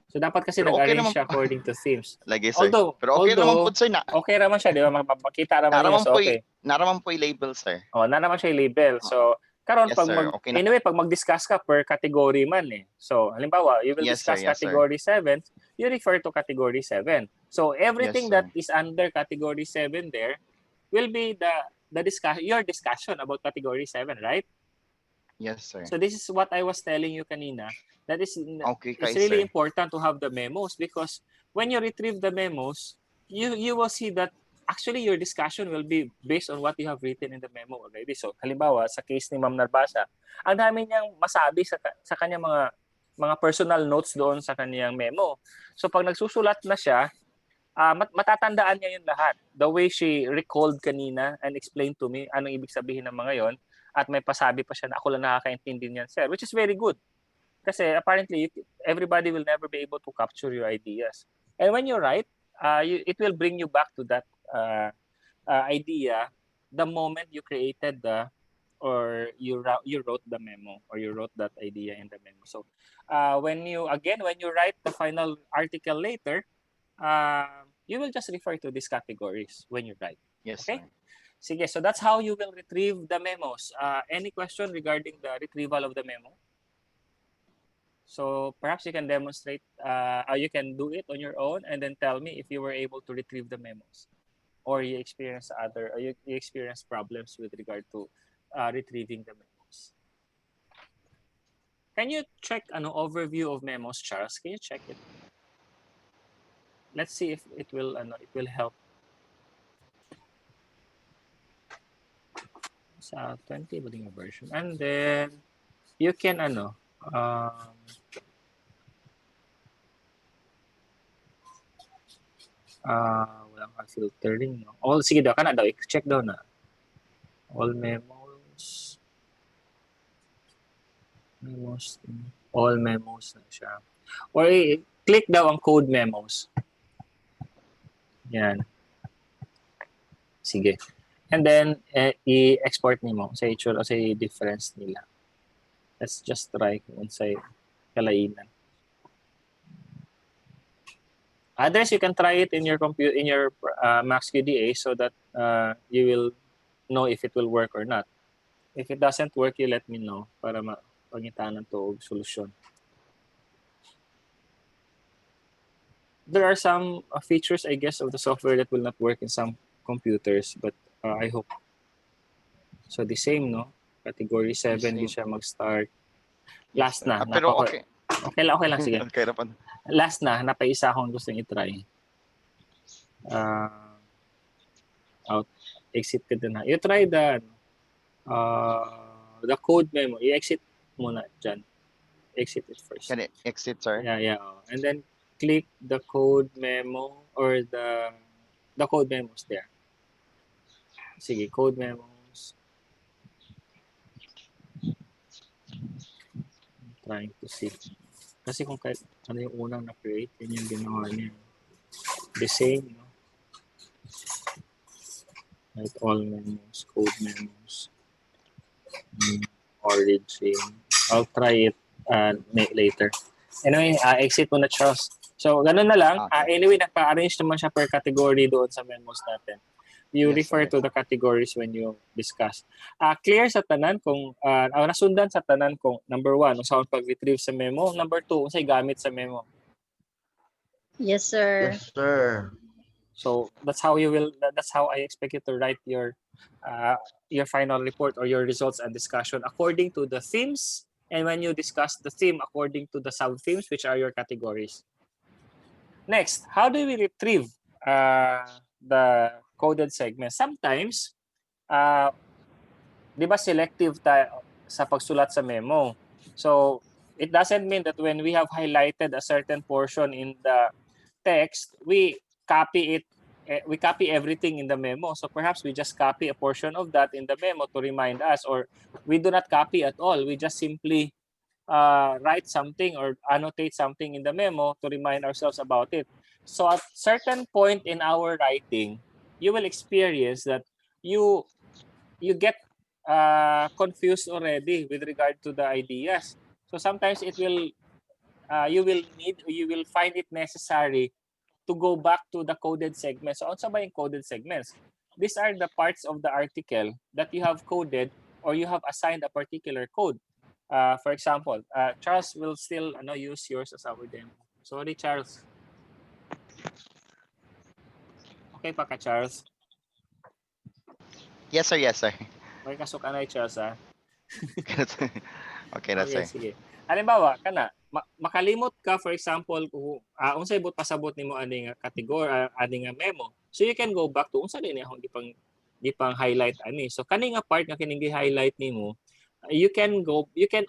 So dapat kasi nag-arrange siya according to themes. Lagi, sir. Although naman po, sir, na. Okay naman siya, di ba? Makita naman niya. So okay. Naraman po i-label, sir. Naraman siya i-label. So karon Yes, pag okay anyway pag mag-discuss ka per category man eh. So halimbawa, you will discuss category 7, you refer to category 7. So everything that is under category 7 there will be the discussion, your discussion about category 7, right? Yes, sir. So this is what I was telling you kanina. That is it's sir. really important to have the memos because when you retrieve the memos, you will see that actually your discussion will be based on what you have written in the memo already. So halimbawa sa case ni Ma'am Narbasa, ang dami niyang masabi sa kanyang mga personal notes doon sa kanyang memo. So pag nagsusulat na siya, matatandaan niya yun lahat. The way she recalled kanina and explained to me anong ibig sabihin ng mga yon, at may pasabi pa siya na ako lang nakakaintindi niyan, sir, which is very good. Kasi apparently, everybody will never be able to capture your ideas. And when you write, it will bring you back to that idea the moment you created or you wrote the memo or you wrote that idea in the memo. So when you write the final article later, you will just refer to these categories when you write. Yes, okay? Sir. Sige, so that's how you will retrieve the memos. Any question regarding the retrieval of the memo? So perhaps you can demonstrate, you can do it on your own and then tell me if you were able to retrieve the memos or you experience you experience problems with regard to retrieving the memos. Can you check an overview of memos, Charles? Can you check it? Let's see if it will help. Sa 20 ba version. And then, you can, walang filtering. No? All, sige daw, kana daw, i-check daw na. All memos. All memos na siya. Or click daw ang code memos. Yan. Sige. And then, i-export nimo sa itsura o sa difference nila. Let's just try kung sa kalainan. Others, you can try it in your computer, in your Max QDA, so that you will know if it will work or not. If it doesn't work, you let me know para mapangitanan to og solusyon. There are some features, I guess, of the software that will not work in some computers, but I hope. So the same, no? Category 7, di siya mag-start. Last na. Pero okay. Okay lang, sige. Okay na pa. Last na, napaisa akong gusto i-try. Out. Exit ka din na. You try the code memo. I-exit muna dyan. Exit it first. Can I exit, sir? Yeah. And then click the code memo or the code memos there. Sige, code memos. I'm trying to see. Kasi kung kahit ano yung unang na-create, yun yung ginawa niya. The same, no? Like all memos, code memos, origin. I'll try it later. Anyway, exit muna, Charles. So, ganun na lang. Okay. Anyway, nagpa-arrange naman siya per category doon sa memos natin. You Yes, refer sir. to the categories when you discuss. Clear sa tanan kung, nasundan sa tanan kung number 1, saan pag-retrieve sa memo. Number 2, unsay gamit sa memo. Yes, sir. Yes, sir. So that's how I expect you to write your final report or your results and discussion according to the themes, and when you discuss the theme according to the sub-themes, which are your categories. Next, how do we retrieve the coded segments? Sometimes, di ba selective tayo sa pagsulat sa memo? So it doesn't mean that when we have highlighted a certain portion in the text, we copy everything in the memo. So perhaps we just copy a portion of that in the memo to remind us, or we do not copy at all. We just simply write something or annotate something in the memo to remind ourselves about it. So at certain point in our writing, you will experience that you get confused already with regard to the ideas. So sometimes it will you will find it necessary to go back to the coded segments. So, ano ba yung coded segments? These are the parts of the article that you have coded or you have assigned a particular code. For example, Charles will still use yours as our demo. Sorry, Charles. Okay pa ka, Charles? Yes, sir. Yes, sir. Okay, kasok ka na, Charles, ha? Okay na, sir. Sige. Halimbawa, kana, makalimot ka, for example, kung unsay bot pasabot nimo ani nga category, ani nga memo. So you can go back to unsa din akong di pang highlight ani. So kani nga part nga kining gi-highlight nimo, you can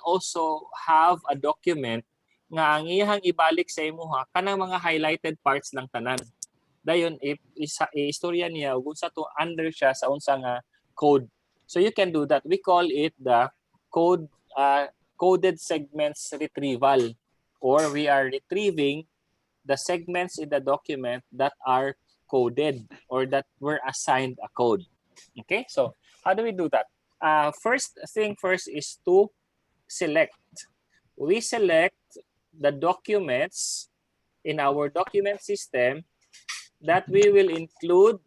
also have a document nga ang iyang ibalik sa imuha kanang mga highlighted parts lang tanan. Dayon istorya niya ug unsa to under siya sa unsa nga code. So you can do that. We call it the coded segments retrieval, or we are retrieving the segments in the document that are coded or that were assigned a code. Okay, so how do we do that? First thing first is to select. We select the documents in our document system that we will include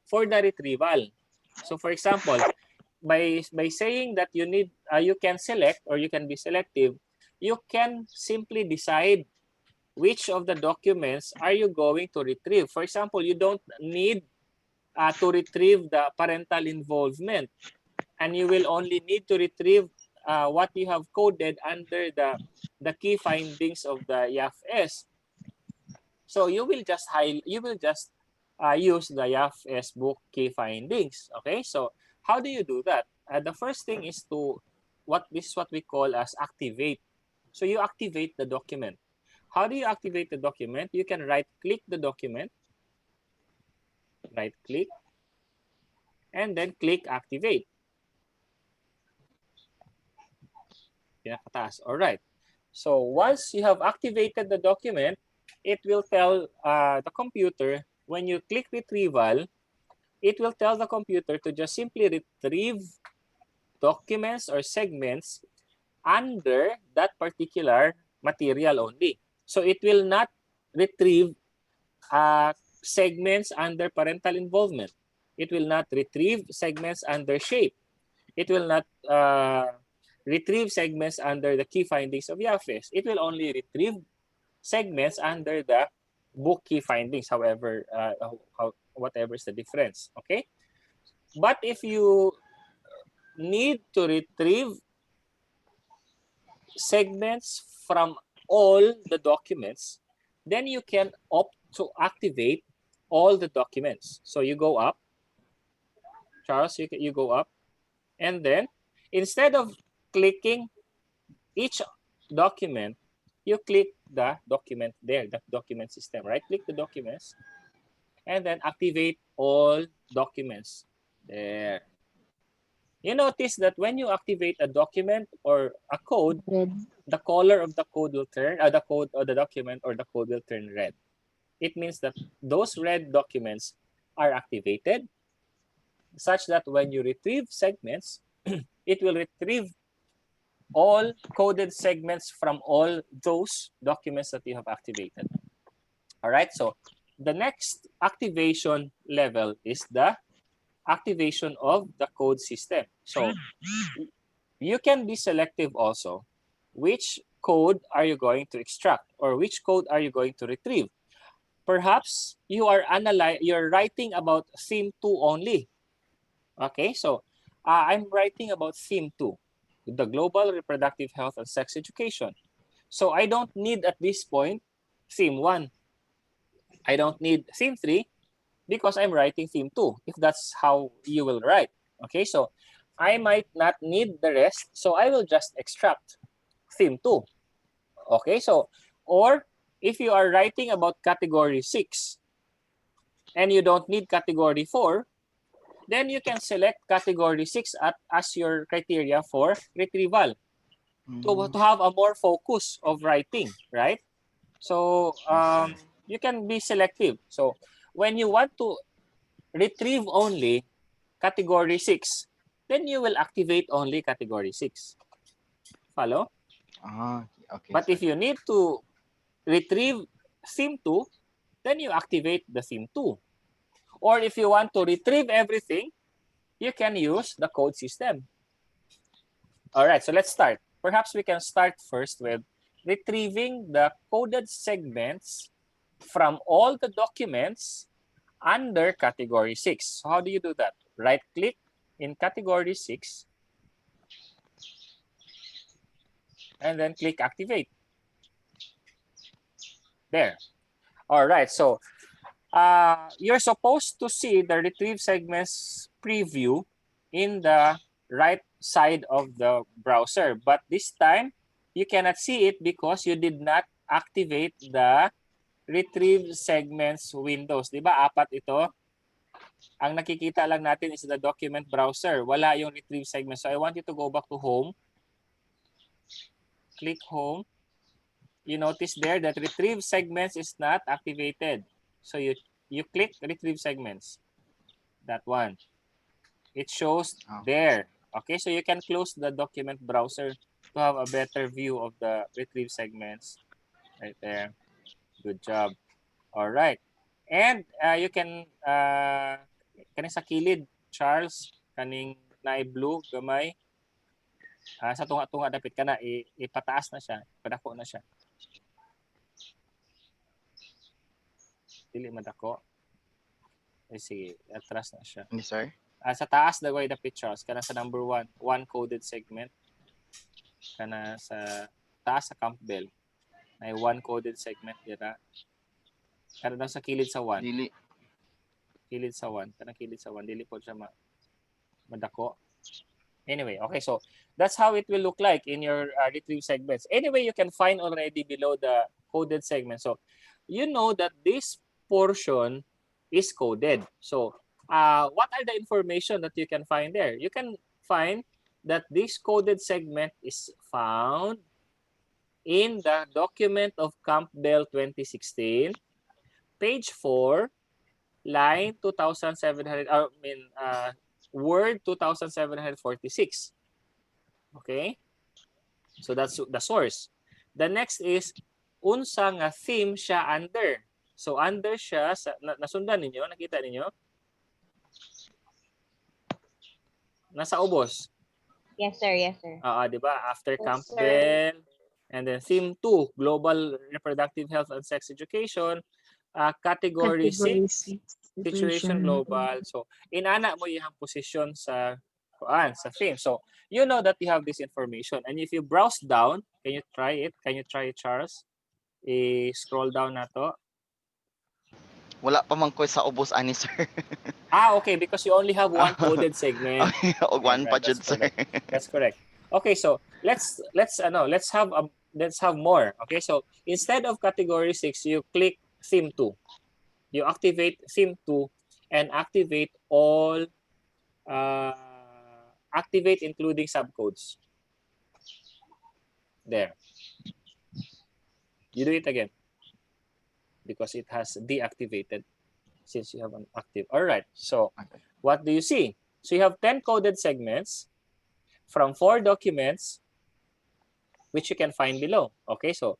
for the retrieval. So for example, by saying that you can select or you can be selective, you can simply decide which of the documents are you going to retrieve. For example, you don't need to retrieve the parental involvement, and you will only need to retrieve what you have coded under the key findings of the YAF-S. So you will just use the YAF-S book key findings. Okay, so how do you do that? the first thing is to what we call as activate. So you activate the document. How do you activate the document? You can right-click the document, right-click, and then click activate. Pinakataas. All right. So once you have activated the document, it will tell the computer, when you click retrieval, it will tell the computer to just simply retrieve documents or segments under that particular material only. So it will not retrieve segments under parental involvement. It will not retrieve segments under shape. It will not retrieve segments under the key findings of YAFES. It will only retrieve segments under the book key findings, however, whatever is the difference, okay? But if you need to retrieve segments from all the documents, then you can opt to activate all the documents. So you go up, Charles, you go up, and then instead of clicking each document, you click the document there, the document system, right? Click the documents, and then activate all documents there. You notice that when you activate a document or a code, the color of the code will turn, the code or the document or the code will turn red. It means that those red documents are activated, such that when you retrieve segments, it will retrieve all coded segments from all those documents that you have activated. All right, so the next activation level is the activation of the code system. So you can be selective also. Which code are you going to extract, or which code are you going to retrieve? Perhaps you're writing about theme 2 only. Okay, so I'm writing about theme 2, the global reproductive health and sex education. So I don't need at this point theme 1. I don't need theme 3 because I'm writing theme 2, if that's how you will write. Okay, so I might not need the rest, so I will just extract theme 2. Okay, so, or if you are writing about category 6 and you don't need category 4, then you can select category 6 as your criteria for retrieval to have a more focus of writing, right? So you can be selective. So when you want to retrieve only category 6, then you will activate only category 6. Follow? Okay. But if you need to retrieve theme 2, then you activate the theme 2. Or if you want to retrieve everything, you can use the code system. All right, so let's start. Perhaps we can start first with retrieving the coded segments from all the documents under category 6. So how do you do that? Right-click in category 6 and then click activate. There. All right, so you're supposed to see the retrieve segments preview in the right side of the browser. But this time, you cannot see it because you did not activate the retrieve segments windows. Di ba? 4 ito. Ang nakikita lang natin is the document browser. Wala yung retrieve segments. So I want you to go back to home. Click home. You notice there that retrieve segments is not activated. So you click retrieve segments. That one. It shows there. Okay, so you can close the document browser to have a better view of the retrieve segments. Right there. Good job. All right. And you can kaning sa kilid, Charles, kaning na-blue gamay. Sa tunga-tunga dapat ka na ipataas na siya, padako na siya. Dili madako. Sige, atras na siya. Yes, sir. Sa taas dagway dapat, Charles, kana sa number 1, one coded segment. Kana sa taas sa Campbell. May one coded segment dira. Kana daw sa kilid sa 1. Dili. Kilid sa 1, kana kilid sa 1, dili po siya madako. Anyway, okay, so that's how it will look like in your retrieve segments. Anyway, you can find already below the coded segment. So you know that this portion is coded. So what are the information that you can find there? You can find that this coded segment is found in the document of Campbell 2016, page 4, line 2,700, word 2,746. Okay? So that's the source. The next is, unsa nga theme siya under. So under siya, nasundan ninyo? Nakita ninyo? Nasa ubos. Yes, sir. Yes, sir. Di ba? After Yes, Campbell, and then theme 2, global reproductive health and sex education, category 6, situation global. So inana mo yung position sa theme. So you know that you have this information, and if you browse down, can you try it? Can you try it, Charles? I-scroll down na to. Wala pa man ko sa ubos ani, sir. Okay, because you only have one coded segment. Okay, one pa jud, sir. That's correct. Okay, so let's have more. Okay, so instead of category 6, you click theme 2. You activate theme 2 and activate all activate including subcodes. There. You do it again because it has deactivated since you have an active. All right. So what do you see? So you have 10 coded segments from 4 documents which you can find below. Okay, so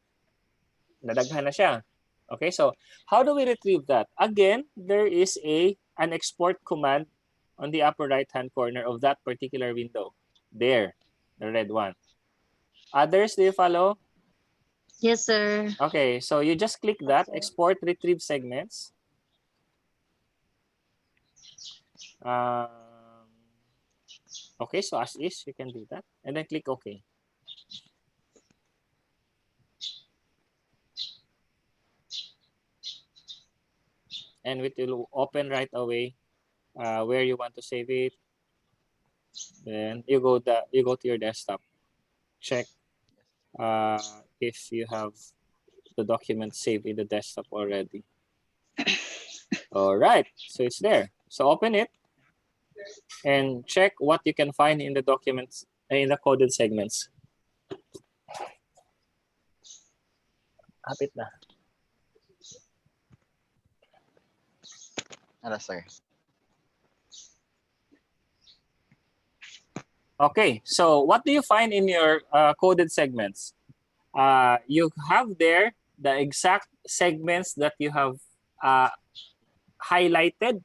nadaghan na siya. Okay, so how do we retrieve that? Again, there is an export command on the upper right-hand corner of that particular window. There, the red one. Others, do you follow? Yes, sir. Okay, so you just click that, export retrieve segments. Okay, so as is, you can do that. And then click OK. And it will open right away where you want to save it. Then you go to your desktop. Check if you have the document saved in the desktop already. All right, so it's there. So open it and check what you can find in the documents, in the coded segments. Hapit na. Ala, sir. Okay, so what do you find in your coded segments? You have there the exact segments that you have highlighted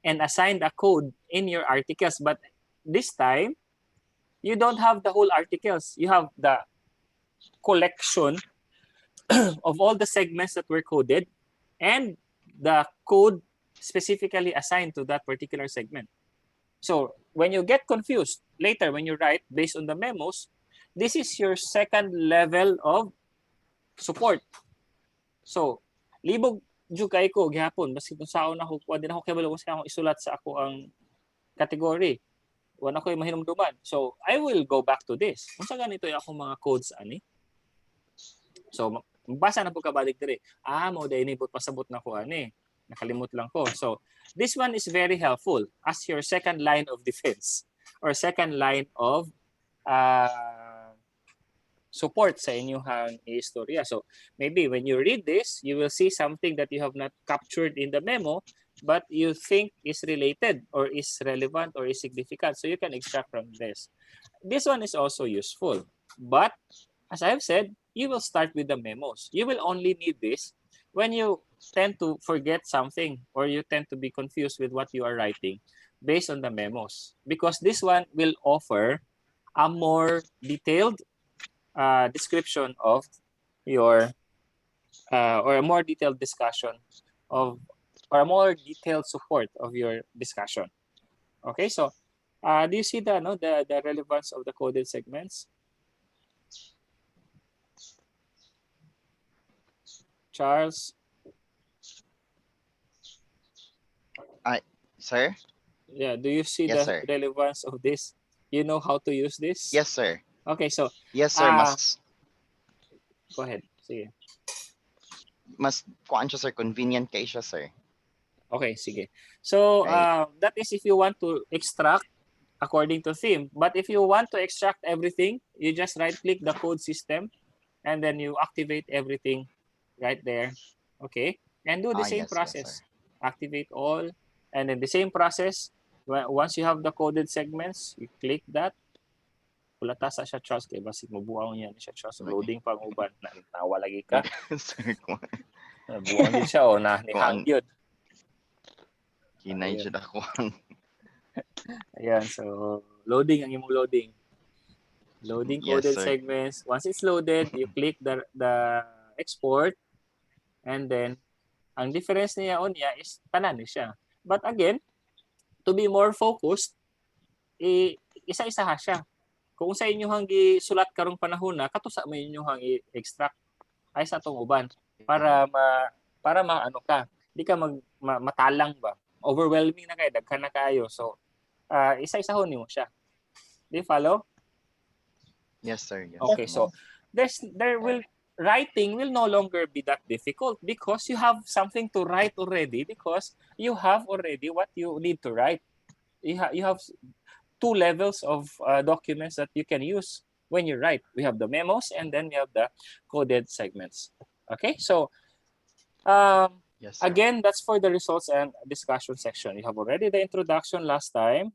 and assigned a code in your articles, but this time you don't have the whole articles. You have the collection of all the segments that were coded and the code specifically assigned to that particular segment. So when you get confused later when you write based on the memos, this is your second level of support. So libog jud kay ko gihapon basi kung saon ako kuha din ako kay balo kasi ako isulat sa ako ang category. Wala ko mahinumduman. So I will go back to this. Unsa ganito yung akong mga codes ani? So magbasa na po kabalik diri. Mao day ni pasabot na ko ani. Nakalimot lang ko. So this one is very helpful as your second line of defense or second line of support sa inyong istorya. So maybe when you read this, you will see something that you have not captured in the memo, but you think is related or is relevant or is significant. So you can extract from this. This one is also useful. But as I've said, you will start with the memos. You will only need this when you tend to forget something or you tend to be confused with what you are writing based on the memos. Because this one will offer a more detailed description of your or a more detailed discussion of or a more detailed support of your discussion. Okay, so do you see the relevance of the coded segments? Charles? Sir? Yeah, do you see Yes, the sir. relevance of this? You know how to use this? Yes, sir. Okay, so Yes, sir. go ahead. Sige. Mas kuan siya, sir. Convenient kay siya, sir. Okay, sige. So, Right. that is if you want to extract according to theme. But if you want to extract everything, you just right-click the code system and then you activate everything right there. Okay? And do the same Yes, process. sir. Activate all. And then the same process, once you have the coded segments, you click that. Kulata sa siya trust kay basig mabuang niya siya trust loading pang uban na nawa lagi ka. Sir, Buang din siya o na ni hang yun. Kinay siya ako. Ayan, so loading ang imong loading. Loading coded Yes, segments. Once it's loaded, you click the export and then ang difference niya niya is tanan ni siya. But again, to be more focused, isa-isa ha siya. Kung sa inyo hang gisulat karong panahon na katusa mo inyo hang i-extract ay sa atong uban para ano ka, di ka matalang ba. Overwhelming na kay daghan na kayo. So isa-isahon nimo siya. Do you follow? Yes, sir. Yes. Okay, so writing will no longer be that difficult because you have something to write already because you have already what you need to write. You have two levels of documents that you can use when you write. We have the memos and then we have the coded segments. Okay, so yes, sir. again, that's for the results and discussion section. You have already the introduction last time.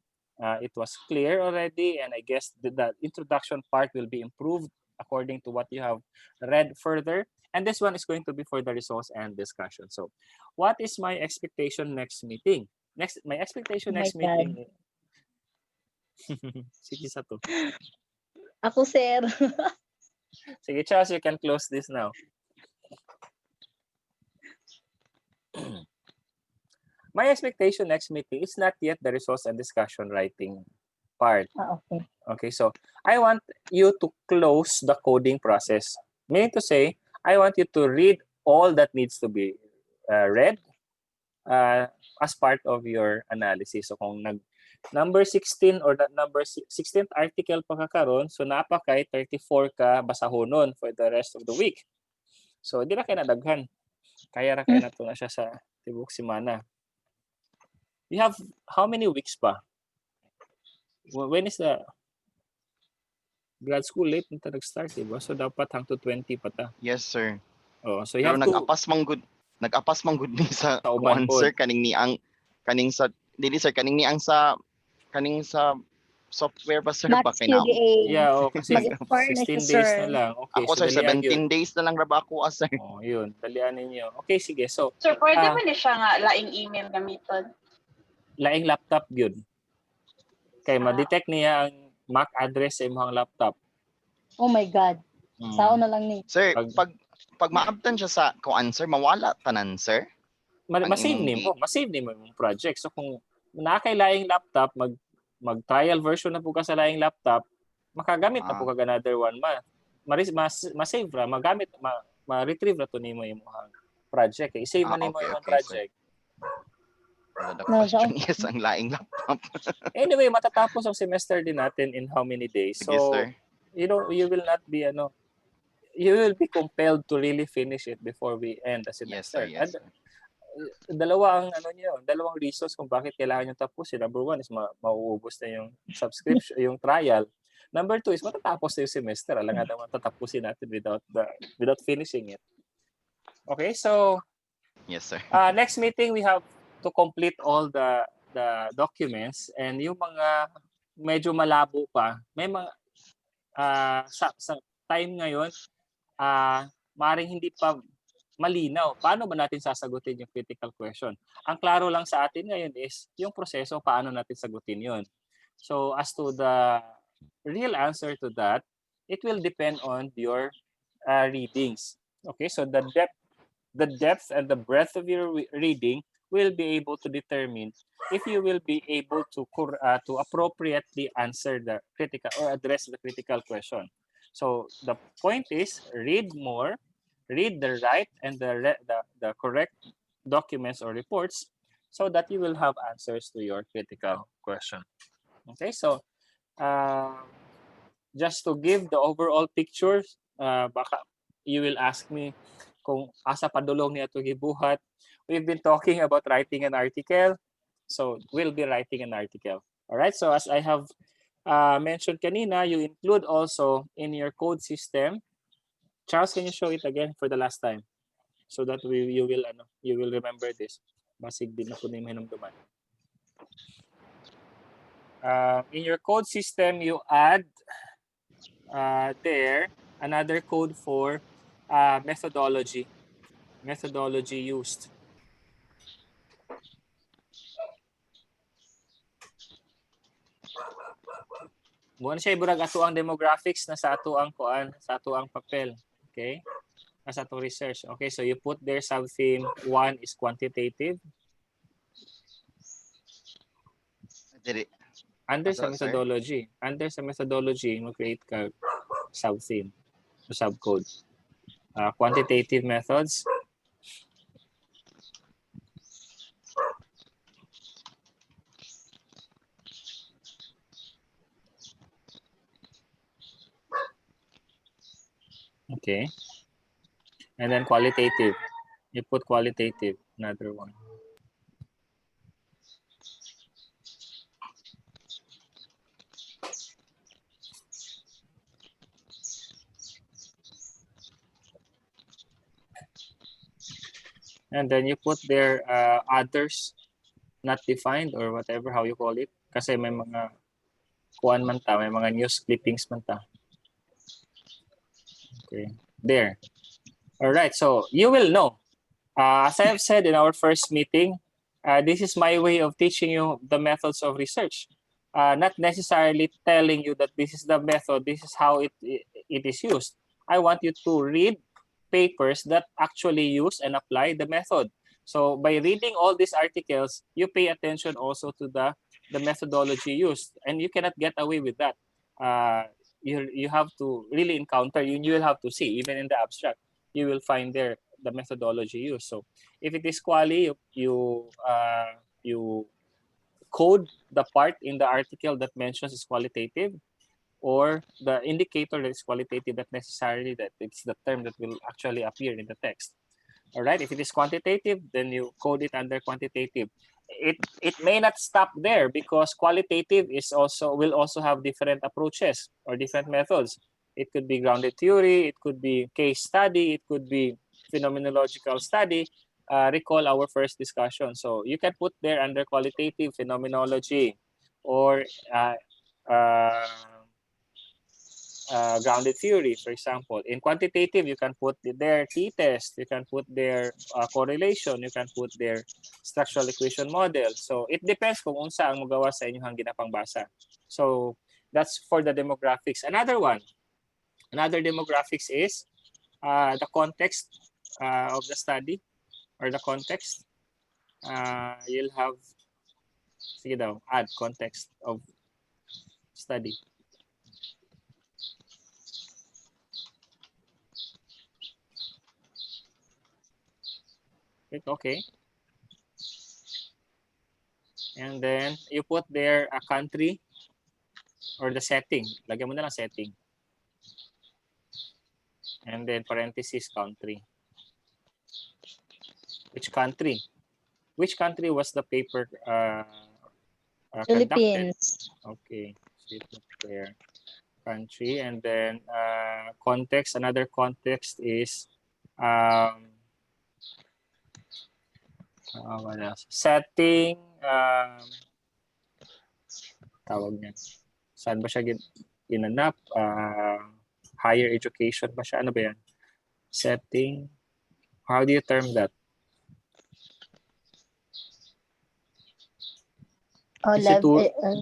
It was clear already, and I guess the introduction part will be improved according to what you have read further. And this one is going to be for the results and discussion. So, what is my expectation next meeting? My expectation next meeting. Sige sa to. Ako, sir. Sige, Charles, you can close this now. My expectation next meeting is not yet the results and discussion writing part. Okay. Okay, so I want you to close the coding process. Meaning to say, I want you to read all that needs to be read as part of your analysis. So kung number 16 or that number 16th article pa kakaron, so napa kay 34 ka basahonon for the rest of the week. So di na kay nadaghan. Kaya ra kay nato na siya sa tibok semana. We have how many weeks pa? When is the grad school late nito nag-start, diba? So dapat hangtod 20 pa ta. Yes, sir. Oh, so you Pero have to nag-apas man good ni sa uban kuan, sir, kaning sa software ba, sir, ba Max kay na? QDA. Yeah, kasi Mag-expire na 16 siya, days sir. na lang. Okay, Ako, so sir, dalian 17 yun. days na lang ra ba ako, sir? Oh, yun. Dalian ninyo. Okay, sige. So, Sir, pwede mo ni siya nga laing email gamiton? laing laptop yun. Kay ma-detect niya ang MAC address sa imong laptop. Oh my God. Sao na lang ni. Sir, pag maabtan siya sa kuan, sir, mawala tanan, sir? Ma-save nimo yung project. So kung nakay laing laptop, mag-trial version na po ka sa laing laptop, makagamit na po ka another one ma-save ra, magamit, ma-retrieve ra to nimo yung project. I-save na nimo yung project. Yes, ang laing laptop. Anyway, matatapos ang semester din natin in how many days? So, sir. You will not be you will be compelled to really finish it before we end the semester. Yes, sir. Dalawang reasons kung bakit kailangan nyo tapusin. Number one is mauubos na yung subscription, yung trial. Number two is matatapos na yung semester. Alam nga naman tatapusin natin without finishing it. Okay, so yes, sir. Next meeting we have to complete all the documents, and yung mga medyo malabo pa, may mga sa time ngayon maaaring hindi pa malinaw. Paano ba natin sasagutin yung critical question? Ang klaro lang sa atin ngayon is yung proseso, paano natin sagutin yun. So as to the real answer to that, it will depend on your readings. Okay, so the depth and the breadth of your reading will be able to determine if you will be able to appropriately answer the critical or address the critical question. So the point is, read more, read the right and the correct documents or reports so that you will have answers to your critical question. Okay, so just to give the overall picture, baka you will ask me kung asa padulong niya to gibuhat. We've been talking about writing an article, so we'll be writing an article. All right, so as I have mentioned kanina, you include also in your code system. Charles, can you show it again for the last time so that you will remember this. Basig din na po na hinumduman. In your code system, you add there another code for methodology used. Buwan siya iburag ato ang demographics na sa ato ang kuan, sa ato ang papel. Okay? Sa ato research. Okay, so you put there sub-theme 1 is quantitative. Under sa methodology. Under sa methodology, mag-create ka sub-theme o subcode. Quantitative methods. Okay. And then qualitative. You put qualitative, another one. And then you put there others not defined or whatever how you call it. Kasi may mga kuan man ta, may mga news clippings man ta. Okay, there. All right, so you will know. As I have said in our first meeting, this is my way of teaching you the methods of research. Not necessarily telling you that this is the method, this is how it is used. I want you to read papers that actually use and apply the method. So by reading all these articles, you pay attention also to the methodology used, and you cannot get away with that. You have to really encounter, you will have to see, even in the abstract, you will find there the methodology used. So if it is quali, you code the part in the article that mentions is qualitative, or the indicator that is qualitative, that necessarily that it's the term that will actually appear in the text. All right, if it is quantitative, then you code it under quantitative. It may not stop there, because qualitative will also have different approaches or different methods. It could be grounded theory, it could be case study, it could be phenomenological study. Recall our first discussion. So you can put there under qualitative phenomenology, or grounded theory, for example. In quantitative, you can put their t-test, you can put their correlation, you can put their structural equation model. So it depends kung unsa ang magawa sa inyong ginapangbasa. So that's for the demographics. Another demographics is the context of the study, or the context. You'll have, sige daw, add context of study. Okay. And then you put there a country or the setting. Lagyan mo na lang setting. And then parenthesis country. Which country? Which country was the paper Philippines. conducted? Okay. So you put there country, and then context. Another context is what else? Setting. Tawag niya. Saan ba siya ginanap? Higher education ba siya? Ano ba yan? Setting. How do you term that?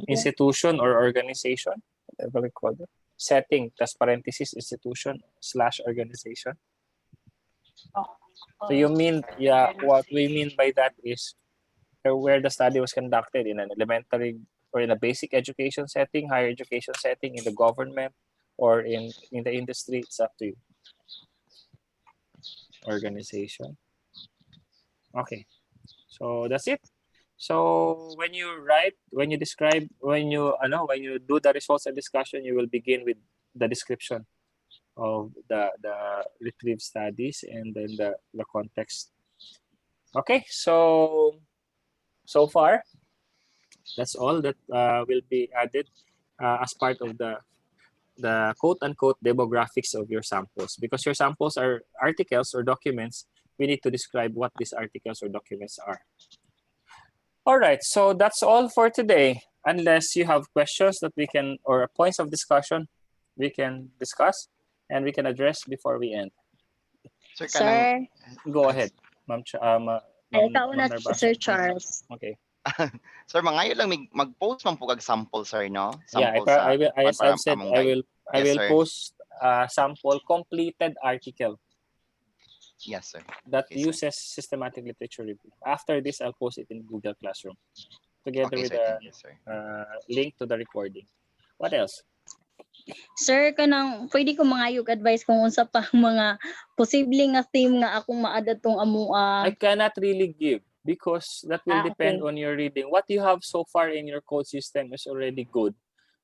Institution or organization? Whatever we call it. Setting, tas parenthesis, institution / organization. So you mean, yeah, what we mean by that is where the study was conducted, in an elementary or in a basic education setting, higher education setting, in the government, or in the industry. It's up to you. Organization. Okay, so that's it. So when you write, when you describe, when you do the results and discussion, you will begin with the description of the retrieve studies and then the context. Okay, so far that's all that will be added as part of the quote-unquote demographics of your samples. Because your samples are articles or documents, we need to describe what these articles or documents are. All right, so that's all for today. Unless you have questions that we can, or points of discussion we can discuss and we can address before we end. Sir, Sir, Go ahead, Ma'am ay ikaw na, Narbasa. Sir Charles. Okay. Sir, mangayo lang mag-post man po kag sample, sir, no? Yeah, Sample sa as I've said, among I guide. will Yes, sir. post a sample completed article Yes, sir. that Okay, sir. uses systematic literature review. After this, I'll post it in Google Classroom together Okay, with sir. a Thank you, sir. link to the recording. What else? Sir, kanang pwede ko mangayog advice kung unsa pa ang mga posibleng nga theme nga akong maadat tong I amua. cannot really give because that will depend Okay. on your reading. What you have so far in your code system is already good,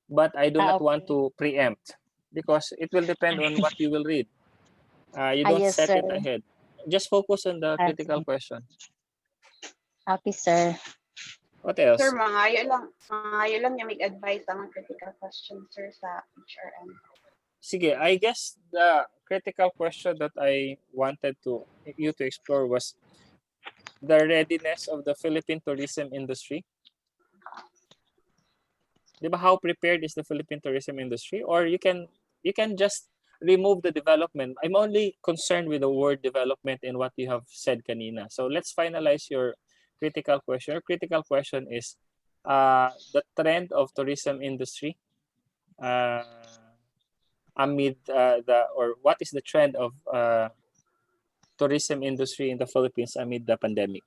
but I do not want Okay. to preempt because it will depend on what you will read. You don't Yes, set sir. it ahead. Just focus on the critical Okay. question. Okay, sir. What else? Sir, mangayo lang yung mag-advise ang critical question, sir, sa HRM. Sige, I guess the critical question that I wanted you to explore was the readiness of the Philippine tourism industry. Diba, how prepared is the Philippine tourism industry? Or you can just remove the development. I'm only concerned with the word development in what you have said kanina. So let's finalize your critical question. Your critical question is the trend of tourism industry amid what is the trend of tourism industry in the Philippines amid the pandemic?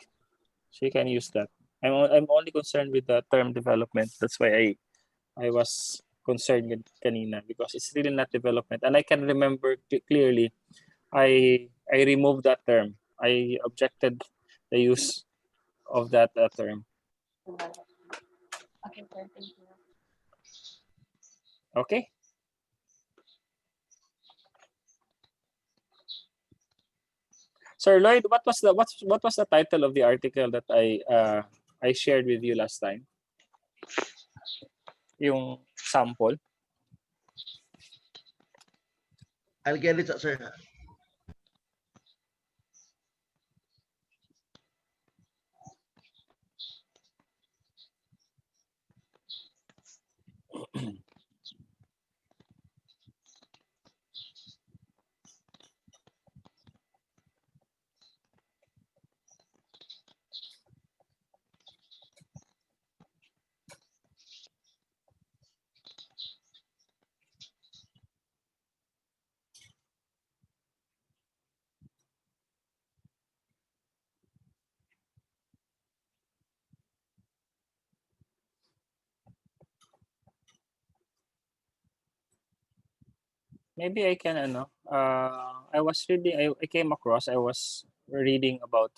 So you can use that. I'm only concerned with the term development. That's why I was concerned with kanina because it's really not development. And I can remember clearly, I removed that term. I objected the use of that term. Okay, sir. Thank you. Okay. Sir Lloyd, what was the title of the article that I shared with you last time? Yung sample. I'll get it, sir. Maybe I can I was reading about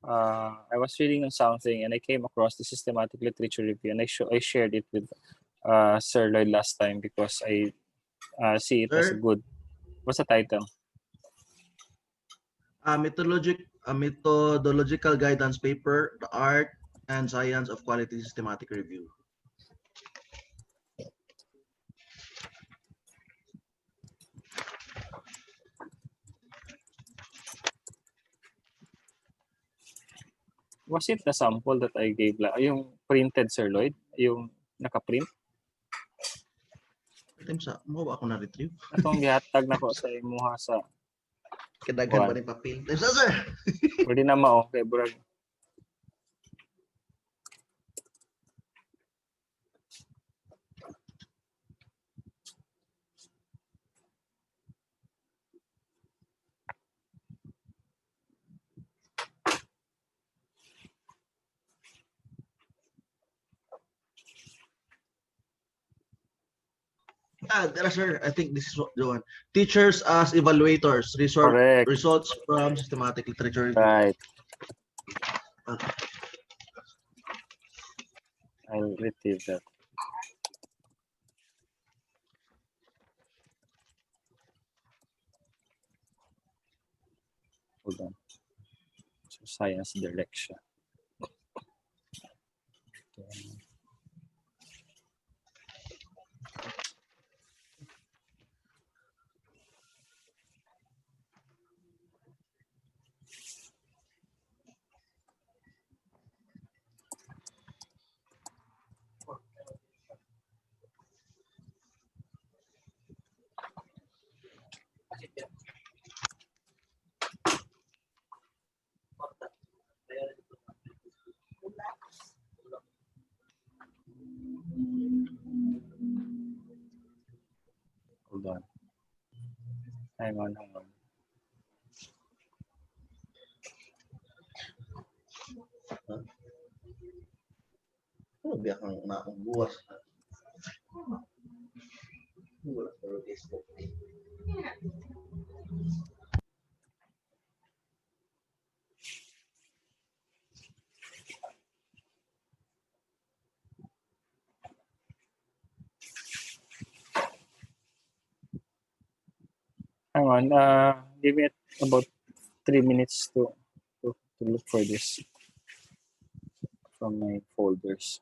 I was reading on something and I came across the systematic literature review and I shared it with Sir Lloyd last time because I see it as a Sir? good. What's the title? Methodological guidance paper, the art and science of quality systematic review. Was it the sample that I gave yung printed, Sir Lloyd? Yung naka-print? Mo ba ako na-retrieve? Atong gihatag na ko sa imuha sa Kadagan pa rin papel. Sir! pwede na mao kay Burag. Sir, I think this is the one. Teachers as evaluators, Correct. results from systematic literature review. Right. I'll retrieve that. Hold on. So science direction. Hold on. Hang on. Ano biyak ang naakong buwas? Wala pero Facebook. Hang on. Give me about 3 minutes to look for this from my folders.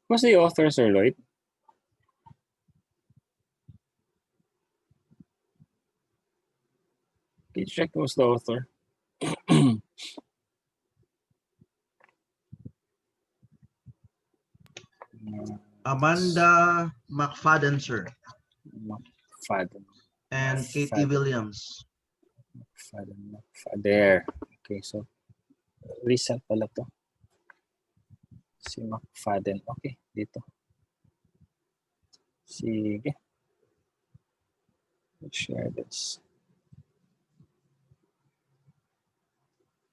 Who's the author, Sir Lloyd? Can you check who's the author? Amanda McFadden, sir. McFadden. And Katie Williams. McFadden. There. Okay, so recent pala to. Si McFadden. Okay, dito. Sige. Let's share this.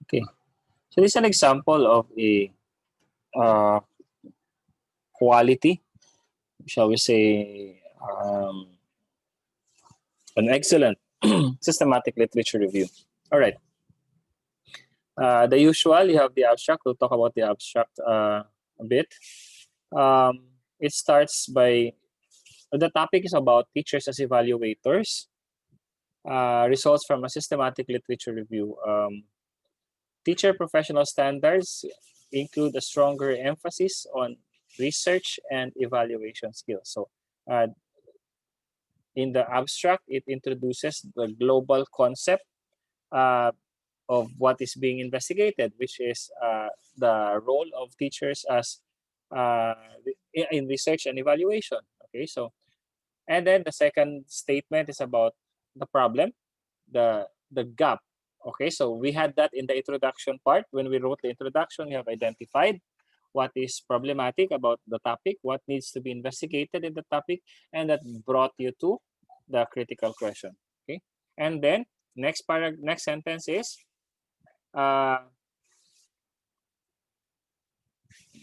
Okay. So this is an example of a quality, shall we say, an excellent systematic literature review. All right. The usual, you have the abstract. We'll talk about the abstract a bit. It starts by, the topic is about teachers as evaluators, results from a systematic literature review. Teacher professional standards include a stronger emphasis on research and evaluation skills. So in the abstract, it introduces the global concept of what is being investigated, which is the role of teachers as in research and evaluation. Okay, so And then the second statement is about the problem, the gap. Okay, so we had that in the introduction part. When we wrote the introduction, we have identified what is problematic about the topic, what needs to be investigated in the topic, and that brought you to the critical question. Okay, and then next sentence is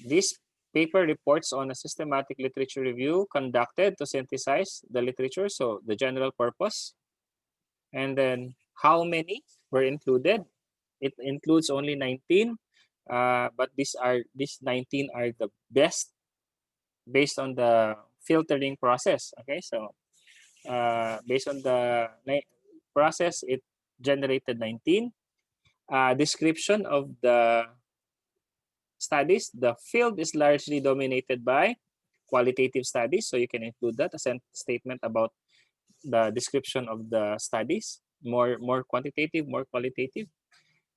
this paper reports on a systematic literature review conducted to synthesize the literature, so the general purpose. And then how many were included? It includes only 19, but these 19 are the best based on the filtering process. Okay, so based on the process, it generated 19. Description of the studies, the field is largely dominated by qualitative studies, so you can include that as a statement about the description of the studies, more quantitative, more qualitative.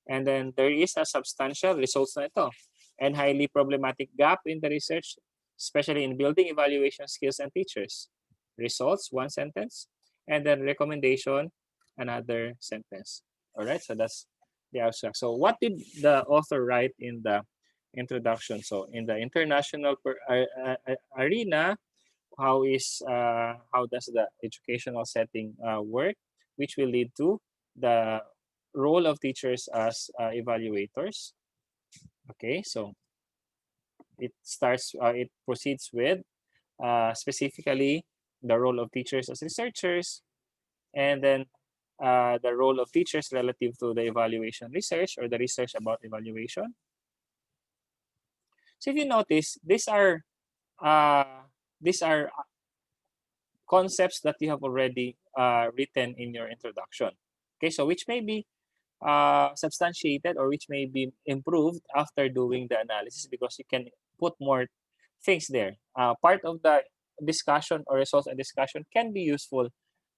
And then there is a substantial results na ito and highly problematic gap in the research, especially in building evaluation skills and teachers. Results, one sentence, and then recommendation, another sentence. All right, so that's the abstract. So what did the author write in the introduction? So in the international arena, how does the educational setting work, which will lead to the role of teachers as evaluators. Okay, so it proceeds with specifically the role of teachers as researchers, and then the role of teachers relative to the evaluation research or the research about evaluation. So if you notice, these are concepts that you have already written in your introduction. Okay, so which may be substantiated or which may be improved after doing the analysis because you can put more things there. Part of the discussion or results and discussion can be useful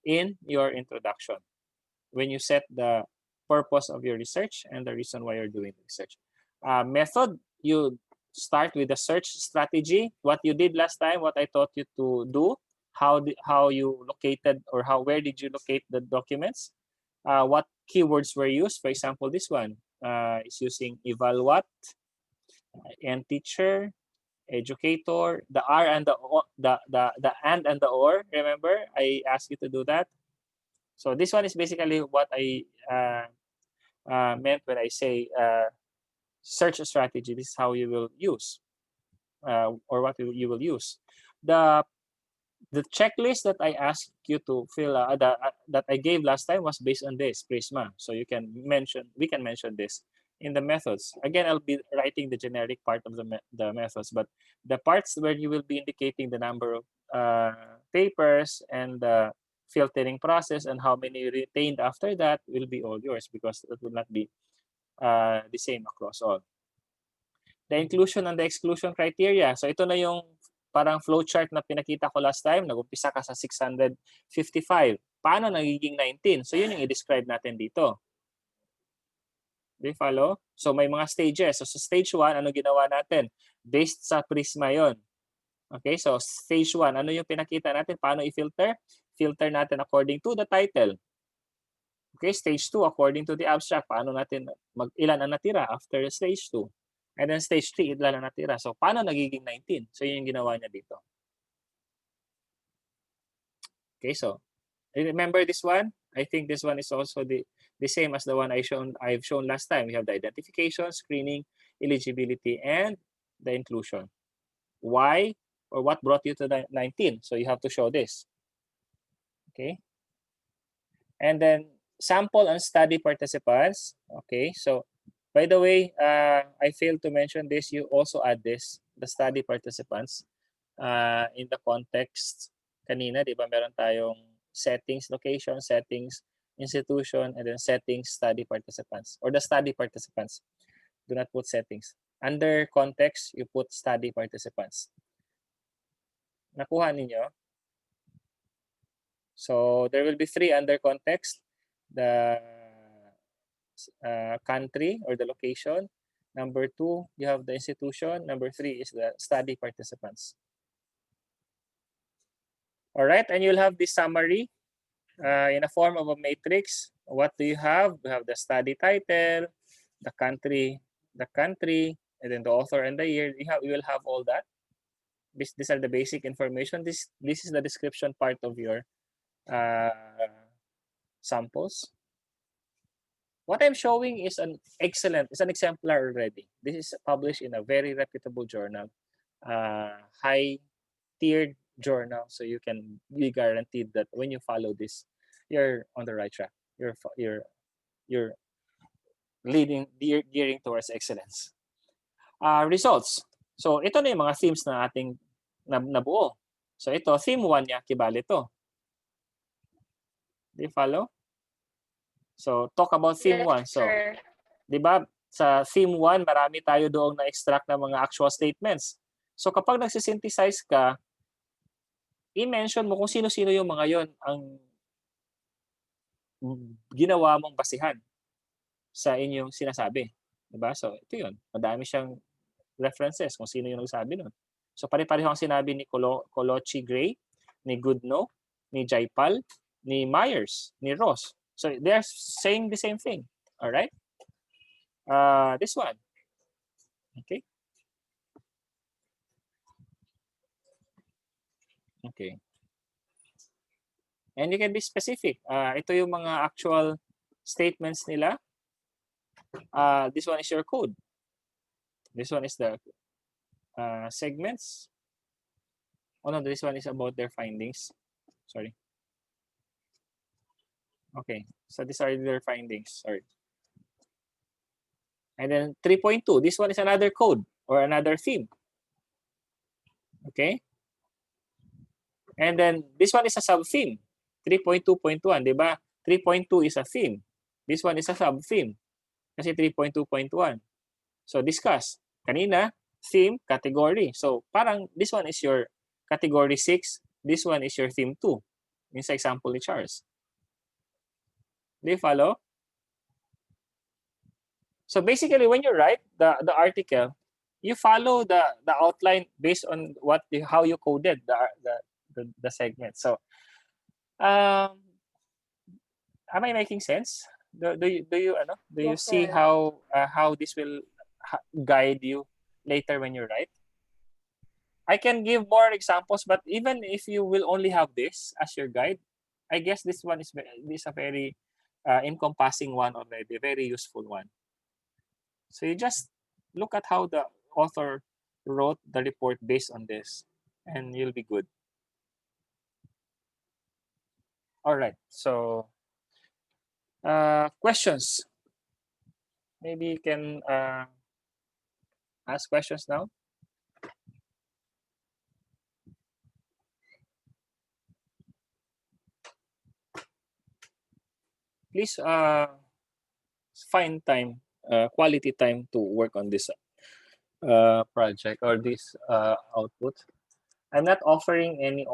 in your introduction when you set the purpose of your research and the reason why you're doing the research. Method, you start with the search strategy. What you did last time, what I taught you to do, how you located or where did you locate the documents? What keywords were used? For example, this one is using evaluate and teacher, educator, the R and the and the or. Remember, I asked you to do that. So this one is basically what I meant when I say search strategy. This is how you will use or what you will use. The checklist that I asked you to fill that I gave last time was based on this Prisma. So we can mention this in the methods. Again, I'll be writing the generic part of the methods, but the parts where you will be indicating the number of papers and the filtering process and how many retained after that will be all yours because it will not be the same across all. The inclusion and the exclusion criteria. So ito na yung parang flowchart na pinakita ko last time. Nag-umpisa ka sa 655. Paano nagiging 19? So yun yung i-describe natin dito. Do you follow? So may mga stages. So sa stage 1, ano ginawa natin? Based sa Prisma yon. Okay, so stage 1, ano yung pinakita natin? Paano i-filter? Filter natin according to the title. Okay, stage 2, according to the abstract. Paano natin, ilan ang natira after stage 2? And then stage 3, ilan ang natira. So paano nagiging 19? So yun yung ginawa niya dito. Okay, so remember this one? I think this one is also the same as the one I've shown last time. We have the identification, screening, eligibility, and the inclusion. Why or what brought you to the 19? So you have to show this. Okay. And then sample and study participants. Okay, so by the way, I failed to mention this. You also add this, the study participants, in the context. Kanina, di ba, meron tayong settings, location, settings, institution, and then settings, study participants, or the study participants. Do not put settings. Under context, you put study participants. Nakuha ninyo? So there will be 3 under context. The country or the location. Number 2, you have the institution. Number 3 is the study participants. All right, and you'll have this summary in a form of a matrix. What do you have? We have the study title, the country, and then the author and the year. You will have all that. These are the basic information. This is the description part of your samples. What I'm showing is an exemplar already. This is published in a very reputable journal, high-tiered journal, so you can be guaranteed that when you follow this, you're on the right track. You're gearing towards excellence. Results. So ito na yung mga themes na ating nabuo. So ito, theme 1 niya, kibali to. Do you follow? So talk about theme 1. So, di ba, sa theme 1, marami tayo doong na-extract ng mga actual statements. So kapag nagsisynthesize ka, i-mention mo kung sino-sino yung mga yon ang ginawa mong basihan sa inyong sinasabi. Diba? So ito yun. Madami siyang references kung sino yung nagsabi nun. So pare-pareho ang sinabi ni Colochi Gray, ni Goodnow, ni Jaipal, ni Myers, ni Ross. So they're saying the same thing. All right? This one. Okay. Okay. And you can be specific. Ito yung mga actual statements nila. This one is your code. This one is the segments. Oh no, this one is about their findings. Sorry. Okay, so these are their findings. Sorry. And then 3.2, this one is another code or another theme. Okay. And then this one is a sub-theme. 3.2.1, di ba? 3.2 is a theme. This one is a sub-theme. Kasi 3.2.1. So discuss. Kanina, theme, category. So parang this one is your category 6. This one is your theme 2. Yung sa example ni Charles. Do you follow? So basically, when you write the article, you follow the outline based on how you coded the segment. So, am I making sense? Do you see how this will guide you later when you write? I can give more examples, but even if you will only have this as your guide, I guess this one is a very encompassing one already, a very useful one. So you just look at how the author wrote the report based on this, and you'll be good. All right, so questions. Maybe you can ask questions now. Please find time, quality time to work on this project or this output. I'm not offering any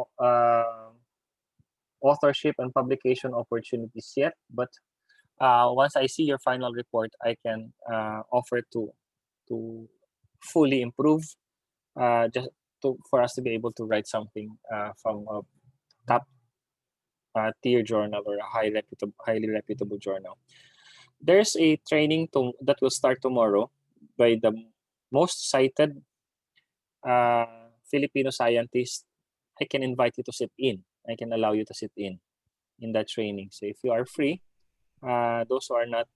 authorship and publication opportunities yet, but once I see your final report, I can offer to fully improve, for us to be able to write something from a top tier journal or a highly reputable journal. There's a training that will start tomorrow by the most cited Filipino scientist. I can invite you to sit in. I can allow you to sit in that training. So if you are free, those who are not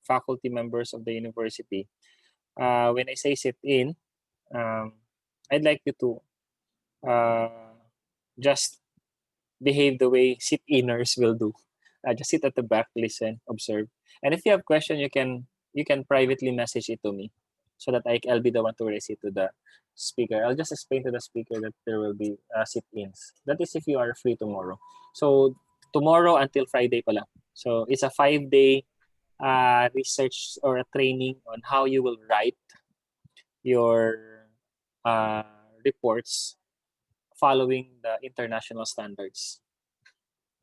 faculty members of the university, when I say sit in, I'd like you to just behave the way sit-inners will do. Just sit at the back, listen, observe. And if you have question, you can privately message it to me so that I'll be the one to raise it to the speaker. I'll just explain to the speaker that there will be sit-ins. That is if you are free tomorrow. So tomorrow until Friday pa lang. So it's a 5-day research or a training on how you will write your reports following the international standards.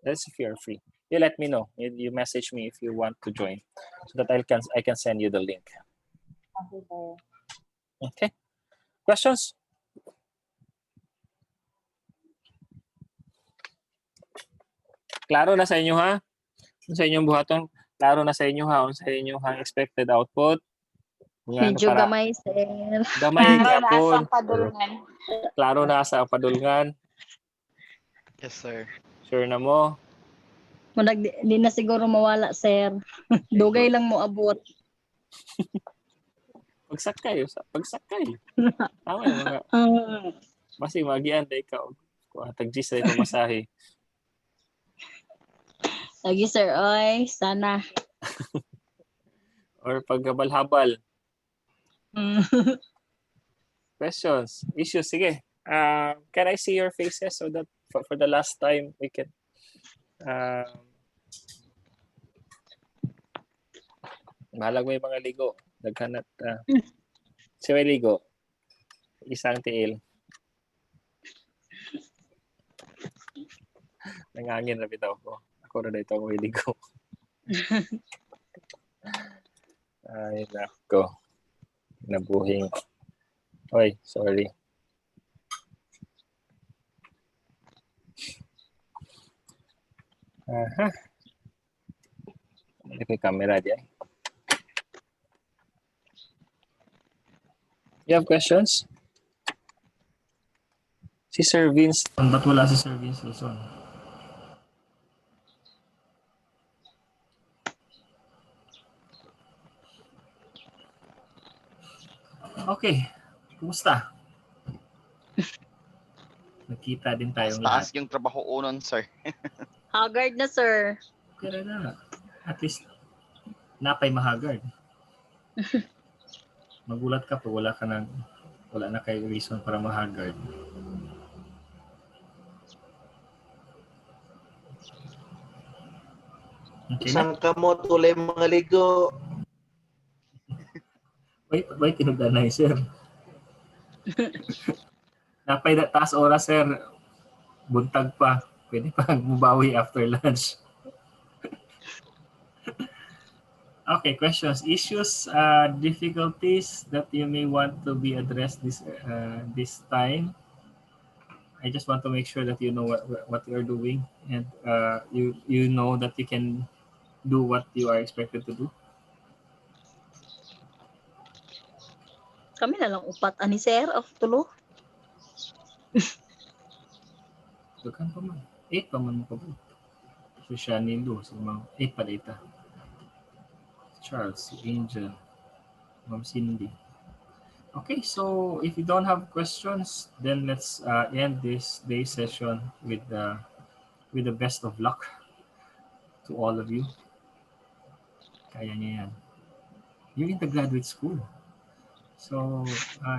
That's if you're free. You let me know. You message me if you want to join, so that I can send you the link. Okay, sir. Okay. Questions? Klaro na sa inyo ha? Sa inyong buhaton, klaro na sa inyo ha? Sa inyong expected output? Medyo gamay, sir. Gamay Klaro na gyapon. asang padulngan. Klaro na sa padulngan. Yes, sir. Sure na mo? Munag di na siguro mawala, sir. Dugay lang mo abot. Pagsakay. Tama yung mga, basi magian day ka. Tag-gis na pamasahe. Lagi, sir. Oy, sana. Or paghabal-habal. Questions, issues, sige. Can I see your faces so that for the last time we can mahalag may mga ligo. Daghanat si may ligo. Isang tiil. Nangangin na bitaw ko. Ako na dito may ligo. Ay, nako. Nabuhing. Oy, sorry. Aha. Hindi ko yung camera diyan. You have questions? Si Sir Vince. Ba't wala si Sir Vince Luzon? Okay. Kumusta? Nakita din tayong lahat. Taas yung trabaho unon, sir. Haggard na, sir. Pero na. At least, napay mahagard. Magulat ka pag wala na kayo reason para mahagard. Okay na? Isang kamot ulay mga ligo. Wait, tinugdan sir. Napay taas oras, sir. Buntag pa. Pwede pa mubawi after lunch. Okay, questions, issues, difficulties that you may want to be addressed this time. I just want to make sure that you know what you are doing and you know that you can do what you are expected to do. Kami na lang upat ani, sir, of tulo. Daghan pa man. 8 pa man mo pa po. So siya nindo. So mga 8 pa data. Charles, Angel, Ma'am Cindy. Okay, so if you don't have questions, then let's end this day session with the best of luck to all of you. Kaya niya yan. You're in the graduate school. So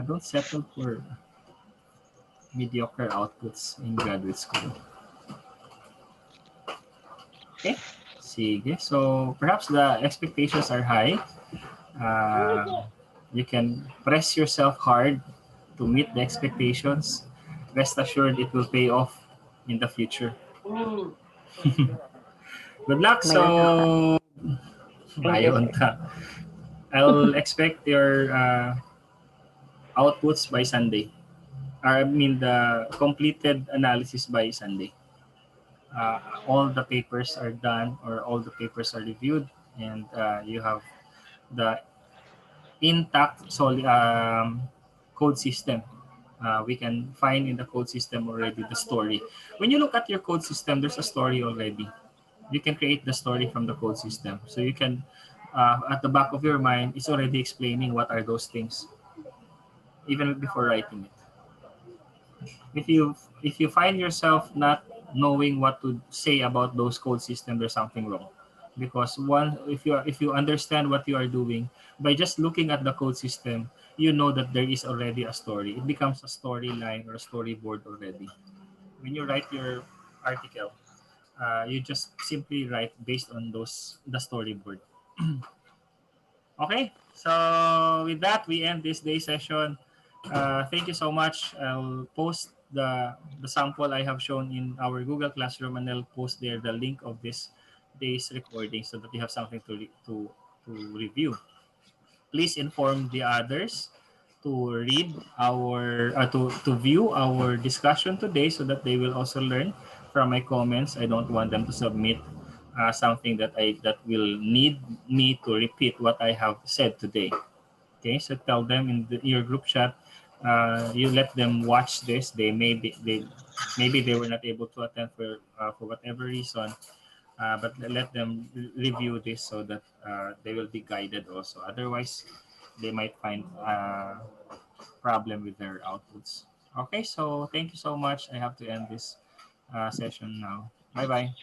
don't settle for mediocre outputs in graduate school. Okay? Sige. So perhaps the expectations are high. You can press yourself hard to meet the expectations. Rest assured it will pay off in the future. Good luck. So, I'll expect your outputs by Sunday. I mean the completed analysis by Sunday. All the papers are done or all the papers are reviewed and you have the intact code system. We can find in the code system already the story. When you look at your code system, there's a story already. You can create the story from the code system. So you can, at the back of your mind, it's already explaining what are those things, even before writing it. If you find yourself not knowing what to say about those code systems, there's something wrong. Because if you understand what you are doing by just looking at the code system, you know that there is already a story. It becomes a storyline or a storyboard already. When you write your article, you just simply write based on the storyboard. Okay, so with that we end this day session. Thank you so much. I'll post the sample I have shown in our Google Classroom, and I'll post there the link of this day's recording so that you have something to review. Please inform the others to read our to view our discussion today so that they will also learn from my comments. I don't want them to submit something that will need me to repeat what I have said today. Okay, so tell them in your group chat. You let them watch this. Maybe they were not able to attend for whatever reason. But let them review this so that they will be guided also. Otherwise, they might find problem with their outputs. Okay, so thank you so much. I have to end this session now. Bye-bye.